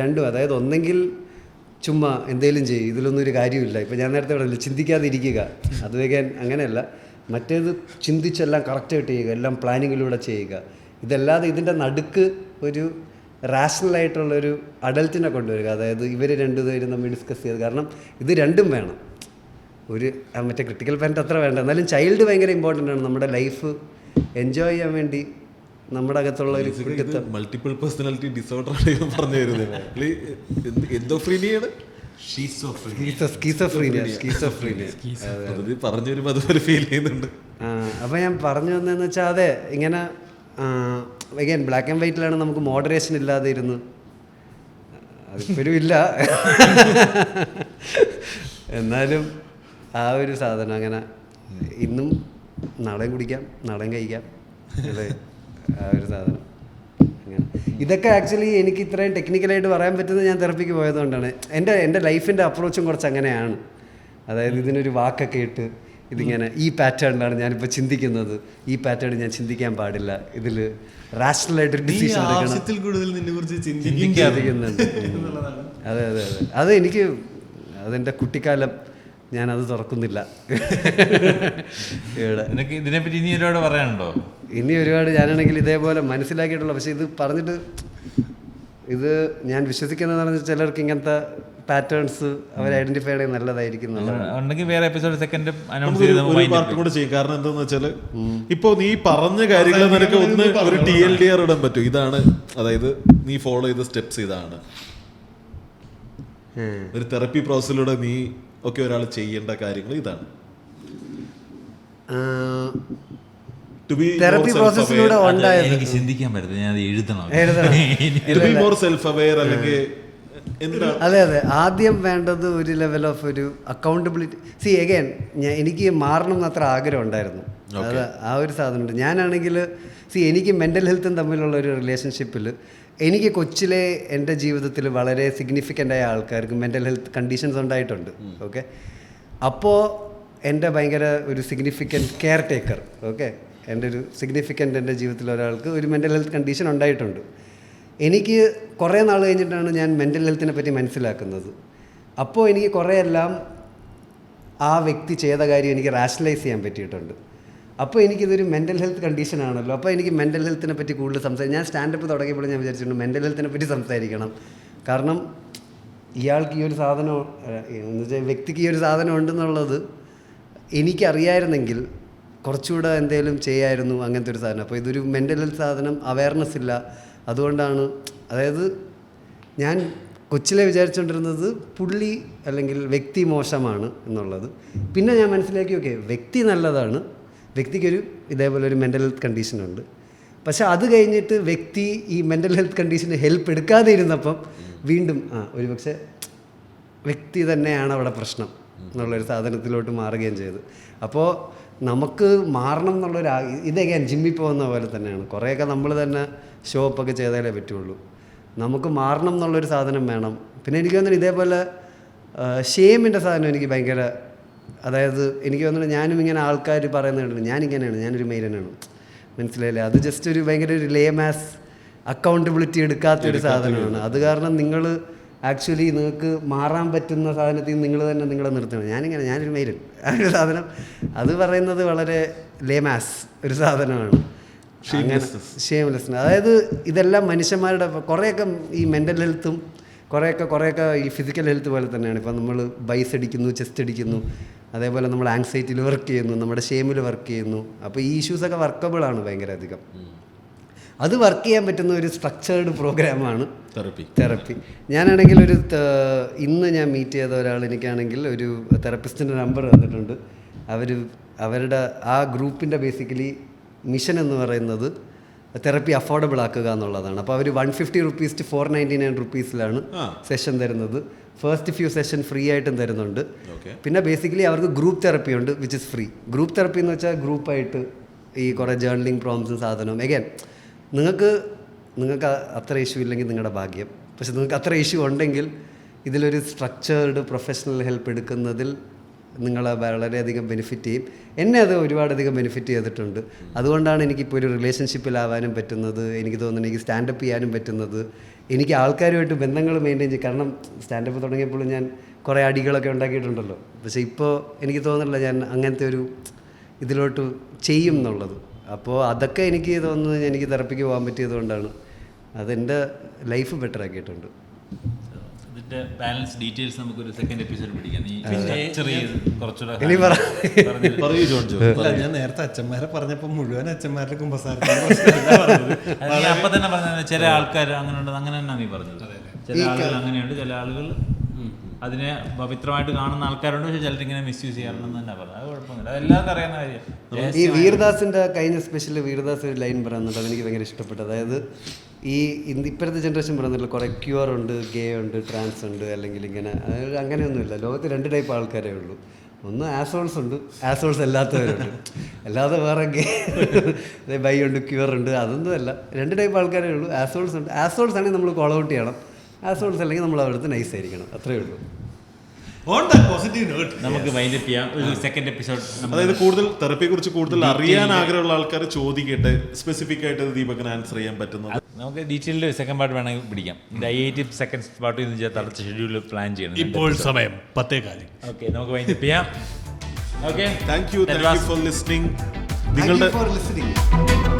രണ്ടും, അതായത് ഒന്നെങ്കിൽ ചുമ്മാ എന്തെങ്കിലും ചെയ്യും, ഇതിലൊന്നും ഒരു കാര്യമില്ല. ഇപ്പോൾ ഞാൻ നേരത്തെ പറഞ്ഞില്ല, ചിന്തിക്കാതിരിക്കുക, അത് വേഗം അങ്ങനെയല്ല. മറ്റേത് ചിന്തിച്ചെല്ലാം കറക്റ്റായിട്ട് ചെയ്യുക, എല്ലാം പ്ലാനിങ്ങിലൂടെ ചെയ്യുക. ഇതല്ലാതെ ഇതിൻ്റെ നടുക്ക് ഒരു റാഷണലായിട്ടുള്ളൊരു അഡൽറ്റിനെ കൊണ്ടുവരിക. അതായത് ഇവർ രണ്ടുപേരും നമ്മൾ ഡിസ്കസ് ചെയ്ത്, കാരണം ഇത് രണ്ടും വേണം. മറ്റേ ക്രിട്ടിക്കൽ പാരൻ്റ് അത്ര വേണ്ട, എന്നാലും ചൈൽഡ് ഭയങ്കര ഇമ്പോർട്ടൻ്റ് ആണ്. നമ്മുടെ ലൈഫ് എൻജോയ് ചെയ്യാൻ വേണ്ടി നമ്മുടെ അകത്തുള്ള ഒരു മൾട്ടിപ്പിൾ പേഴ്സണാലിറ്റി ഡിസോർഡർ പറഞ്ഞു തരുന്നത്. അപ്പോൾ ഞാൻ പറഞ്ഞു വന്നതെന്ന് വെച്ചാൽ, അതെ, ഇങ്ങനെ അഗൈൻ ബ്ലാക്ക് ആൻഡ് വൈറ്റിലാണ് നമുക്ക് മോഡറേഷൻ ഇല്ലാതെ ഇരുന്ന്, അതിപ്പോഴും ഇല്ല, എന്നാലും ആ ഒരു സാധനം അങ്ങനെ ഇന്നും നാളെയും കുടിക്കാം നാളെയും കഴിക്കാം അല്ലേ, ആ ഒരു സാധനം അങ്ങനെ. ഇതൊക്കെ ആക്ച്വലി എനിക്ക് ഇത്രയും ടെക്നിക്കലായിട്ട് പറയാൻ പറ്റുന്നത് ഞാൻ തെറപ്പിക്ക് പോയതുകൊണ്ടാണ്. എൻ്റെ ലൈഫിൻ്റെ അപ്രോച്ചും കുറച്ച് അങ്ങനെയാണ്. അതായത് ഇതിനൊരു വാക്കൊക്കെ ഇട്ട് ഇതിങ്ങനെ ഈ പാറ്റേണിലാണ് ഞാനിപ്പോൾ ചിന്തിക്കുന്നത്, ഈ പാറ്റേൺ ഞാൻ ചിന്തിക്കാൻ പാടില്ല, ഇതിൽ റാഷണലായിട്ടൊരു ഡിസിഷൻ ആവശ്യത്തിൽ കൂടുതൽ നിന്നെ കുറിച്ച് ചിന്തിക്കുന്നുണ്ട്. അതെ അതെ അതെ, അത് എനിക്ക് അതെൻ്റെ കുട്ടിക്കാലം ഞാനത് തുറക്കുന്നില്ല. ഇവിടെ നിനക്ക് ഇതിനെപ്പറ്റി ഇനി ഒരുപാട് പറയാനുണ്ടോ? ഇനി ഒരുപാട് ഞാനാണെങ്കിൽ ഇതേപോലെ മനസ്സിലാക്കിയിട്ടുള്ള, പക്ഷെ ഇത് പറഞ്ഞിട്ട് ഇത് ഞാൻ വിശ്വസിക്കുന്നതെന്ന് പറഞ്ഞാൽ ചിലർക്ക് ഇങ്ങനത്തെ പാറ്റേൺസ് അവർ ഐഡന്റിഫൈ ചെയ്യുന്നത് നല്ലതായിരിക്കും. ഉണ്ടെങ്കിൽ വേറെ എപ്പിസോഡ് സെക്കൻഡ് ഒരു പാർട്ടും കൂടെ ചെയ്യും. കാരണം എന്താന്ന് വെച്ചാല് ഇപ്പൊ നീ പറഞ്ഞ കാര്യങ്ങൾ നിനക്ക് ഒന്ന് ഒരു TLDR ഇടാൻ പറ്റും. ഇതാണ്, അതായത് നീ ഫോളോ ചെയ്ത സ്റ്റെപ്സ് ഇതാണ്, ഒരു തെറപ്പി പ്രോസസ്സിലൂടെ നീ ഒക്കെ ഒരാൾ ചെയ്യേണ്ട കാര്യങ്ങൾ ഇതാണ്. തെറപ്പി പ്രോസസ്സിലൂടെ ഉണ്ടായത് എനിക്ക് ചിന്തിക്കാൻ പറ്റില്ല, ഞാൻ എഴുതണം. അതെ അതെ, ആദ്യം വേണ്ടത് ഒരു ലെവൽ ഓഫ് ഒരു അക്കൗണ്ടബിലിറ്റി. സി അഗൈൻ എനിക്ക് മാറണം എന്ന് അത്ര ആഗ്രഹം ഉണ്ടായിരുന്നു. അത് ആ ഒരു സാധനമുണ്ട്. ഞാനാണെങ്കിൽ എനിക്ക് മെൻ്റൽ ഹെൽത്തും തമ്മിലുള്ള ഒരു റിലേഷൻഷിപ്പിൽ എനിക്ക് കൊച്ചിലെ എൻ്റെ ജീവിതത്തിൽ വളരെ സിഗ്നിഫിക്കൻ്റ് ആയ ആൾക്കാർക്ക് മെൻ്റൽ ഹെൽത്ത് കണ്ടീഷൻസ് ഉണ്ടായിട്ടുണ്ട്. ഓക്കെ, അപ്പോൾ എൻ്റെ ഭയങ്കര ഒരു സിഗ്നിഫിക്കൻറ്റ് കെയർ ടേക്കർ, ഓക്കെ, എൻ്റെ ഒരു സിഗ്നിഫിക്കൻ്റ് എൻ്റെ ജീവിതത്തിൽ ഒരാൾക്ക് ഒരു മെൻ്റൽ ഹെൽത്ത് കണ്ടീഷൻ ഉണ്ടായിട്ടുണ്ട്. എനിക്ക് കുറേ നാൾ കഴിഞ്ഞിട്ടാണ് ഞാൻ മെൻ്റൽ ഹെൽത്തിനെ പറ്റി മനസ്സിലാക്കുന്നത്. അപ്പോൾ എനിക്ക് കുറേ എല്ലാം ആ വ്യക്തി ചെയ്ത കാര്യം എനിക്ക് റാഷണലൈസ് ചെയ്യാൻ പറ്റിയിട്ടുണ്ട്. അപ്പോൾ എനിക്കിതൊരു മെൻ്റൽ ഹെൽത്ത് കണ്ടീഷനാണല്ലോ, അപ്പോൾ എനിക്ക് മെൻ്റൽ ഹെൽത്തിനെ പറ്റി കൂടുതൽ സംസാരിക്കും. ഞാൻ സ്റ്റാൻഡപ്പ് തുടങ്ങിയപ്പോൾ ഞാൻ വിചാരിച്ചിട്ടുണ്ട് മെൻ്റൽ ഹെൽത്തിനെ പറ്റി സംസാരിക്കണം. കാരണം ഇയാൾക്ക് ഈ ഒരു സാധനം എന്ന് വെച്ചാൽ വ്യക്തിക്ക് ഈ ഒരു സാധനം ഉണ്ടെന്നുള്ളത് എനിക്കറിയായിരുന്നെങ്കിൽ കുറച്ചുകൂടെ എന്തെങ്കിലും ചെയ്യായിരുന്നു അങ്ങനത്തെ ഒരു സാധനം. അപ്പോൾ ഇതൊരു മെൻ്റൽ ഹെൽത്ത് സാധനം, അവയർനെസ് ഇല്ല. അതുകൊണ്ടാണ്, അതായത് ഞാൻ കൊച്ചിലെ വിചാരിച്ചുകൊണ്ടിരുന്നത് പുള്ളി അല്ലെങ്കിൽ വ്യക്തി മോശമാണ് എന്നുള്ളത്. പിന്നെ ഞാൻ മനസ്സിലാക്കി ഓക്കെ വ്യക്തി നല്ലതാണ്, വ്യക്തിക്കൊരു ഇതേപോലെ ഒരു മെൻ്റൽ ഹെൽത്ത് കണ്ടീഷനുണ്ട്. പക്ഷെ അത് കഴിഞ്ഞിട്ട് വ്യക്തി ഈ മെൻ്റൽ ഹെൽത്ത് കണ്ടീഷന് ഹെൽപ്പ് എടുക്കാതെ ഇരുന്നപ്പം വീണ്ടും ഒരു പക്ഷേ വ്യക്തി തന്നെയാണ് അവിടെ പ്രശ്നം എന്നുള്ളൊരു സാധനത്തിലോട്ട് മാറുകയും ചെയ്തു. അപ്പോൾ നമുക്ക് മാറണം എന്നുള്ളൊരു ഇതൊക്കെ ജിമ്മിൽ പോകുന്ന പോലെ തന്നെയാണ്. കുറേയൊക്കെ നമ്മൾ തന്നെ ഷോ അപ്പൊക്കെ ചെയ്താലേ പറ്റുള്ളൂ. നമുക്ക് മാറണം എന്നുള്ളൊരു സാധനം വേണം. പിന്നെ എനിക്ക് തോന്നുന്നു ഇതേപോലെ ഷെയിമിൻ്റെ സാധനം എനിക്ക് ഭയങ്കര, അതായത് എനിക്ക് തോന്നുന്നു ഞാനും ഇങ്ങനെ ആൾക്കാർ പറയുന്നുണ്ട് ഞാനിങ്ങനെയാണ്, ഞാനൊരു മെയിലനാണ്, മനസ്സിലായില്ലേ? അത് ജസ്റ്റ് ഒരു ഭയങ്കര ഒരു ലേമാസ് അക്കൗണ്ടബിലിറ്റി എടുക്കാത്തൊരു സാധനമാണ്. അത് കാരണം നിങ്ങൾ ആക്ച്വലി നിങ്ങൾക്ക് മാറാൻ പറ്റുന്ന സാധനത്തിൽ നിങ്ങൾ തന്നെ നിങ്ങളെ നിർത്തണം. ഞാനൊരു മെയിലൻ, ആ ഒരു സാധനം അത് പറയുന്നത് വളരെ ലേമാസ് ഒരു സാധനമാണ്. ഷെയിംലെസ്നെസ്. അതായത് ഇതെല്ലാം മനുഷ്യന്മാരുടെ കുറേയൊക്കെ ഈ മെൻ്റൽ ഹെൽത്തും കുറേയൊക്കെ ഈ ഫിസിക്കൽ ഹെൽത്ത് പോലെ തന്നെയാണ്. ഇപ്പം നമ്മൾ ബൈസ് അടിക്കുന്നു, ചെസ്റ്റ് അടിക്കുന്നു, അതേപോലെ നമ്മൾ ആങ്സൈറ്റിയിൽ വർക്ക് ചെയ്യുന്നു, നമ്മുടെ ഷെയിമിൽ വർക്ക് ചെയ്യുന്നു. അപ്പോൾ ഈ ഇഷ്യൂസൊക്കെ വർക്കബിളാണ് ഭയങ്കര അധികം. അത് വർക്ക് ചെയ്യാൻ പറ്റുന്ന ഒരു സ്ട്രക്ചേർഡ് പ്രോഗ്രാമാണ് തെറപ്പി. ഞാനാണെങ്കിൽ ഇന്ന് ഞാൻ മീറ്റ് ചെയ്ത ഒരാൾ എനിക്കാണെങ്കിൽ ഒരു തെറപ്പിസ്റ്റിൻ്റെ നമ്പർ തന്നിട്ടുണ്ട്. അവരുടെ ആ ഗ്രൂപ്പിൻ്റെ ബേസിക്കലി മിഷൻ എന്ന് പറയുന്നത് തെറപ്പി അഫോർഡബിൾ ആക്കുക എന്നുള്ളതാണ്. അപ്പോൾ അവർ 150 rupees to 499 rupeesലാണ് സെഷൻ തരുന്നത്. ഫസ്റ്റ് ഫ്യൂ സെഷൻ ഫ്രീ ആയിട്ടും തരുന്നുണ്ട്. പിന്നെ ബേസിക്കലി അവർക്ക് ഗ്രൂപ്പ് തെറപ്പി ഉണ്ട് which is free. Group therapy എന്ന് വെച്ചാൽ ഗ്രൂപ്പായിട്ട് ഈ കുറേ ജേർണലിംഗ് പ്രോംസും സാധനവും. എഗൈൻ നിങ്ങൾക്ക് അത്ര ഇഷ്യൂ ഇല്ലെങ്കിൽ നിങ്ങളുടെ ഭാഗ്യം. പക്ഷെ നിങ്ങൾക്ക് അത്ര ഇഷ്യൂ ഉണ്ടെങ്കിൽ ഇതിലൊരു സ്ട്രക്ചേർഡ് പ്രൊഫഷണൽ ഹെൽപ്പ് എടുക്കുന്നതിൽ നിങ്ങളെ വളരെയധികം ബെനിഫിറ്റ് ചെയ്യും. എന്നെ അത് ഒരുപാടധികം ബെനിഫിറ്റ് ചെയ്തിട്ടുണ്ട്. അതുകൊണ്ടാണ് എനിക്കിപ്പോൾ ഒരു റിലേഷൻഷിപ്പിലാവാനും പറ്റുന്നത്. എനിക്ക് തോന്നുന്നു എനിക്ക് സ്റ്റാൻഡപ്പ് ചെയ്യാനും പറ്റുന്നത്. എനിക്ക് ആൾക്കാരുമായിട്ട് ബന്ധങ്ങൾ മെയിൻറ്റെയിൻ ചെയ്യും. കാരണം സ്റ്റാൻഡപ്പ് തുടങ്ങിയപ്പോൾ ഞാൻ കുറേ അടികളൊക്കെ ഉണ്ടാക്കിയിട്ടുണ്ടല്ലോ. പക്ഷേ ഇപ്പോൾ എനിക്ക് തോന്നുന്നില്ല ഞാൻ അങ്ങനത്തെ ഒരു ഇതിലോട്ട് ചെയ്യും എന്നുള്ളത്. അപ്പോൾ അതൊക്കെ എനിക്ക് തോന്നുന്നത് എനിക്ക് തെറപ്പിക്ക് പോകാൻ പറ്റിയത് കൊണ്ടാണ്. അതെൻ്റെ ലൈഫ് ബെറ്റർ ആക്കിയിട്ടുണ്ട്. ഇതിന്റെ ബാലൻസ് ഡീറ്റെയിൽസ് നമുക്കൊരു സെക്കൻഡ് എപ്പിസോഡ് പിടിക്കാം. ഞാൻ നേരത്തെ അച്ഛന്മാരെ പറഞ്ഞപ്പോൾ മുഴുവൻ അച്ഛന്മാരുടെ അപ്പൊ തന്നെ പറഞ്ഞത് ചില ആൾക്കാർ അങ്ങനെ ഉണ്ട്, അങ്ങനെ തന്നെ നീ പറഞ്ഞത്. ചില ആളുകൾ അങ്ങനെയുണ്ട്, ചില ആളുകൾ അതിനെ പവിത്രമായിട്ട് കാണുന്ന ആൾക്കാരുണ്ട്, പക്ഷേ ചിലരിങ്ങനെ മിസ്യൂസ് ചെയ്യാറുണ്ടെന്ന് തന്നെ പറഞ്ഞു. അത് കുഴപ്പമൊന്നുമില്ല, അതെല്ലാവർക്കും അറിയാവുന്ന കാര്യം. ഈ വീർദാസിന്റെ കഴിഞ്ഞ സ്പെഷ്യൽ വീർദാസ് ഒരു ലൈൻ പറയുന്നുണ്ട്, അതെനിക്ക് ഭയങ്കര ഇഷ്ടപ്പെട്ടു. അതായത് ഈ ഇപ്പോഴത്തെ ജനറേഷൻ പറയുന്നില്ല, കുറേ ക്യൂർ ഉണ്ട്, ഗേ ഉണ്ട്, ട്രാൻസ് ഉണ്ട്, അല്ലെങ്കിൽ ഇങ്ങനെ അങ്ങനെയൊന്നുമില്ല. ലോകത്ത് 2 ടൈപ്പ് ആൾക്കാരേ ഉള്ളൂ. ഒന്ന് ആസോൾസ് ഉണ്ട്, ആസോൾസ് അല്ലാത്തവരുണ്ട്. അല്ലാതെ വേറെ ഗേ ബൈ ഉണ്ട്, ക്യൂർ ഉണ്ട്, അതൊന്നും അല്ല. 2 ടൈപ്പ് ആൾക്കാരേ ഉള്ളൂ. ആസോൾസ് ഉണ്ട്. ആസോൾസ് ആണെങ്കിൽ നമ്മൾ കോൾ ഔട്ട് ചെയ്യണം, ആസോൾസ് അല്ലെങ്കിൽ നമ്മൾ അവരുടെ നൈസ് ആയിരിക്കണം, അത്രേ ഉള്ളൂ. നമുക്ക് വൈൻഡ് അപ്പ് ചെയ്യാം. ഒരു സെക്കൻഡ് എപ്പിസോഡ്. അതായത് കൂടുതൽ തെറപ്പിയെ കുറിച്ച് കൂടുതൽ അറിയാൻ ആഗ്രഹമുള്ള ആൾക്കാർ ചോദിക്കട്ടെ, സ്പെസിഫിക് ആയിട്ട് ദീപകിന് ആൻസർ ചെയ്യാൻ പറ്റുന്നത്. നമുക്ക് ഡീറ്റെയിൽഡ് സെക്കൻഡ് പാർട്ട് വേണമെങ്കിൽ പിടിക്കാം. 80 സെക്കൻഡ് പാർട്ട് തടച്ച ഷെഡ്യൂൾ പ്ലാൻ ചെയ്യണം. ഇപ്പോൾ സമയം 10:15. ഓക്കെ, നമുക്ക് വൈൻഡ് അപ്പ് ചെയ്യാം. Okay, thank you for listening. Thank you for listening.